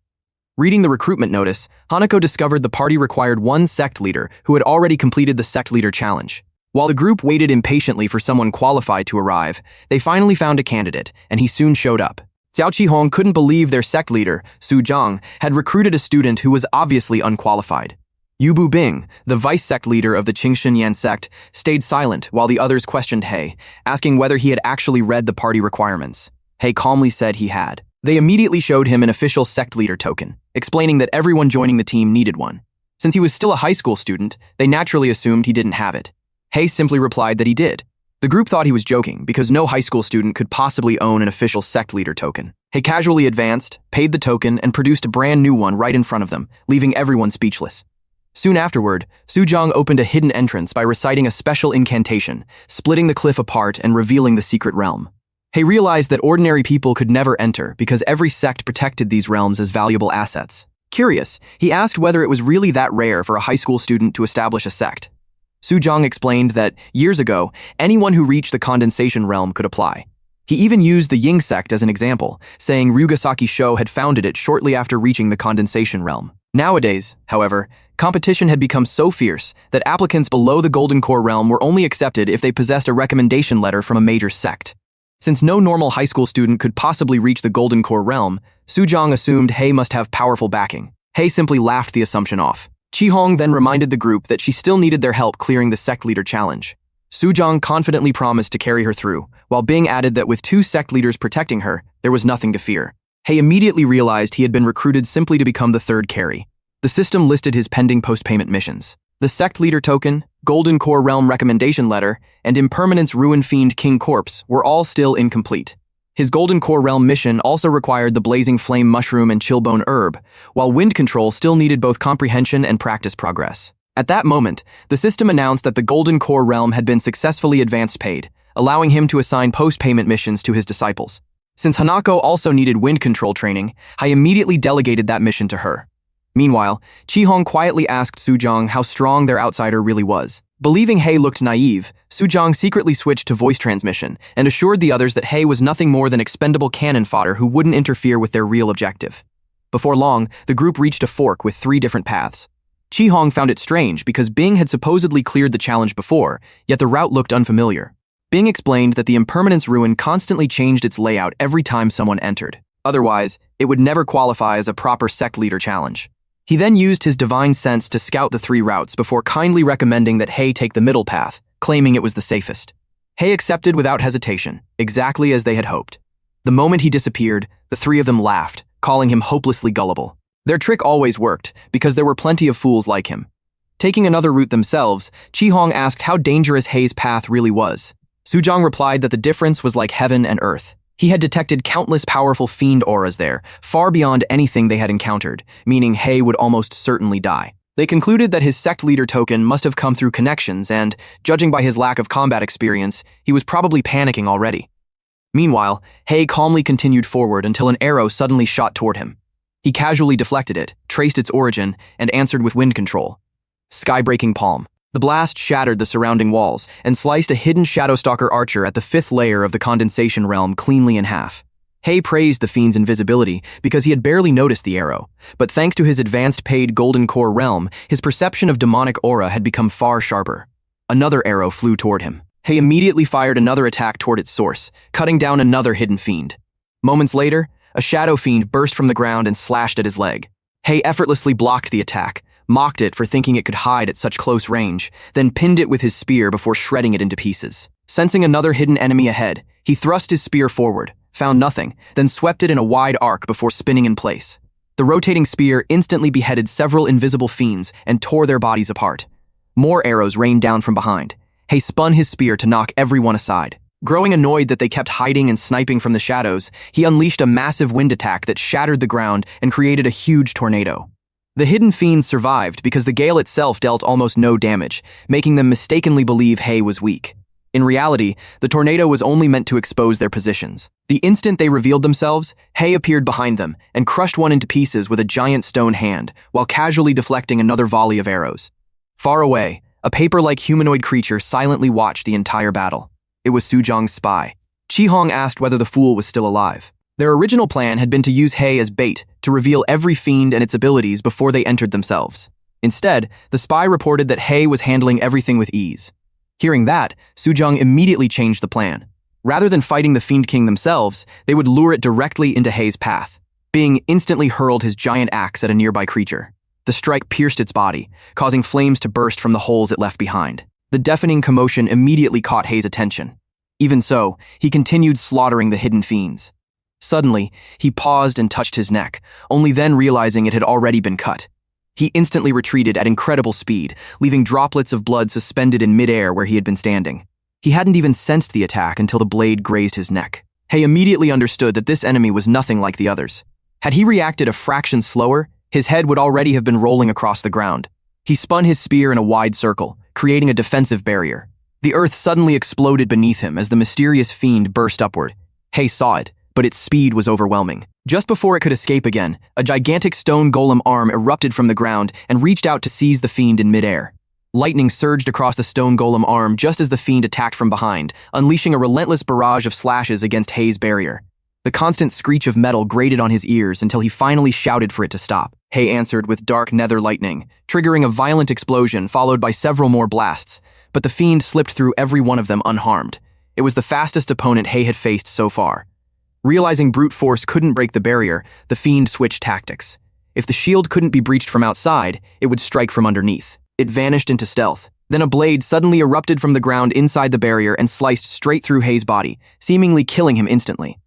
Reading the recruitment notice, Hanako discovered the party required 1 sect leader who had already completed the sect leader challenge. While the group waited impatiently for someone qualified to arrive, they finally found a candidate, and he soon showed up. Xiao Qihong couldn't believe their sect leader, Su Zhang, had recruited a student who was obviously unqualified. Yu Bu Bing, the vice sect leader of the Qingshan Yan sect, stayed silent while the others questioned He, asking whether he had actually read the party requirements. He calmly said he had. They immediately showed him an official sect leader token, explaining that everyone joining the team needed one. Since he was still a high school student, they naturally assumed he didn't have it. He simply replied that he did. The group thought he was joking because no high school student could possibly own an official sect leader token. He casually advanced, paid the token, and produced a brand new one right in front of them, leaving everyone speechless. Soon afterward, Su Zhang opened a hidden entrance by reciting a special incantation, splitting the cliff apart and revealing the secret realm. He realized that ordinary people could never enter because every sect protected these realms as valuable assets. Curious, he asked whether it was really that rare for a high school student to establish a sect. Su Zhang explained that, years ago, anyone who reached the condensation realm could apply. He even used the Ying sect as an example, saying Ryugasaki Sho had founded it shortly after reaching the condensation realm. Nowadays, however, competition had become so fierce that applicants below the Golden Core realm were only accepted if they possessed a recommendation letter from a major sect. Since no normal high school student could possibly reach the Golden Core realm, Su Zhang assumed He must have powerful backing. He simply laughed the assumption off. Qihong then reminded the group that she still needed their help clearing the sect leader challenge. Su Zhang confidently promised to carry her through, while Bing added that with 2 sect leaders protecting her, there was nothing to fear. Hay immediately realized he had been recruited simply to become the third carry. The system listed his pending post-payment missions. The Sect Leader Token, Golden Core Realm Recommendation Letter, and Impermanence Ruin Fiend King Corpse were all still incomplete. His Golden Core Realm mission also required the Blazing Flame Mushroom and Chillbone Herb, while Wind Control still needed both comprehension and practice progress. At that moment, the system announced that the Golden Core Realm had been successfully advanced paid, allowing him to assign post-payment missions to his disciples. Since Hanako also needed wind control training, Hai immediately delegated that mission to her. Meanwhile, Chi-hong quietly asked Sujong how strong their outsider really was. Believing Hay looked naive, Sujong secretly switched to voice transmission and assured the others that Hay was nothing more than expendable cannon fodder who wouldn't interfere with their real objective. Before long, the group reached a fork with 3 different paths. Chi-hong found it strange because Bing had supposedly cleared the challenge before, yet the route looked unfamiliar. Bing explained that the Impermanence Ruin constantly changed its layout every time someone entered. Otherwise, it would never qualify as a proper sect leader challenge. He then used his divine sense to scout the 3 routes before kindly recommending that Hay take the middle path, claiming it was the safest. Hay accepted without hesitation, exactly as they had hoped. The moment he disappeared, the 3 of them laughed, calling him hopelessly gullible. Their trick always worked, because there were plenty of fools like him. Taking another route themselves, Chi-hong asked how dangerous Hay's path really was. Sujong replied that the difference was like heaven and earth. He had detected countless powerful fiend auras there, far beyond anything they had encountered, meaning Hay would almost certainly die. They concluded that his sect leader token must have come through connections and, judging by his lack of combat experience, he was probably panicking already. Meanwhile, Hay calmly continued forward until an arrow suddenly shot toward him. He casually deflected it, traced its origin, and answered with wind control. Sky-breaking palm. The blast shattered the surrounding walls and sliced a hidden Shadowstalker archer at the 5th layer of the condensation realm cleanly in half. Hay praised the fiend's invisibility because he had barely noticed the arrow, but thanks to his advanced paid Golden Core realm, his perception of demonic aura had become far sharper. Another arrow flew toward him. Hay immediately fired another attack toward its source, cutting down another hidden fiend. Moments later, a shadow fiend burst from the ground and slashed at his leg. Hay effortlessly blocked the attack, mocked it for thinking it could hide at such close range, then pinned it with his spear before shredding it into pieces. Sensing another hidden enemy ahead, he thrust his spear forward, found nothing, then swept it in a wide arc before spinning in place. The rotating spear instantly beheaded several invisible fiends and tore their bodies apart. More arrows rained down from behind. Hay spun his spear to knock everyone aside. Growing annoyed that they kept hiding and sniping from the shadows, he unleashed a massive wind attack that shattered the ground and created a huge tornado. The hidden fiends survived because the gale itself dealt almost no damage, making them mistakenly believe Hay was weak. In reality, the tornado was only meant to expose their positions. The instant they revealed themselves, Hay appeared behind them and crushed one into pieces with a giant stone hand, while casually deflecting another volley of arrows. Far away, a paper-like humanoid creature silently watched the entire battle. It was Sujong's spy. Chi-hong asked whether the fool was still alive. Their original plan had been to use Hay as bait to reveal every fiend and its abilities before they entered themselves. Instead, the spy reported that Hay was handling everything with ease. Hearing that, Sujong immediately changed the plan. Rather than fighting the Fiend King themselves, they would lure it directly into Hay's path. Bing instantly hurled his giant axe at a nearby creature. The strike pierced its body, causing flames to burst from the holes it left behind. The deafening commotion immediately caught Hay's attention. Even so, he continued slaughtering the hidden fiends. Suddenly, he paused and touched his neck, only then realizing it had already been cut. He instantly retreated at incredible speed, leaving droplets of blood suspended in midair where he had been standing. He hadn't even sensed the attack until the blade grazed his neck. Hay immediately understood that this enemy was nothing like the others. Had he reacted a fraction slower, his head would already have been rolling across the ground. He spun his spear in a wide circle, creating a defensive barrier. The earth suddenly exploded beneath him as the mysterious fiend burst upward. Hay saw it, but its speed was overwhelming. Just before it could escape again, a gigantic stone golem arm erupted from the ground and reached out to seize the fiend in midair. Lightning surged across the stone golem arm just as the fiend attacked from behind, unleashing a relentless barrage of slashes against Hay's barrier. The constant screech of metal grated on his ears until he finally shouted for it to stop. Hay answered with dark nether lightning, triggering a violent explosion followed by several more blasts, but the fiend slipped through every one of them unharmed. It was the fastest opponent Hay had faced so far. Realizing brute force couldn't break the barrier, the fiend switched tactics. If the shield couldn't be breached from outside, it would strike from underneath. It vanished into stealth. Then a blade suddenly erupted from the ground inside the barrier and sliced straight through Hay's body, seemingly killing him instantly.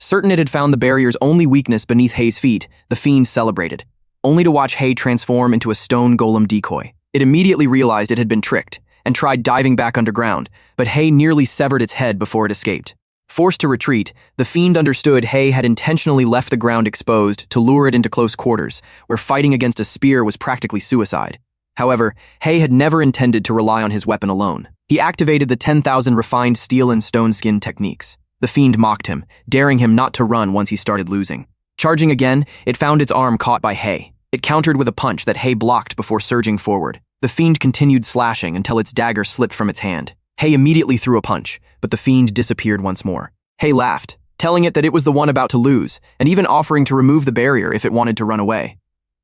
Certain it had found the barrier's only weakness beneath Hei's feet, the fiend celebrated, only to watch Hei transform into a stone golem decoy. It immediately realized it had been tricked and tried diving back underground, but Hei nearly severed its head before it escaped. Forced to retreat, the fiend understood Hei had intentionally left the ground exposed to lure it into close quarters, where fighting against a spear was practically suicide. However, Hei had never intended to rely on his weapon alone. He activated the 10,000 refined steel and stone skin techniques. The fiend mocked him, daring him not to run once he started losing. Charging again, it found its arm caught by Hei. It countered with a punch that Hei blocked before surging forward. The fiend continued slashing until its dagger slipped from its hand. Hei immediately threw a punch, but the fiend disappeared once more. Hei laughed, telling it that it was the one about to lose, and even offering to remove the barrier if it wanted to run away.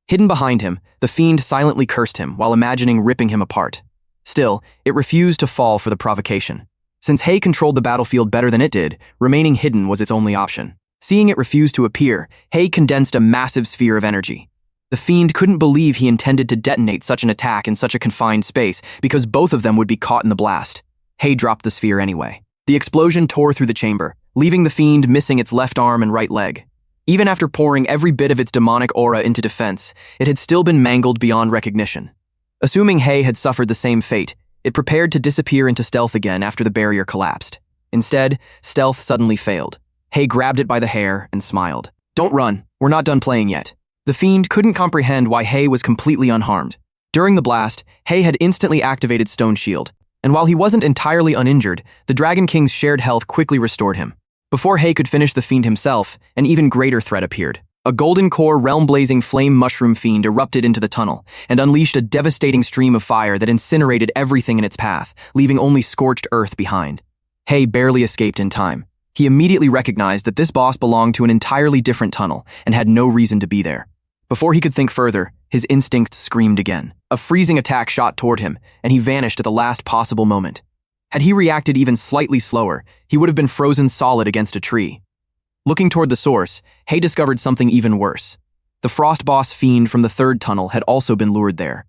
Hidden behind him, the fiend silently cursed him while imagining ripping him apart. Still, it refused to fall for the provocation. Since Hei controlled the battlefield better than it did, remaining hidden was its only option. Seeing it refuse to appear, Hei condensed a massive sphere of energy. The fiend couldn't believe he intended to detonate such an attack in such a confined space because both of them would be caught in the blast. Hei dropped the sphere anyway. The explosion tore through the chamber, leaving the fiend missing its left arm and right leg. Even after pouring every bit of its demonic aura into defense, it had still been mangled beyond recognition. Assuming Hei had suffered the same fate, it prepared to disappear into stealth again after the barrier collapsed. Instead, stealth suddenly failed. Hei grabbed it by the hair and smiled. "Don't run, we're not done playing yet." The fiend couldn't comprehend why Hei was completely unharmed. During the blast, Hei had instantly activated Stone Shield, and while he wasn't entirely uninjured, the Dragon King's shared health quickly restored him. Before Hei could finish the fiend himself, an even greater threat appeared. A golden core realm-blazing flame mushroom fiend erupted into the tunnel and unleashed a devastating stream of fire that incinerated everything in its path, leaving only scorched earth behind. Hei barely escaped in time. He immediately recognized that this boss belonged to an entirely different tunnel and had no reason to be there. Before he could think further, his instinct screamed again. A freezing attack shot toward him, and he vanished at the last possible moment. Had he reacted even slightly slower, he would have been frozen solid against a tree. Looking toward the source, Hei discovered something even worse. The frost boss fiend from the third tunnel had also been lured there.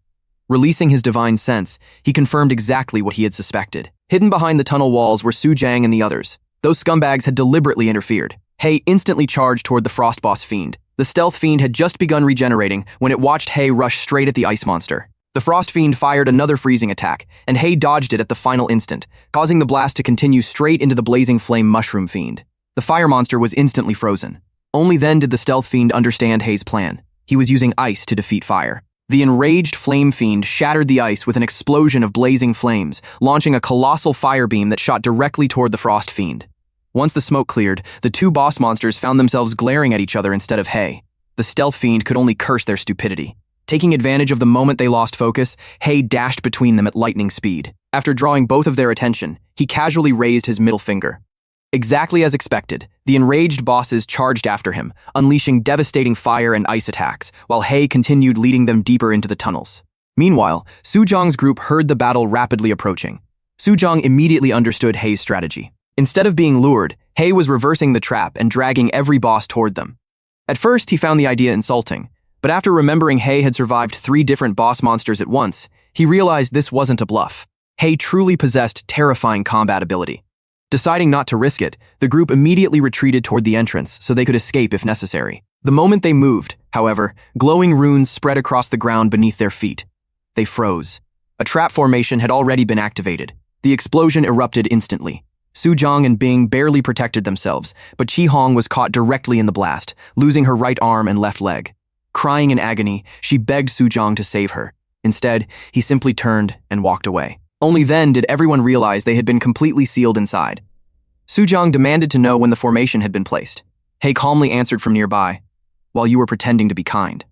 Releasing his divine sense, he confirmed exactly what he had suspected. Hidden behind the tunnel walls were Su Jiang and the others. Those scumbags had deliberately interfered. Hei instantly charged toward the frost boss fiend. The stealth fiend had just begun regenerating when it watched Hei rush straight at the ice monster. The frost fiend fired another freezing attack, and Hei dodged it at the final instant, causing the blast to continue straight into the blazing flame mushroom fiend. The fire monster was instantly frozen. Only then did the stealth fiend understand Hei's plan. He was using ice to defeat fire. The enraged flame fiend shattered the ice with an explosion of blazing flames, launching a colossal fire beam that shot directly toward the frost fiend. Once the smoke cleared, the two boss monsters found themselves glaring at each other instead of Hei. The stealth fiend could only curse their stupidity. Taking advantage of the moment they lost focus, Hei dashed between them at lightning speed. After drawing both of their attention, he casually raised his middle finger. Exactly as expected, the enraged bosses charged after him, unleashing devastating fire and ice attacks, while Hei continued leading them deeper into the tunnels. Meanwhile, Su Jiang's group heard the battle rapidly approaching. Su Jiang immediately understood Hei's strategy. Instead of being lured, Hei was reversing the trap and dragging every boss toward them. At first, he found the idea insulting, but after remembering Hei had survived 3 different boss monsters at once, he realized this wasn't a bluff. Hei truly possessed terrifying combat ability. Deciding not to risk it, the group immediately retreated toward the entrance so they could escape if necessary. The moment they moved, however, glowing runes spread across the ground beneath their feet. They froze. A trap formation had already been activated. The explosion erupted instantly. Su Jiang and Bing barely protected themselves, but Qi Hong was caught directly in the blast, losing her right arm and left leg. Crying in agony, she begged Su Jiang to save her. Instead, he simply turned and walked away. Only then did everyone realize they had been completely sealed inside. Su Jiang demanded to know when the formation had been placed. Hei calmly answered from nearby, "While you were pretending to be kind."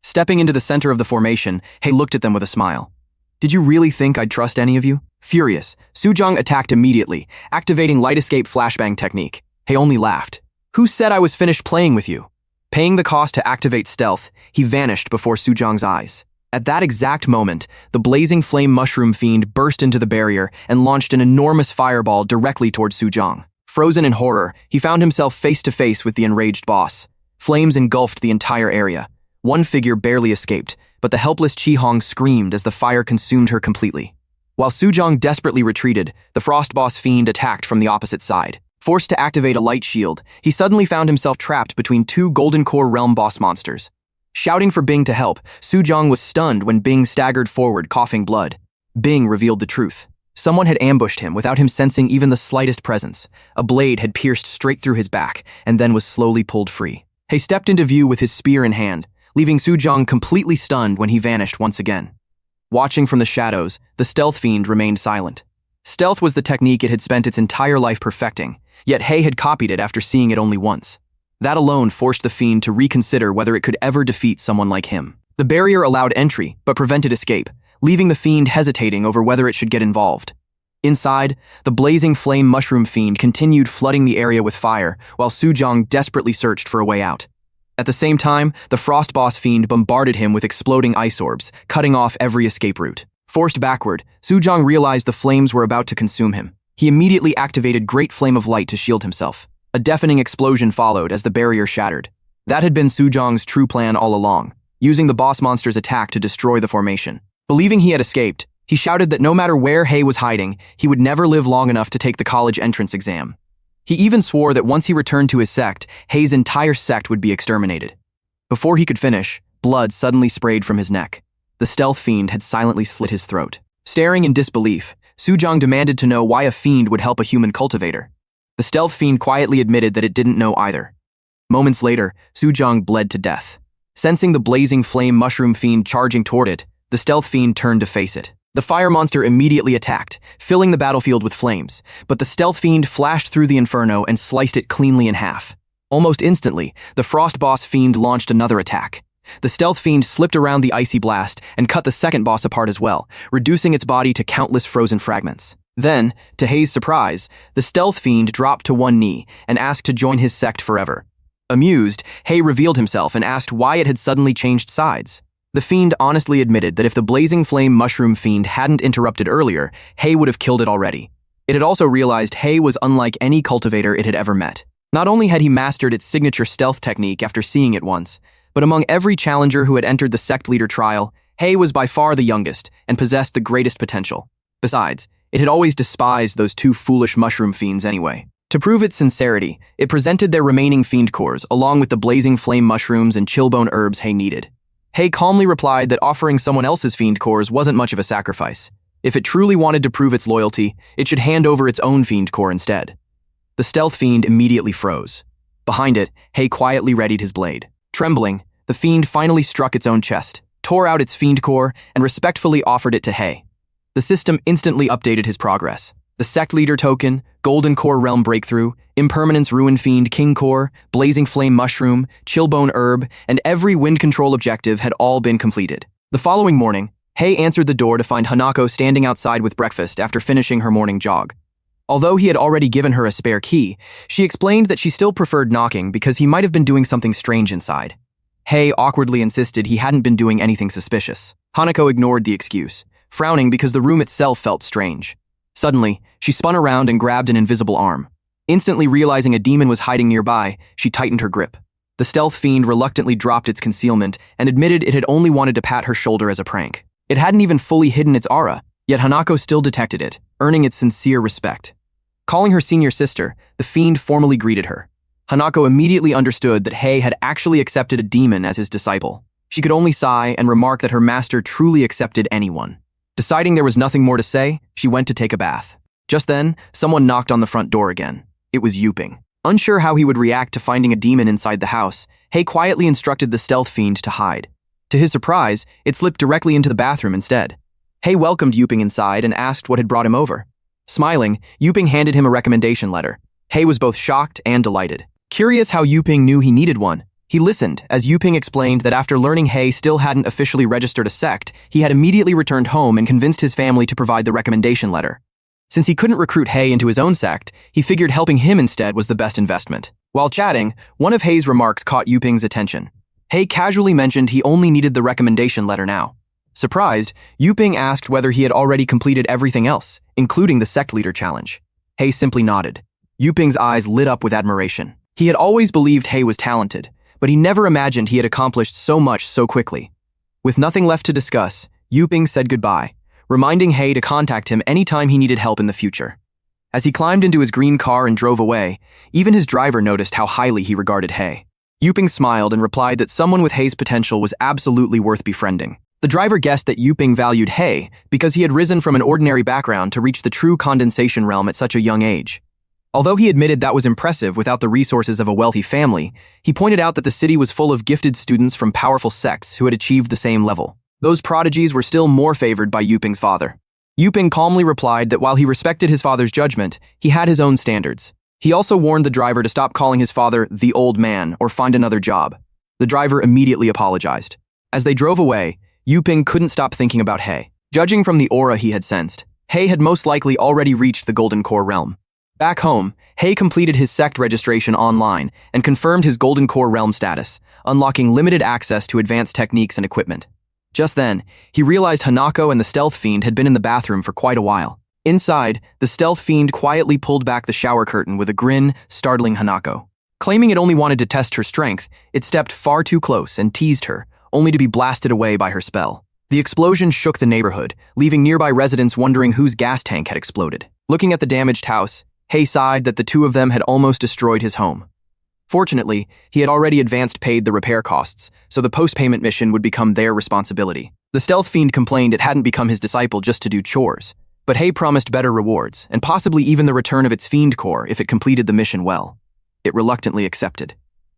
Stepping into the center of the formation, Hei looked at them with a smile. "Did you really think I'd trust any of you?" Furious, Su Jiang attacked immediately, activating light escape flashbang technique. Hei only laughed. "Who said I was finished playing with you?" Paying the cost to activate stealth, he vanished before Su Jiang's eyes. At that exact moment, the blazing flame mushroom fiend burst into the barrier and launched an enormous fireball directly toward Su Jiang. Frozen in horror, he found himself face to face with the enraged boss. Flames engulfed the entire area. One figure barely escaped, but the helpless Qi Hong screamed as the fire consumed her completely. While Su Jiang desperately retreated, the frost boss fiend attacked from the opposite side. Forced to activate a light shield, he suddenly found himself trapped between two Golden Core Realm boss monsters. Shouting for Bing to help, Sujong was stunned when Bing staggered forward, coughing blood. Bing revealed the truth. Someone had ambushed him without him sensing even the slightest presence. A blade had pierced straight through his back and then was slowly pulled free. He stepped into view with his spear in hand, leaving Sujong completely stunned when he vanished once again. Watching from the shadows, the stealth fiend remained silent. Stealth was the technique it had spent its entire life perfecting, yet Hei had copied it after seeing it only once. That alone forced the fiend to reconsider whether it could ever defeat someone like him. The barrier allowed entry, but prevented escape, leaving the fiend hesitating over whether it should get involved. Inside, the blazing flame mushroom fiend continued flooding the area with fire, while Sujong desperately searched for a way out. At the same time, the frost boss fiend bombarded him with exploding ice orbs, cutting off every escape route. Forced backward, Sujong realized the flames were about to consume him. He immediately activated Great Flame of Light to shield himself. A deafening explosion followed as the barrier shattered. That had been Sujong's true plan all along, using the boss monster's attack to destroy the formation. Believing he had escaped, he shouted that no matter where Hei was hiding, he would never live long enough to take the college entrance exam. He even swore that once he returned to his sect, Hei's entire sect would be exterminated. Before he could finish, blood suddenly sprayed from his neck. The stealth fiend had silently slit his throat. Staring in disbelief, Sujong demanded to know why a fiend would help a human cultivator. The stealth fiend quietly admitted that it didn't know either. Moments later, Sujong bled to death. Sensing the blazing flame mushroom fiend charging toward it, the stealth fiend turned to face it. The fire monster immediately attacked, filling the battlefield with flames, but the stealth fiend flashed through the inferno and sliced it cleanly in half. Almost instantly, the frost boss fiend launched another attack. The stealth fiend slipped around the icy blast and cut the second boss apart as well, reducing its body to countless frozen fragments. Then, to Hei's surprise, the stealth fiend dropped to one knee and asked to join his sect forever. Amused, Hei revealed himself and asked why it had suddenly changed sides. The fiend honestly admitted that if the blazing flame mushroom fiend hadn't interrupted earlier, Hei would have killed it already. It had also realized Hei was unlike any cultivator it had ever met. Not only had he mastered its signature stealth technique after seeing it once, but among every challenger who had entered the sect leader trial, Hei was by far the youngest and possessed the greatest potential. Besides, it had always despised those two foolish mushroom fiends anyway. To prove its sincerity, it presented their remaining fiend cores along with the blazing flame mushrooms and chillbone herbs Hei needed. Hei calmly replied that offering someone else's fiend cores wasn't much of a sacrifice. If it truly wanted to prove its loyalty, it should hand over its own fiend core instead. The stealth fiend immediately froze. Behind it, Hei quietly readied his blade. Trembling, the fiend finally struck its own chest, tore out its fiend core, and respectfully offered it to Hei. The system instantly updated his progress. The Sect Leader token, Golden Core Realm Breakthrough, Impermanence Ruin Fiend King Core, Blazing Flame Mushroom, Chillbone Herb, and every wind control objective had all been completed. The following morning, Hei answered the door to find Hanako standing outside with breakfast after finishing her morning jog. Although he had already given her a spare key, she explained that she still preferred knocking because he might have been doing something strange inside. Hei awkwardly insisted he hadn't been doing anything suspicious. Hanako ignored the excuse, frowning because the room itself felt strange. Suddenly, she spun around and grabbed an invisible arm. Instantly realizing a demon was hiding nearby, she tightened her grip. The stealth fiend reluctantly dropped its concealment and admitted it had only wanted to pat her shoulder as a prank. It hadn't even fully hidden its aura, yet Hanako still detected it, earning its sincere respect. Calling her senior sister, the fiend formally greeted her. Hanako immediately understood that Hei had actually accepted a demon as his disciple. She could only sigh and remark that her master truly accepted anyone. Deciding there was nothing more to say, she went to take a bath. Just then, someone knocked on the front door again. It was Yuping. Unsure how he would react to finding a demon inside the house, Hei quietly instructed the stealth fiend to hide. To his surprise, it slipped directly into the bathroom instead. Hei welcomed Yuping inside and asked what had brought him over. Smiling, Yuping handed him a recommendation letter. Hei was both shocked and delighted. Curious how Yuping knew he needed one, he listened as Yuping explained that after learning Hei still hadn't officially registered a sect, he had immediately returned home and convinced his family to provide the recommendation letter. Since he couldn't recruit Hei into his own sect, he figured helping him instead was the best investment. While chatting, one of Hei's remarks caught Yuping's attention. Hei casually mentioned he only needed the recommendation letter now. Surprised, Yuping asked whether he had already completed everything else, including the sect leader challenge. Hei simply nodded. Yuping's eyes lit up with admiration. He had always believed Hei was talented, but he never imagined he had accomplished so much so quickly. With nothing left to discuss, Yuping said goodbye, reminding Hei to contact him anytime he needed help in the future. As he climbed into his green car and drove away, even his driver noticed how highly he regarded Hei. Yuping smiled and replied that someone with Hei's potential was absolutely worth befriending. The driver guessed that Yuping valued Hei because he had risen from an ordinary background to reach the true condensation realm at such a young age. Although he admitted that was impressive without the resources of a wealthy family, he pointed out that the city was full of gifted students from powerful sects who had achieved the same level. Those prodigies were still more favored by Yuping's father. Yuping calmly replied that while he respected his father's judgment, he had his own standards. He also warned the driver to stop calling his father the old man or find another job. The driver immediately apologized. As they drove away, Yuping couldn't stop thinking about Hei. Judging from the aura he had sensed, Hei had most likely already reached the Golden Core realm. Back home, Hei completed his sect registration online and confirmed his Golden Core realm status, unlocking limited access to advanced techniques and equipment. Just then, he realized Hanako and the stealth fiend had been in the bathroom for quite a while. Inside, the stealth fiend quietly pulled back the shower curtain with a grin, startling Hanako. Claiming it only wanted to test her strength, it stepped far too close and teased her, only to be blasted away by her spell. The explosion shook the neighborhood, leaving nearby residents wondering whose gas tank had exploded. Looking at the damaged house, Hei sighed that the two of them had almost destroyed his home. Fortunately, he had already paid the repair costs, so the post-payment mission would become their responsibility. The stealth fiend complained it hadn't become his disciple just to do chores, but Hei promised better rewards, and possibly even the return of its fiend core if it completed the mission well. It reluctantly accepted.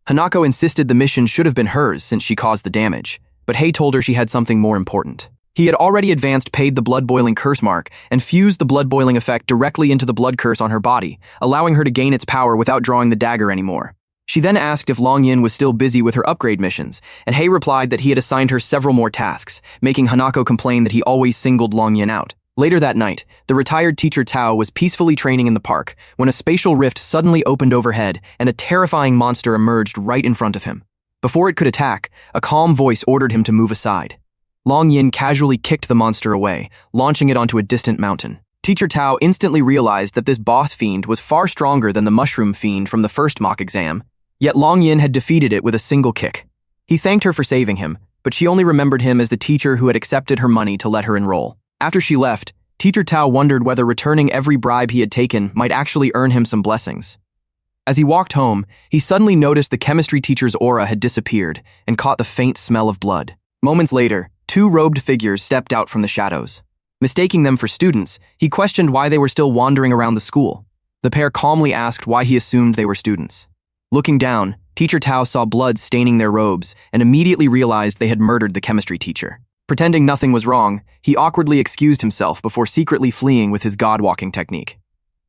Hanako insisted the mission should have been hers since she caused the damage, but Hei told her she had something more important. He had already paid the blood-boiling curse mark and fused the blood-boiling effect directly into the blood curse on her body, allowing her to gain its power without drawing the dagger anymore. She then asked if Long Yin was still busy with her upgrade missions, and Hei replied that he had assigned her several more tasks, making Hanako complain that he always singled Long Yin out. Later that night, the retired teacher Tao was peacefully training in the park when a spatial rift suddenly opened overhead and a terrifying monster emerged right in front of him. Before it could attack, a calm voice ordered him to move aside. Long Yin casually kicked the monster away, launching it onto a distant mountain. Teacher Tao instantly realized that this boss fiend was far stronger than the mushroom fiend from the first mock exam, yet Long Yin had defeated it with a single kick. He thanked her for saving him, but she only remembered him as the teacher who had accepted her money to let her enroll. After she left, Teacher Tao wondered whether returning every bribe he had taken might actually earn him some blessings. As he walked home, he suddenly noticed the chemistry teacher's aura had disappeared and caught the faint smell of blood. Moments later, two robed figures stepped out from the shadows. Mistaking them for students, he questioned why they were still wandering around the school. The pair calmly asked why he assumed they were students. Looking down, Teacher Tao saw blood staining their robes and immediately realized they had murdered the chemistry teacher. Pretending nothing was wrong, he awkwardly excused himself before secretly fleeing with his god-walking technique.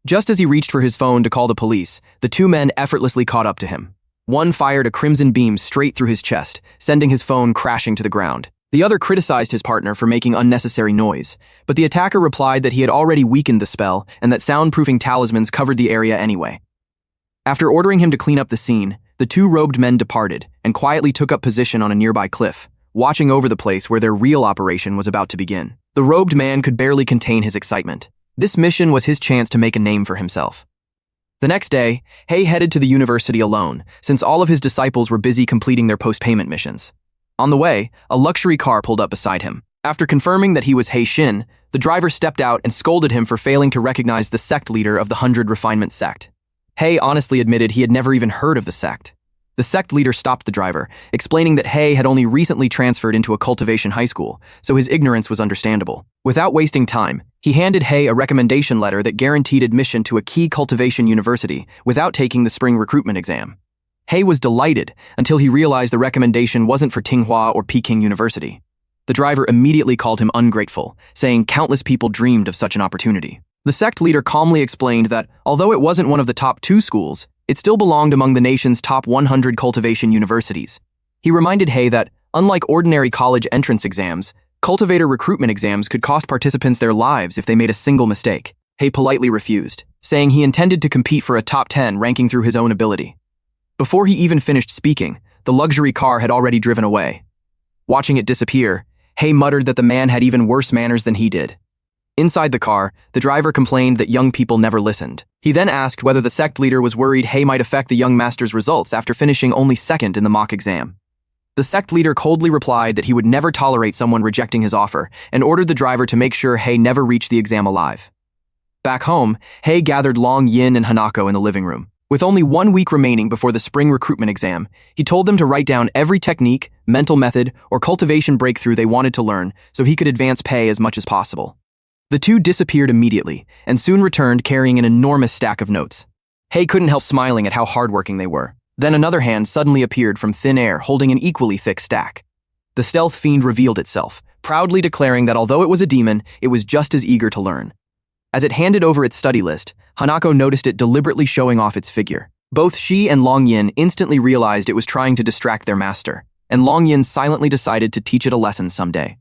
Just as he reached for his phone to call the police, the two men effortlessly caught up to him. One fired a crimson beam straight through his chest, sending his phone crashing to the ground. The other criticized his partner for making unnecessary noise, but the attacker replied that he had already weakened the spell and that soundproofing talismans covered the area anyway. After ordering him to clean up the scene, the two robed men departed and quietly took up position on a nearby cliff, watching over the place where their real operation was about to begin. The robed man could barely contain his excitement. This mission was his chance to make a name for himself. The next day, Hei headed to the university alone, since all of his disciples were busy completing their post-payment missions. On the way, a luxury car pulled up beside him. After confirming that he was Hei Xin, the driver stepped out and scolded him for failing to recognize the sect leader of the 100 Refinement sect. Hei honestly admitted he had never even heard of the sect. The sect leader stopped the driver, explaining that Hei had only recently transferred into a cultivation high school, so his ignorance was understandable. Without wasting time, he handed Hei a recommendation letter that guaranteed admission to a key cultivation university without taking the spring recruitment exam. Hei was delighted until he realized the recommendation wasn't for Tsinghua or Peking University. The driver immediately called him ungrateful, saying countless people dreamed of such an opportunity. The sect leader calmly explained that, although it wasn't one of the top 2 schools, it still belonged among the nation's top 100 cultivation universities. He reminded Hei that, unlike ordinary college entrance exams, cultivator recruitment exams could cost participants their lives if they made a single mistake. Hei politely refused, saying he intended to compete for a top 10 ranking through his own ability. Before he even finished speaking, the luxury car had already driven away. Watching it disappear, Hei muttered that the man had even worse manners than he did. Inside the car, the driver complained that young people never listened. He then asked whether the sect leader was worried Hei might affect the young master's results after finishing only second in the mock exam. The sect leader coldly replied that he would never tolerate someone rejecting his offer and ordered the driver to make sure Hei never reached the exam alive. Back home, Hei gathered Long Yin and Hanako in the living room. With only 1 week remaining before the spring recruitment exam, he told them to write down every technique, mental method, or cultivation breakthrough they wanted to learn so he could advance Pei as much as possible. The two disappeared immediately and soon returned carrying an enormous stack of notes. Hei couldn't help smiling at how hardworking they were. Then another hand suddenly appeared from thin air holding an equally thick stack. The stealth fiend revealed itself, proudly declaring that although it was a demon, it was just as eager to learn. As it handed over its study list, Hanako noticed it deliberately showing off its figure. Both she and Long Yin instantly realized it was trying to distract their master, and Long Yin silently decided to teach it a lesson someday.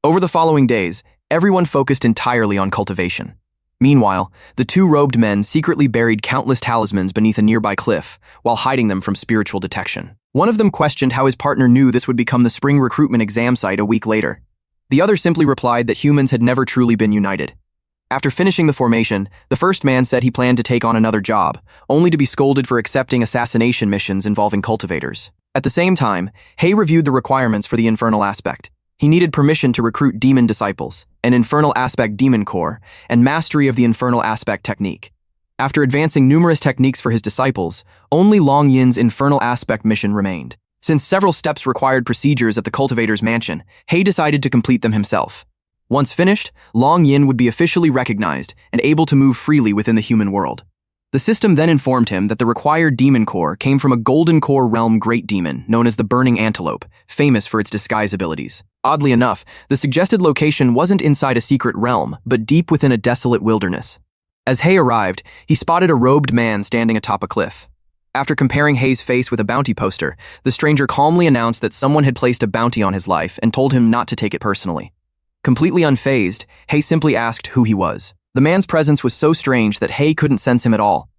Over the following days, everyone focused entirely on cultivation. Meanwhile, the two robed men secretly buried countless talismans beneath a nearby cliff, while hiding them from spiritual detection. One of them questioned how his partner knew this would become the spring recruitment exam site a week later. The other simply replied that humans had never truly been united. After finishing the formation, the first man said he planned to take on another job, only to be scolded for accepting assassination missions involving cultivators. At the same time, Hei reviewed the requirements for the infernal aspect. He needed permission to recruit demon disciples, an infernal aspect demon core, and mastery of the infernal aspect technique. After advancing numerous techniques for his disciples, only Long Yin's infernal aspect mission remained. Since several steps required procedures at the cultivator's mansion, Hei decided to complete them himself. Once finished, Long Yin would be officially recognized and able to move freely within the human world. The system then informed him that the required demon core came from a golden core realm great demon known as the Burning Antelope, famous for its disguise abilities. Oddly enough, the suggested location wasn't inside a secret realm, but deep within a desolate wilderness. As Hei arrived, he spotted a robed man standing atop a cliff. After comparing Hei's face with a bounty poster, the stranger calmly announced that someone had placed a bounty on his life and told him not to take it personally. Completely unfazed, Hei simply asked who he was. The man's presence was so strange that Hei couldn't sense him at all.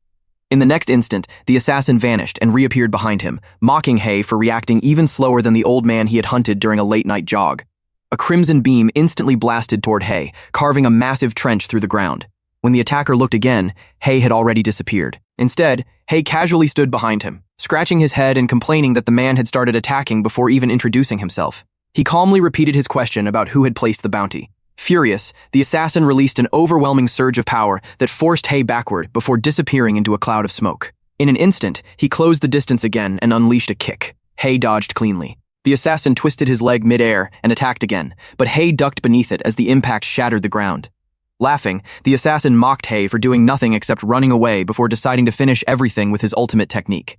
In the next instant, the assassin vanished and reappeared behind him, mocking Hei for reacting even slower than the old man he had hunted during a late-night jog. A crimson beam instantly blasted toward Hei, carving a massive trench through the ground. When the attacker looked again, Hei had already disappeared. Instead, Hei casually stood behind him, scratching his head and complaining that the man had started attacking before even introducing himself. He calmly repeated his question about who had placed the bounty. Furious, the assassin released an overwhelming surge of power that forced Hei backward before disappearing into a cloud of smoke. In an instant, he closed the distance again and unleashed a kick. Hei dodged cleanly. The assassin twisted his leg mid-air and attacked again, but Hei ducked beneath it as the impact shattered the ground. Laughing, the assassin mocked Hei for doing nothing except running away before deciding to finish everything with his ultimate technique.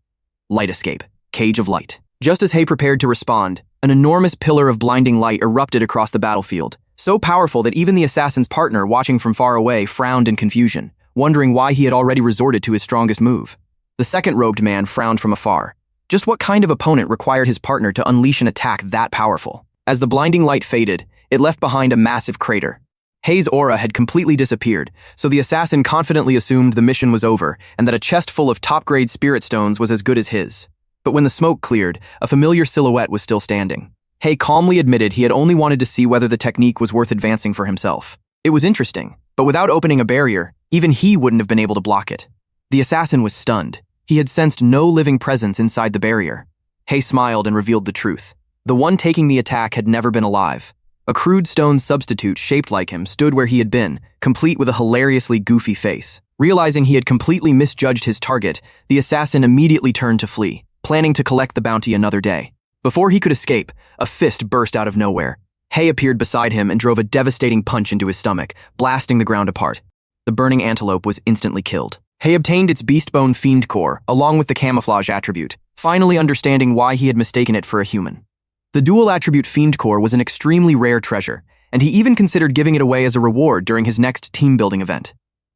Light escape. Cage of light. Just as Hei prepared to respond, an enormous pillar of blinding light erupted across the battlefield, so powerful that even the assassin's partner watching from far away frowned in confusion, wondering why he had already resorted to his strongest move. The second robed man frowned from afar. Just what kind of opponent required his partner to unleash an attack that powerful? As the blinding light faded, it left behind a massive crater. Hei's aura had completely disappeared, so the assassin confidently assumed the mission was over and that a chest full of top-grade spirit stones was as good as his. But when the smoke cleared, a familiar silhouette was still standing. Hei calmly admitted he had only wanted to see whether the technique was worth advancing for himself. It was interesting, but without opening a barrier, even he wouldn't have been able to block it. The assassin was stunned. He had sensed no living presence inside the barrier. Hei smiled and revealed the truth. The one taking the attack had never been alive. A crude stone substitute shaped like him stood where he had been, complete with a hilariously goofy face. Realizing he had completely misjudged his target, the assassin immediately turned to flee, planning to collect the bounty another day. Before he could escape, a fist burst out of nowhere. Hei appeared beside him and drove a devastating punch into his stomach, blasting the ground apart. The burning antelope was instantly killed. Hei obtained its beastbone fiend core, along with the camouflage attribute, finally understanding why he had mistaken it for a human. The dual attribute fiend core was an extremely rare treasure, and he even considered giving it away as a reward during his next team-building event.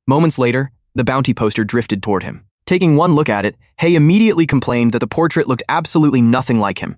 Moments later, the bounty poster drifted toward him. Taking one look at it, Hei immediately complained that the portrait looked absolutely nothing like him.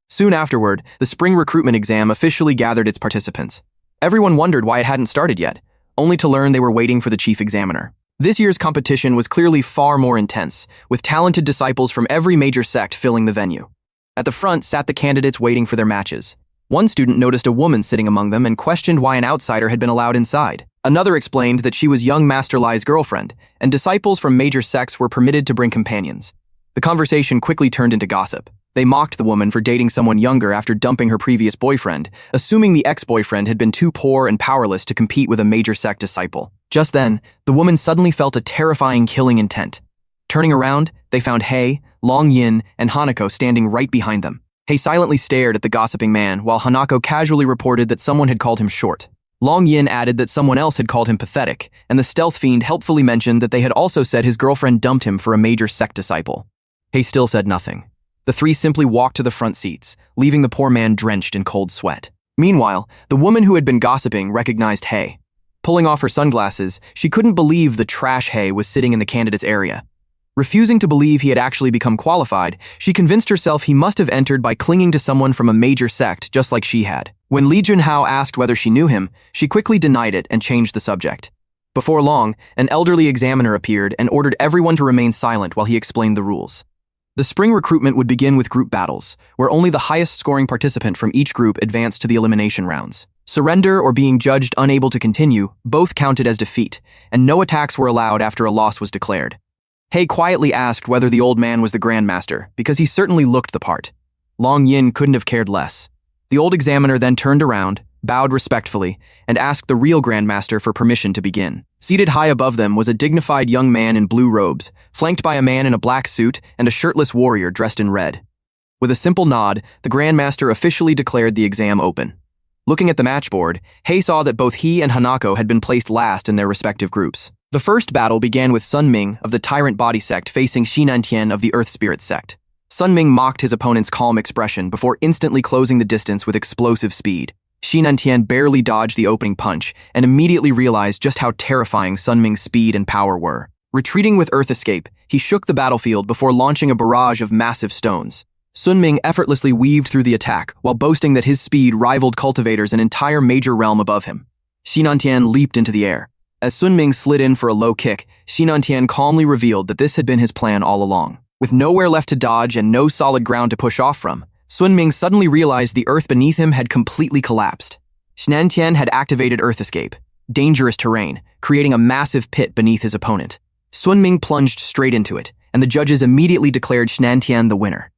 Soon afterward, the spring recruitment exam officially gathered its participants. Everyone wondered why it hadn't started yet, only to learn they were waiting for the chief examiner. This year's competition was clearly far more intense, with talented disciples from every major sect filling the venue. At the front sat the candidates waiting for their matches. One student noticed a woman sitting among them and questioned why an outsider had been allowed inside. Another explained that she was young Master Lai's girlfriend, and disciples from major sects were permitted to bring companions. The conversation quickly turned into gossip. They mocked the woman for dating someone younger after dumping her previous boyfriend, assuming the ex-boyfriend had been too poor and powerless to compete with a major sect disciple. Just then, the woman suddenly felt a terrifying killing intent. Turning around, they found Hei, Long Yin, and Hanako standing right behind them. Hei silently stared at the gossiping man, while Hanako casually reported that someone had called him short. Long Yin added that someone else had called him pathetic, and the stealth fiend helpfully mentioned that they had also said his girlfriend dumped him for a major sect disciple. Hei still said nothing. The three simply walked to the front seats, leaving the poor man drenched in cold sweat. Meanwhile, the woman who had been gossiping recognized Hei. Pulling off her sunglasses, she couldn't believe the trash Hei was sitting in the candidate's area. Refusing to believe he had actually become qualified, she convinced herself he must have entered by clinging to someone from a major sect just like she had. When Li Junhao asked whether she knew him, she quickly denied it and changed the subject. Before long, an elderly examiner appeared and ordered everyone to remain silent while he explained the rules. The spring recruitment would begin with group battles, where only the highest scoring participant from each group advanced to the elimination rounds. Surrender or being judged unable to continue both counted as defeat, and no attacks were allowed after a loss was declared. Hei quietly asked whether the old man was the grandmaster, because he certainly looked the part. Long Yin couldn't have cared less. The old examiner then turned around, bowed respectfully, and asked the real grandmaster for permission to begin. Seated high above them was a dignified young man in blue robes, flanked by a man in a black suit and a shirtless warrior dressed in red. With a simple nod, the grandmaster officially declared the exam open. Looking at the matchboard, Hei saw that both he and Hanako had been placed last in their respective groups. The first battle began with Sun Ming of the Tyrant Body Sect facing Xinantian of the Earth Spirit Sect. Sun Ming mocked his opponent's calm expression before instantly closing the distance with explosive speed. Xinantian barely dodged the opening punch and immediately realized just how terrifying Sun Ming's speed and power were. Retreating with Earth Escape, he shook the battlefield before launching a barrage of massive stones. Sun Ming effortlessly weaved through the attack while boasting that his speed rivaled cultivators an entire major realm above him. Xinantian leaped into the air. As Sun Ming slid in for a low kick, Xinantian calmly revealed that this had been his plan all along. With nowhere left to dodge and no solid ground to push off from, Sun Ming suddenly realized the earth beneath him had completely collapsed. Xinantian had activated Earth Escape, dangerous terrain, creating a massive pit beneath his opponent. Sun Ming plunged straight into it, and the judges immediately declared Xinantian the winner.